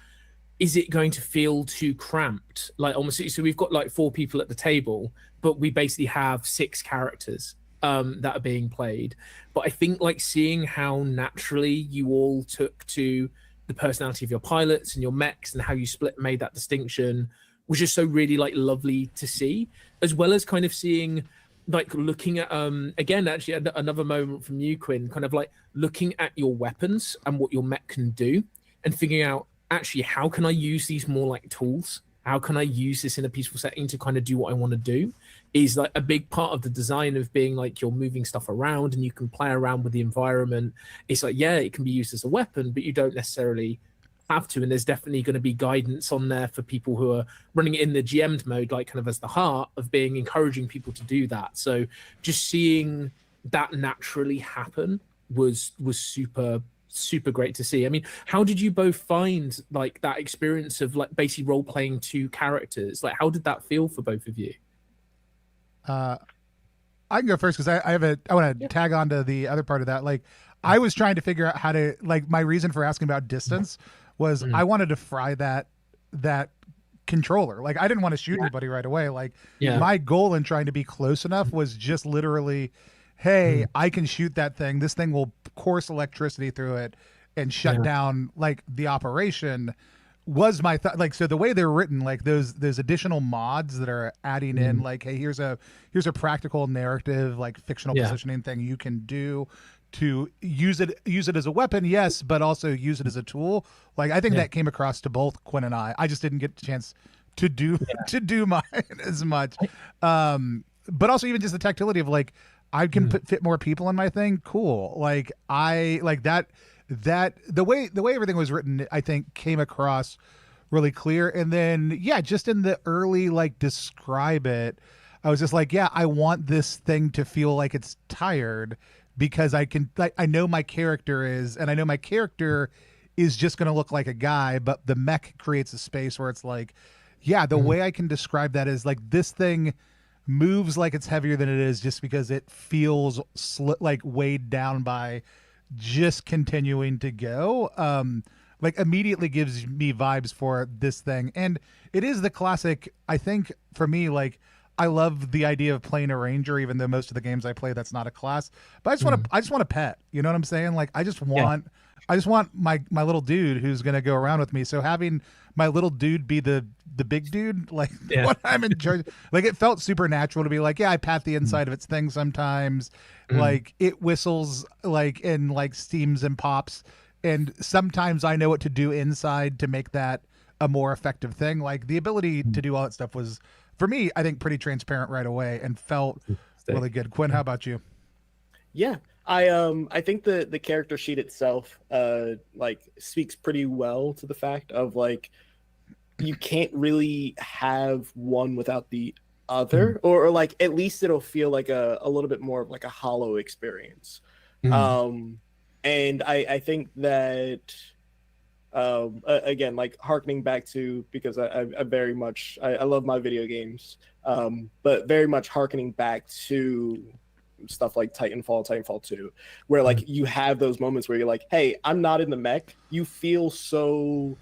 is it going to feel too cramped? Like almost, so we've got like 4 people at the table, but we basically have 6 characters that are being played. But I think like seeing how naturally you all took to the personality of your pilots and your mechs and how you made that distinction was just so really like lovely to see, as well as kind of seeing, like looking at again actually another moment from you, Quinn, kind of like looking at your weapons and what your mech can do and figuring out, actually, how can I use these more like tools? How can I use this in a peaceful setting to kind of do what I want to do? Is like a big part of the design of being like you're moving stuff around and you can play around with the environment. It's like, yeah, it can be used as a weapon, but you don't necessarily have to. And there's definitely going to be guidance on there for people who are running it in the GM'd mode, like kind of as the heart of being encouraging people to do that. So just seeing that naturally happen was super great to see. I mean, how did you both find like that experience of like basically role playing 2 characters? Like, how did that feel for both of you? I can go first because I want to tag on to the other part of that. Like, I was trying to figure out how to, like, my reason for asking about distance was I wanted to fry that controller. Like, I didn't want to shoot anybody right away. Like, my goal in trying to be close enough was just literally, hey, I can shoot that thing. This thing will course electricity through it and shut down like the operation was my thought. Like, so the way they're written, like those additional mods that are adding in, like, hey, here's a practical narrative, like fictional positioning thing you can do to use it as a weapon, yes, but also use it as a tool. Like, I think that came across to both Quinn and I. I just didn't get the chance to do mine as much. But also even just the tactility of like, I can fit more people in my thing. Cool. Like, I like that the way everything was written, I think came across really clear. And then, just in the early, like, describe it, I was just like, I want this thing to feel like it's tired because I can, like, I know my character is just going to look like a guy, but the mech creates a space where it's like, the way I can describe that is like this thing moves like it's heavier than it is just because it feels like weighed down by just continuing to go. Like, immediately gives me vibes for this thing. And it is the classic, I think, for me, like, I love the idea of playing a ranger, even though most of the games I play, that's not a class. But I just want a pet. You know what I'm saying? Like, I just want my little dude who's going to go around with me. So having my little dude be the big dude, like, when I'm in charge, like, it felt supernatural to be like, I pat the inside of its thing sometimes. Like, it whistles, like, and like steams and pops. And sometimes I know what to do inside to make that a more effective thing. Like, the ability to do all that stuff was, for me, I think pretty transparent right away and felt really good. Quinn, how about you? Yeah, I think the character sheet itself like speaks pretty well to the fact of like you can't really have one without the other, or like at least it'll feel like a little bit more of like a hollow experience. And I think that again, like harkening back to, because I very much I love my video games, but very much harkening back to stuff like Titanfall 2, where like you have those moments where you're like, hey, I'm not in the mech. You feel so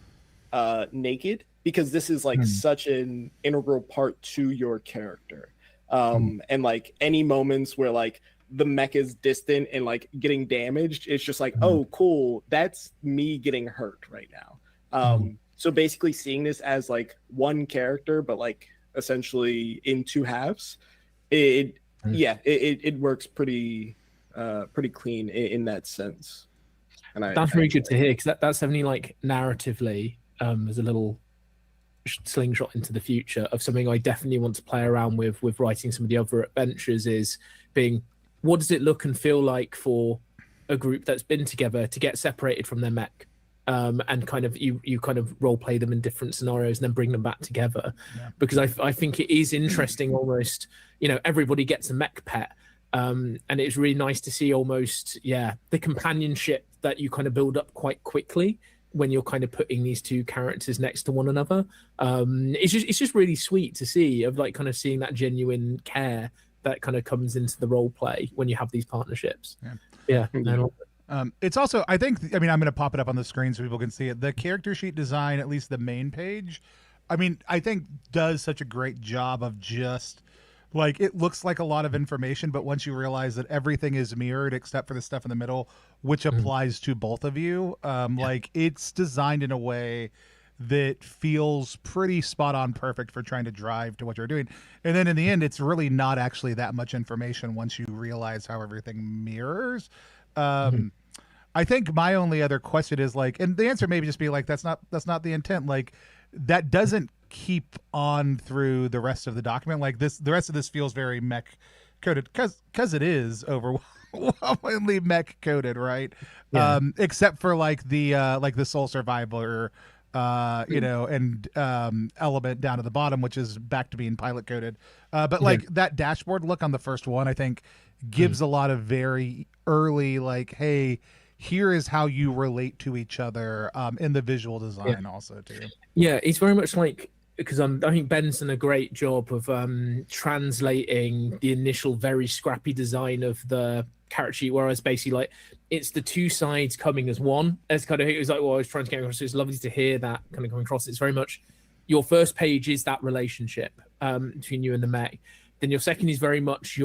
naked because this is like such an integral part to your character. And like any moments where like the mech is distant and like getting damaged, it's just like, oh, cool, that's me getting hurt right now. So basically seeing this as like one character, but like essentially in 2 halves, it works pretty clean in that sense. And that's really good to hear, because that's definitely like narratively as a little slingshot into the future of something I definitely want to play around with writing some of the other adventures, is being, what does it look and feel like for a group that's been together to get separated from their mech, and kind of you kind of role play them in different scenarios and then bring them back together. Because I think it is interesting, almost, everybody gets a mech pet, and it's really nice to see almost the companionship that you kind of build up quite quickly when you're kind of putting these 2 characters next to one another. It's just really sweet to see, of like kind of seeing that genuine care that kind of comes into the role play when you have these partnerships. It's also, I think, I mean, I'm going to pop it up on the screen so people can see it. The character sheet design, at least the main page, I mean, I think does such a great job of just like, it looks like a lot of information, but once you realize that everything is mirrored except for the stuff in the middle, which applies to both of you, like it's designed in a way that feels pretty spot on perfect for trying to drive to what you're doing. And then in the end, it's really not actually that much information once you realize how everything mirrors. I think my only other question is like, and the answer maybe just be like, that's not the intent. Like that doesn't keep on through the rest of the document. Like this, the rest of this feels very mech coded because it is overwhelmingly mech coded, right? Yeah. Except for like the soul survivor, you know, and element down at the bottom, which is back to being pilot coded. But like that dashboard look on the first one, I think gives a lot of very early like, hey, here is how you relate to each other in the visual design also too. Yeah, it's very much like, because I think Ben's done a great job of translating the initial very scrappy design of the character sheet, whereas basically like it's the two sides coming as one. As kind of, it was like what I was trying to get across. So it's lovely to hear that kind of coming across. It's very much your first page is that relationship between you and the mech. Then your second is very much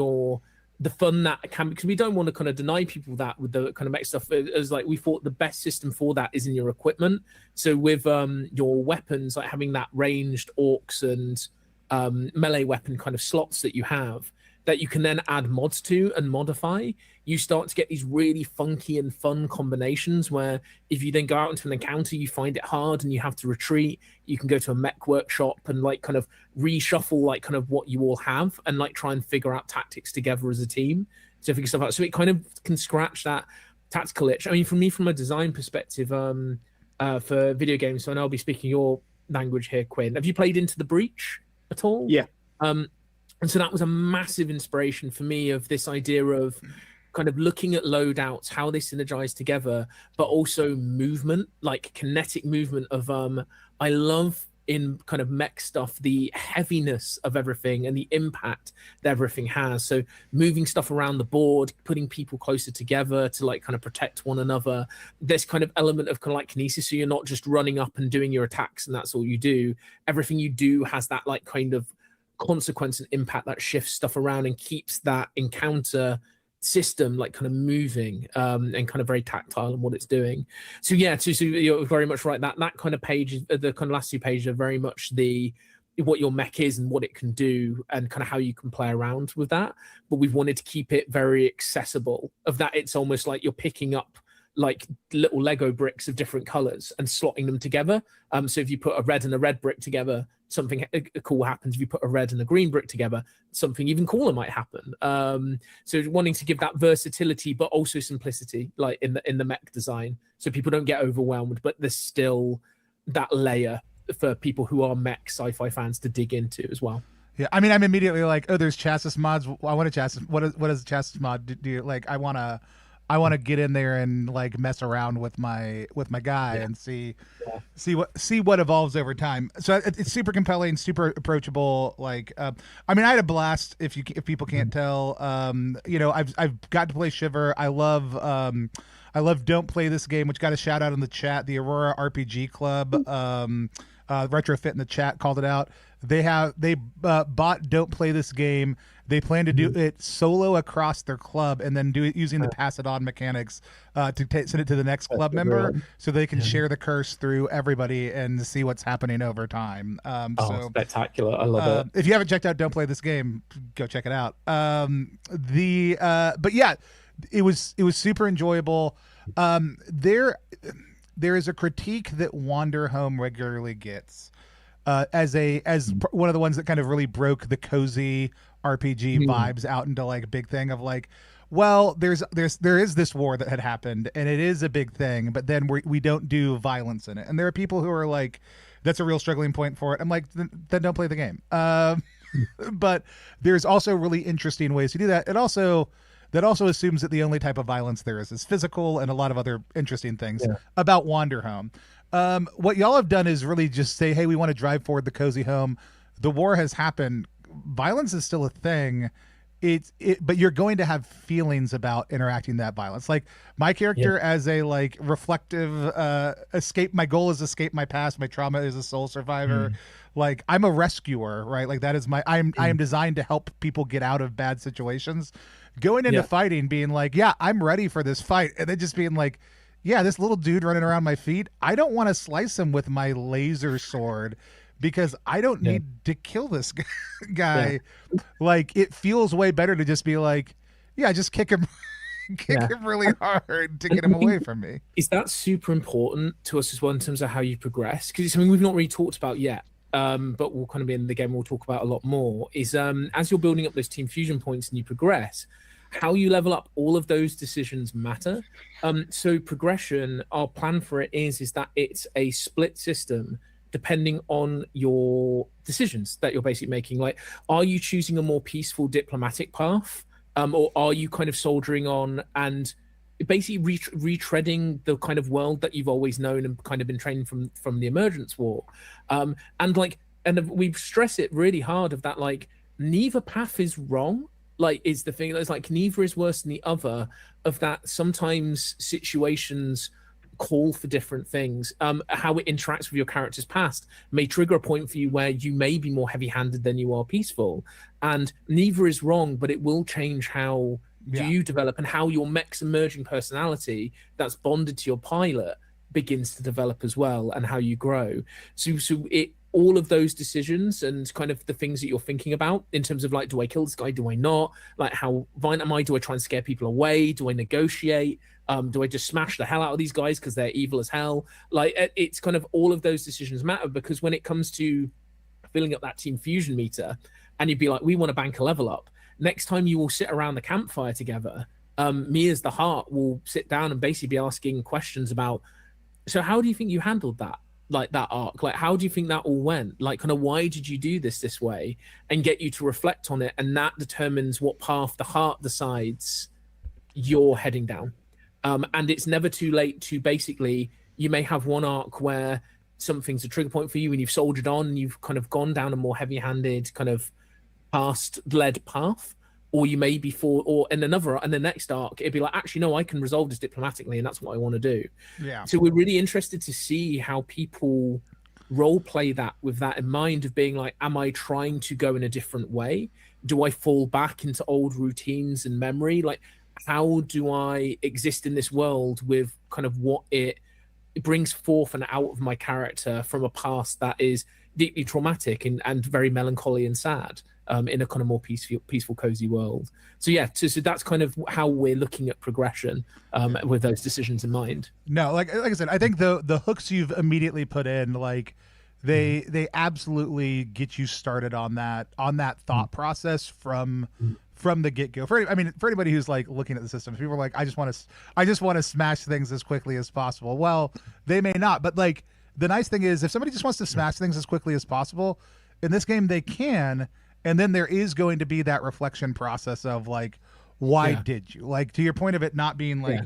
the fun that can, because we don't want to kind of deny people that with the kind of mech stuff. As like we thought the best system for that is in your equipment. So with your weapons, like having that ranged orcs and melee weapon kind of slots that you have, that you can then add mods to and modify, you start to get these really funky and fun combinations where if you then go out into an encounter, you find it hard and you have to retreat, you can go to a mech workshop and like kind of reshuffle like kind of what you all have and like try and figure out tactics together as a team to figure stuff out. So it kind of can scratch that tactical itch. I mean, for me, from a design perspective, for video games, so I'll be speaking your language here, Quinn. Have you played Into the Breach at all? Yeah. And so that was a massive inspiration for me of this idea of kind of looking at loadouts, how they synergize together, but also movement, like kinetic movement of, I love in kind of mech stuff, the heaviness of everything and the impact that everything has. So moving stuff around the board, putting people closer together to like kind of protect one another. This kind of element of kind of like kinesis. So you're not just running up and doing your attacks and that's all you do. Everything you do has that like kind of consequence and impact that shifts stuff around and keeps that encounter system like kind of moving and kind of very tactile in what it's doing. So yeah, so you're very much right, that kind of page, the kind of last two pages are very much what your mech is and what it can do and kind of how you can play around with that. But we've wanted to keep it very accessible, of that it's almost like you're picking up like little Lego bricks of different colors and slotting them together. So if you put a red and a red brick together, something cool happens. If you put a red and a green brick together, something even cooler might happen. So wanting to give that versatility, but also simplicity, like in the mech design, so people don't get overwhelmed, but there's still that layer for people who are mech sci-fi fans to dig into as well. Yeah, I mean, I'm immediately like, oh, there's chassis mods. I want a chassis. What is a chassis mod? Do you like? I want to get in there and like mess around with my guy and see what evolves over time. So it's super compelling, super approachable. Like, I mean, I had a blast. If people can't tell, you know, I've got to play Shiver. I love Don't Play This Game, which got a shout out in the chat. The Aurora RPG Club, Retrofit in the chat called it out. They bought Don't Play This Game. They plan to do it solo across their club and then do it using the pass it on mechanics to send it to the next club member so they can share the curse through everybody and see what's happening over time. So spectacular. I love it. If you haven't checked out Don't Play This Game, go check it out. But yeah, it was super enjoyable. There is a critique that Wander Home regularly gets as one of the ones that kind of really broke the cozy RPG vibes out into like a big thing of like, well, there is this war that had happened and it is a big thing, but then we don't do violence in it. And there are people who are like, that's a real struggling point for it. I'm like, then don't play the game. But there's also really interesting ways to do that. That also assumes that the only type of violence there is physical and a lot of other interesting things about Wander Home. What y'all have done is really just say, hey, we want to drive forward the cozy home. The war has happened. Violence is still a thing. but you're going to have feelings about interacting that violence. Like my character as a like reflective escape, my goal is escape my past, my trauma is a soul survivor. Like I'm a rescuer, right? Like that is I am designed to help people get out of bad situations. Going into fighting being like, yeah, I'm ready for this fight, and then just being like, yeah, this little dude running around my feet, I don't want to slice him with my laser sword because I don't need to kill this guy. Like it feels way better to just be like, yeah, just kick him him really hard to get him away from me. Is that super important to us as well in terms of how you progress? Because it's something we've not really talked about yet. But we'll kind of be in the game, we'll talk about a lot more, is as you're building up those team fusion points and you progress, how you level up, all of those decisions matter. So progression, our plan for it is that it's a split system depending on your decisions that you're basically making. Like, are you choosing a more peaceful diplomatic path? Or are you kind of soldiering on and basically retreading the kind of world that you've always known and kind of been trained from the Emergence War? And we stress it really hard of that, like, neither path is wrong. Like, is the thing that's like neither is worse than the other, of that sometimes situations call for different things. How it interacts with your character's past may trigger a point for you where you may be more heavy-handed than you are peaceful, and neither is wrong, but it will change how you develop and how your mech's emerging personality that's bonded to your pilot begins to develop as well, and how you grow. So it, all of those decisions and kind of the things that you're thinking about in terms of like, do I kill this guy? Do I not? Like, how violent am I? Do I try and scare people away? Do I negotiate? Do I just smash the hell out of these guys because they're evil as hell? Like, it's kind of all of those decisions matter, because when it comes to filling up that team fusion meter and you'd be like, we want to bank a level up. Next time you will sit around the campfire together, me as the heart will sit down and basically be asking questions about, so how do you think you handled that? Like that arc, like how do you think that all went? Like, kind of, why did you do this way? And get you to reflect on it, and that determines what path the heart decides you're heading down. And it's never too late to basically, you may have one arc where something's a trigger point for you and you've soldiered on and you've kind of gone down a more heavy-handed kind of past-led path, or you may be or in the next arc it'd be like, actually no, I can resolve this diplomatically, and that's what I want to do. So we're really interested to see how people role play that, with that in mind, of being like, am I trying to go in a different way? Do I fall back into old routines and memory? Like, how do I exist in this world with kind of what it brings forth and out of my character from a past that is deeply traumatic and very melancholy and sad, in a kind of more peaceful, cozy world. So so that's kind of how we're looking at progression, with those decisions in mind. No, like I said, I think the hooks you've immediately put in, like they absolutely get you started on that thought process from the get-go. For anybody who's like looking at the system, people are like, I just want to smash things as quickly as possible. Well, they may not, but like the nice thing is, if somebody just wants to smash things as quickly as possible in this game, they can. And then there is going to be that reflection process of like, why did you? Like, to your point of it not being like,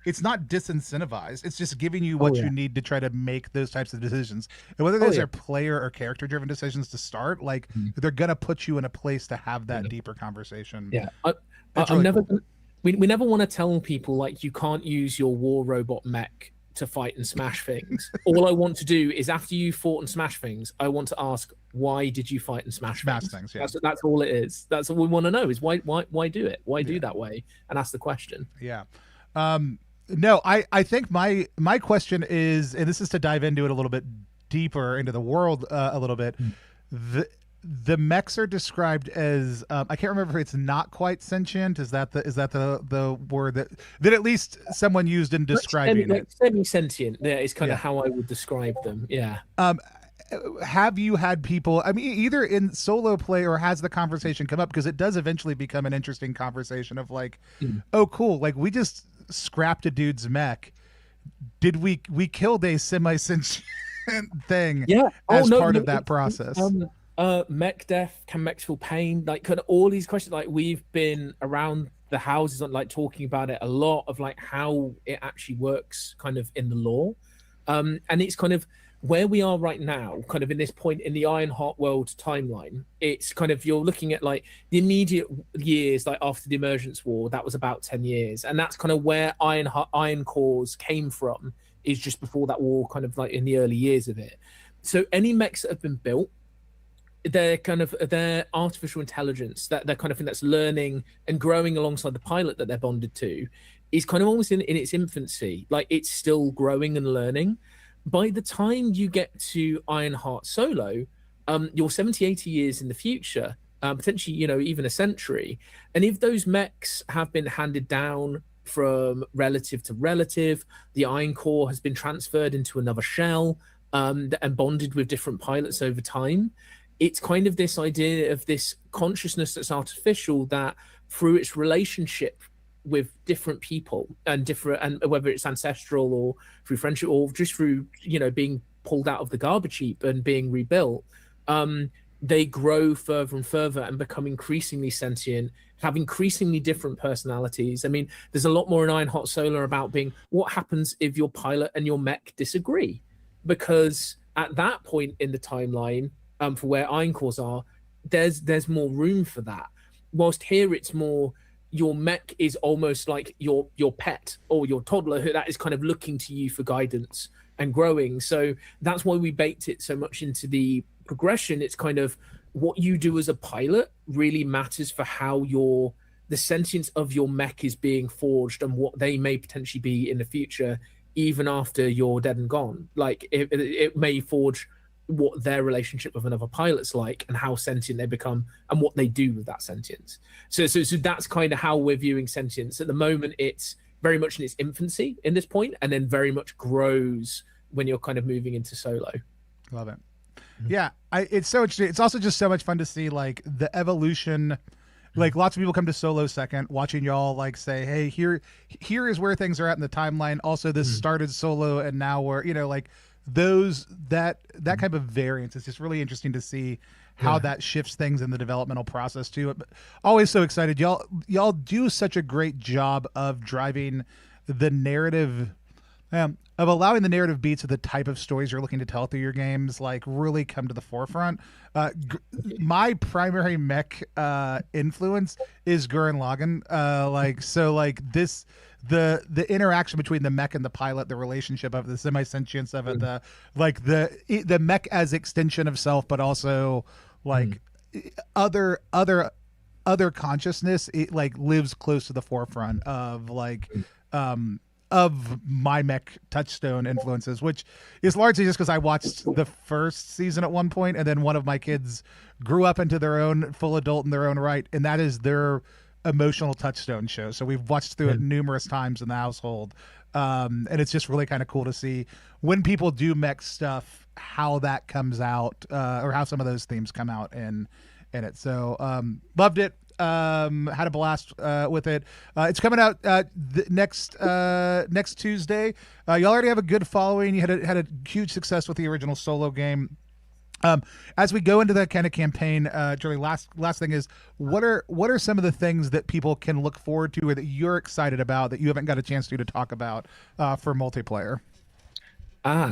it's not disincentivized. It's just giving you what you need to try to make those types of decisions. And whether those are player or character driven decisions to start, like they're going to put you in a place to have that deeper conversation. I'm never, cool. we never want to tell people like, you can't use your war robot mech to fight and smash things. All I want to do is, after you fought and smashed things, I want to ask, why did you fight and smash things? That's all it is. That's all we want to know, is why do it? Why do that way? And ask the question. No, I think my question is, and this is to dive into it a little bit deeper, into the world a little bit. The mechs are described as I can't remember if it's not quite sentient. Is that the word that at least someone used in describing it? Semi-sentient. Yeah, is kind of how I would describe them. Yeah. Have you had people, either in solo play, or has the conversation come up, because it does eventually become an interesting conversation of like, oh cool, like we just scrapped a dude's mech. Did we killed a semi-sentient thing as part of that process? Mech death, can mechs feel pain? Like, kind of all these questions. Like, we've been around the houses, like talking about it a lot, of like how it actually works kind of in the lore. And it's kind of, where we are right now, kind of in this point in the Ironheart world timeline, it's kind of, you're looking at like the immediate years, like after the Emergence War, that was about 10 years. And that's kind of where Iron Cores came from, is just before that war, kind of like in the early years of it. So any mechs that have been built, they're kind of their artificial intelligence, that they're kind of thing that's learning and growing alongside the pilot that they're bonded to, is kind of almost in its infancy. Like, it's still growing and learning. By the time you get to Ironheart Solo, you're 70, 80 years in the future, potentially, even a century. And if those mechs have been handed down from relative to relative, the Iron Core has been transferred into another shell, and bonded with different pilots over time, it's kind of this idea of this consciousness that's artificial, that through its relationship with different people and whether it's ancestral or through friendship or just through being pulled out of the garbage heap and being rebuilt, they grow further and further and become increasingly sentient, have increasingly different personalities. I mean, there's a lot more in Ironheart Solar about being, what happens if your pilot and your mech disagree? Because at that point in the timeline, for where Iron Cores are, there's more room for that. Whilst here it's more, your mech is almost like your pet or your toddler, who that is kind of looking to you for guidance and growing. So that's why we baked it so much into the progression. It's kind of what you do as a pilot really matters for how the sentience of your mech is being forged and what they may potentially be in the future, even after you're dead and gone. Like, it may forge what their relationship with another pilot's like, and how sentient they become, and what they do with that sentience. So that's kind of how we're viewing sentience. At the moment, it's very much in its infancy in this point, and then very much grows when you're kind of moving into Solo. Love it. Yeah, it's so interesting. It's also just so much fun to see like the evolution. Like, lots of people come to Solo second, watching y'all like say, hey, here is where things are at in the timeline. Also, this started Solo, and now we're like that kind of variance. It's just really interesting to see how that shifts things in the developmental process too. But always so excited. Y'all do such a great job of driving the narrative, of allowing the narrative beats of the type of stories you're looking to tell through your games, like, really come to the forefront. My primary mech influence is Gurren Lagann. The interaction between the mech and the pilot, the relationship of the semi-sentience of it, the mech as extension of self, but also like other consciousness, it like lives close to the forefront of of my mech touchstone influences, which is largely just because I watched the first season at one point, and then one of my kids grew up into their own full adult in their own right, and that is their emotional touchstone show. So we've watched through it numerous times in the household, and it's just really kind of cool to see when people do mech stuff, how that comes out, or how some of those themes come out in it. So loved it. Had a blast with it. It's coming out next Tuesday. You already have a good following. You had a huge success with the original Solo game. As we go into that kind of campaign, Julie, last thing is, what are some of the things that people can look forward to, or that you're excited about that you haven't got a chance to talk about for multiplayer?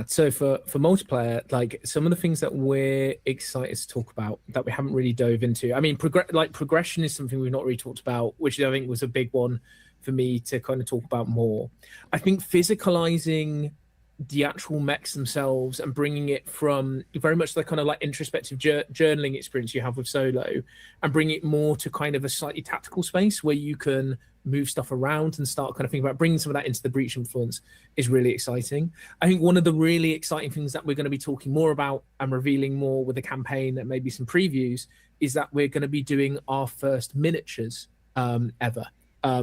So for multiplayer, like, some of the things that we're excited to talk about that we haven't really dove into. I mean, progression is something we've not really talked about, which I think was a big one for me to kind of talk about more. I think physicalizing the actual mechs themselves and bringing it from very much the kind of like introspective journaling experience you have with Solo, and bring it more to kind of a slightly tactical space where you can move stuff around and start kind of thinking about bringing some of that into the Breach influence is really exciting. I think one of the really exciting things that we're going to be talking more about and revealing more with the campaign and maybe some previews is that we're going to be doing our first miniatures ever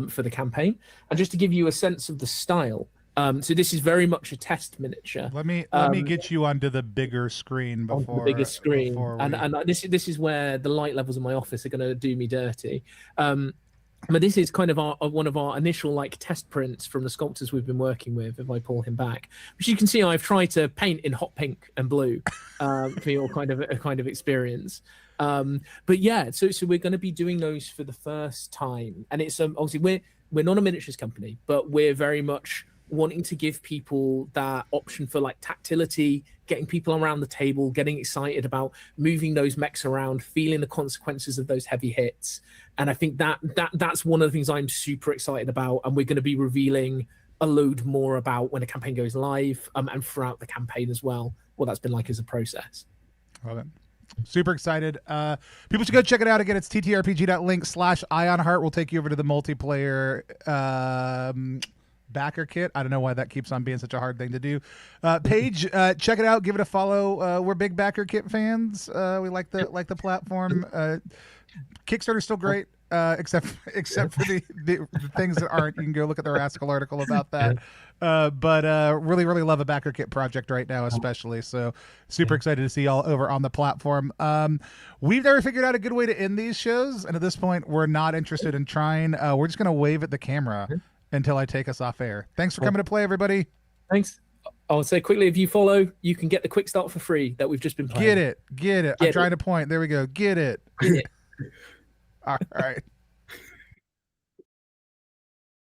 for the campaign. And just to give you a sense of the style, so this is very much a test miniature. Let me get you onto the bigger screen before the bigger screen, and this is where the light levels in my office are going to do me dirty. But this is kind of one of our initial like test prints from the sculptors we've been working with. If I pull him back, which you can see, I've tried to paint in hot pink and blue for your kind of experience. But yeah, so we're going to be doing those for the first time, and it's obviously we're not a miniatures company, but we're very much wanting to give people that option for like tactility, getting people around the table, getting excited about moving those mechs around, feeling the consequences of those heavy hits. And I think that's one of the things I'm super excited about, and we're going to be revealing a load more about when a campaign goes live, and throughout the campaign as well, what that's been like as a process. Love it. Super excited. People should go check it out. Again, it's ttrpg.link/Ionheart. We'll take you over to the multiplayer Backerkit. I don't know why that keeps on being such a hard thing to do. Page, check it out. Give it a follow. We're big Backerkit fans. We like the platform. Kickstarter's still great, except for the things that aren't. You can go look at the Rascal article about that. But really love a Backerkit project right now, especially. So super excited to see y'all over on the platform. We've never figured out a good way to end these shows, and at this point, we're not interested in trying. We're just gonna wave at the camera until I take us off air. Thanks for coming to play, everybody. Thanks. I'll say quickly, if you follow, you can get the quick start for free that we've just been playing. Get it. I'm trying to point. There we go. Get it. All right.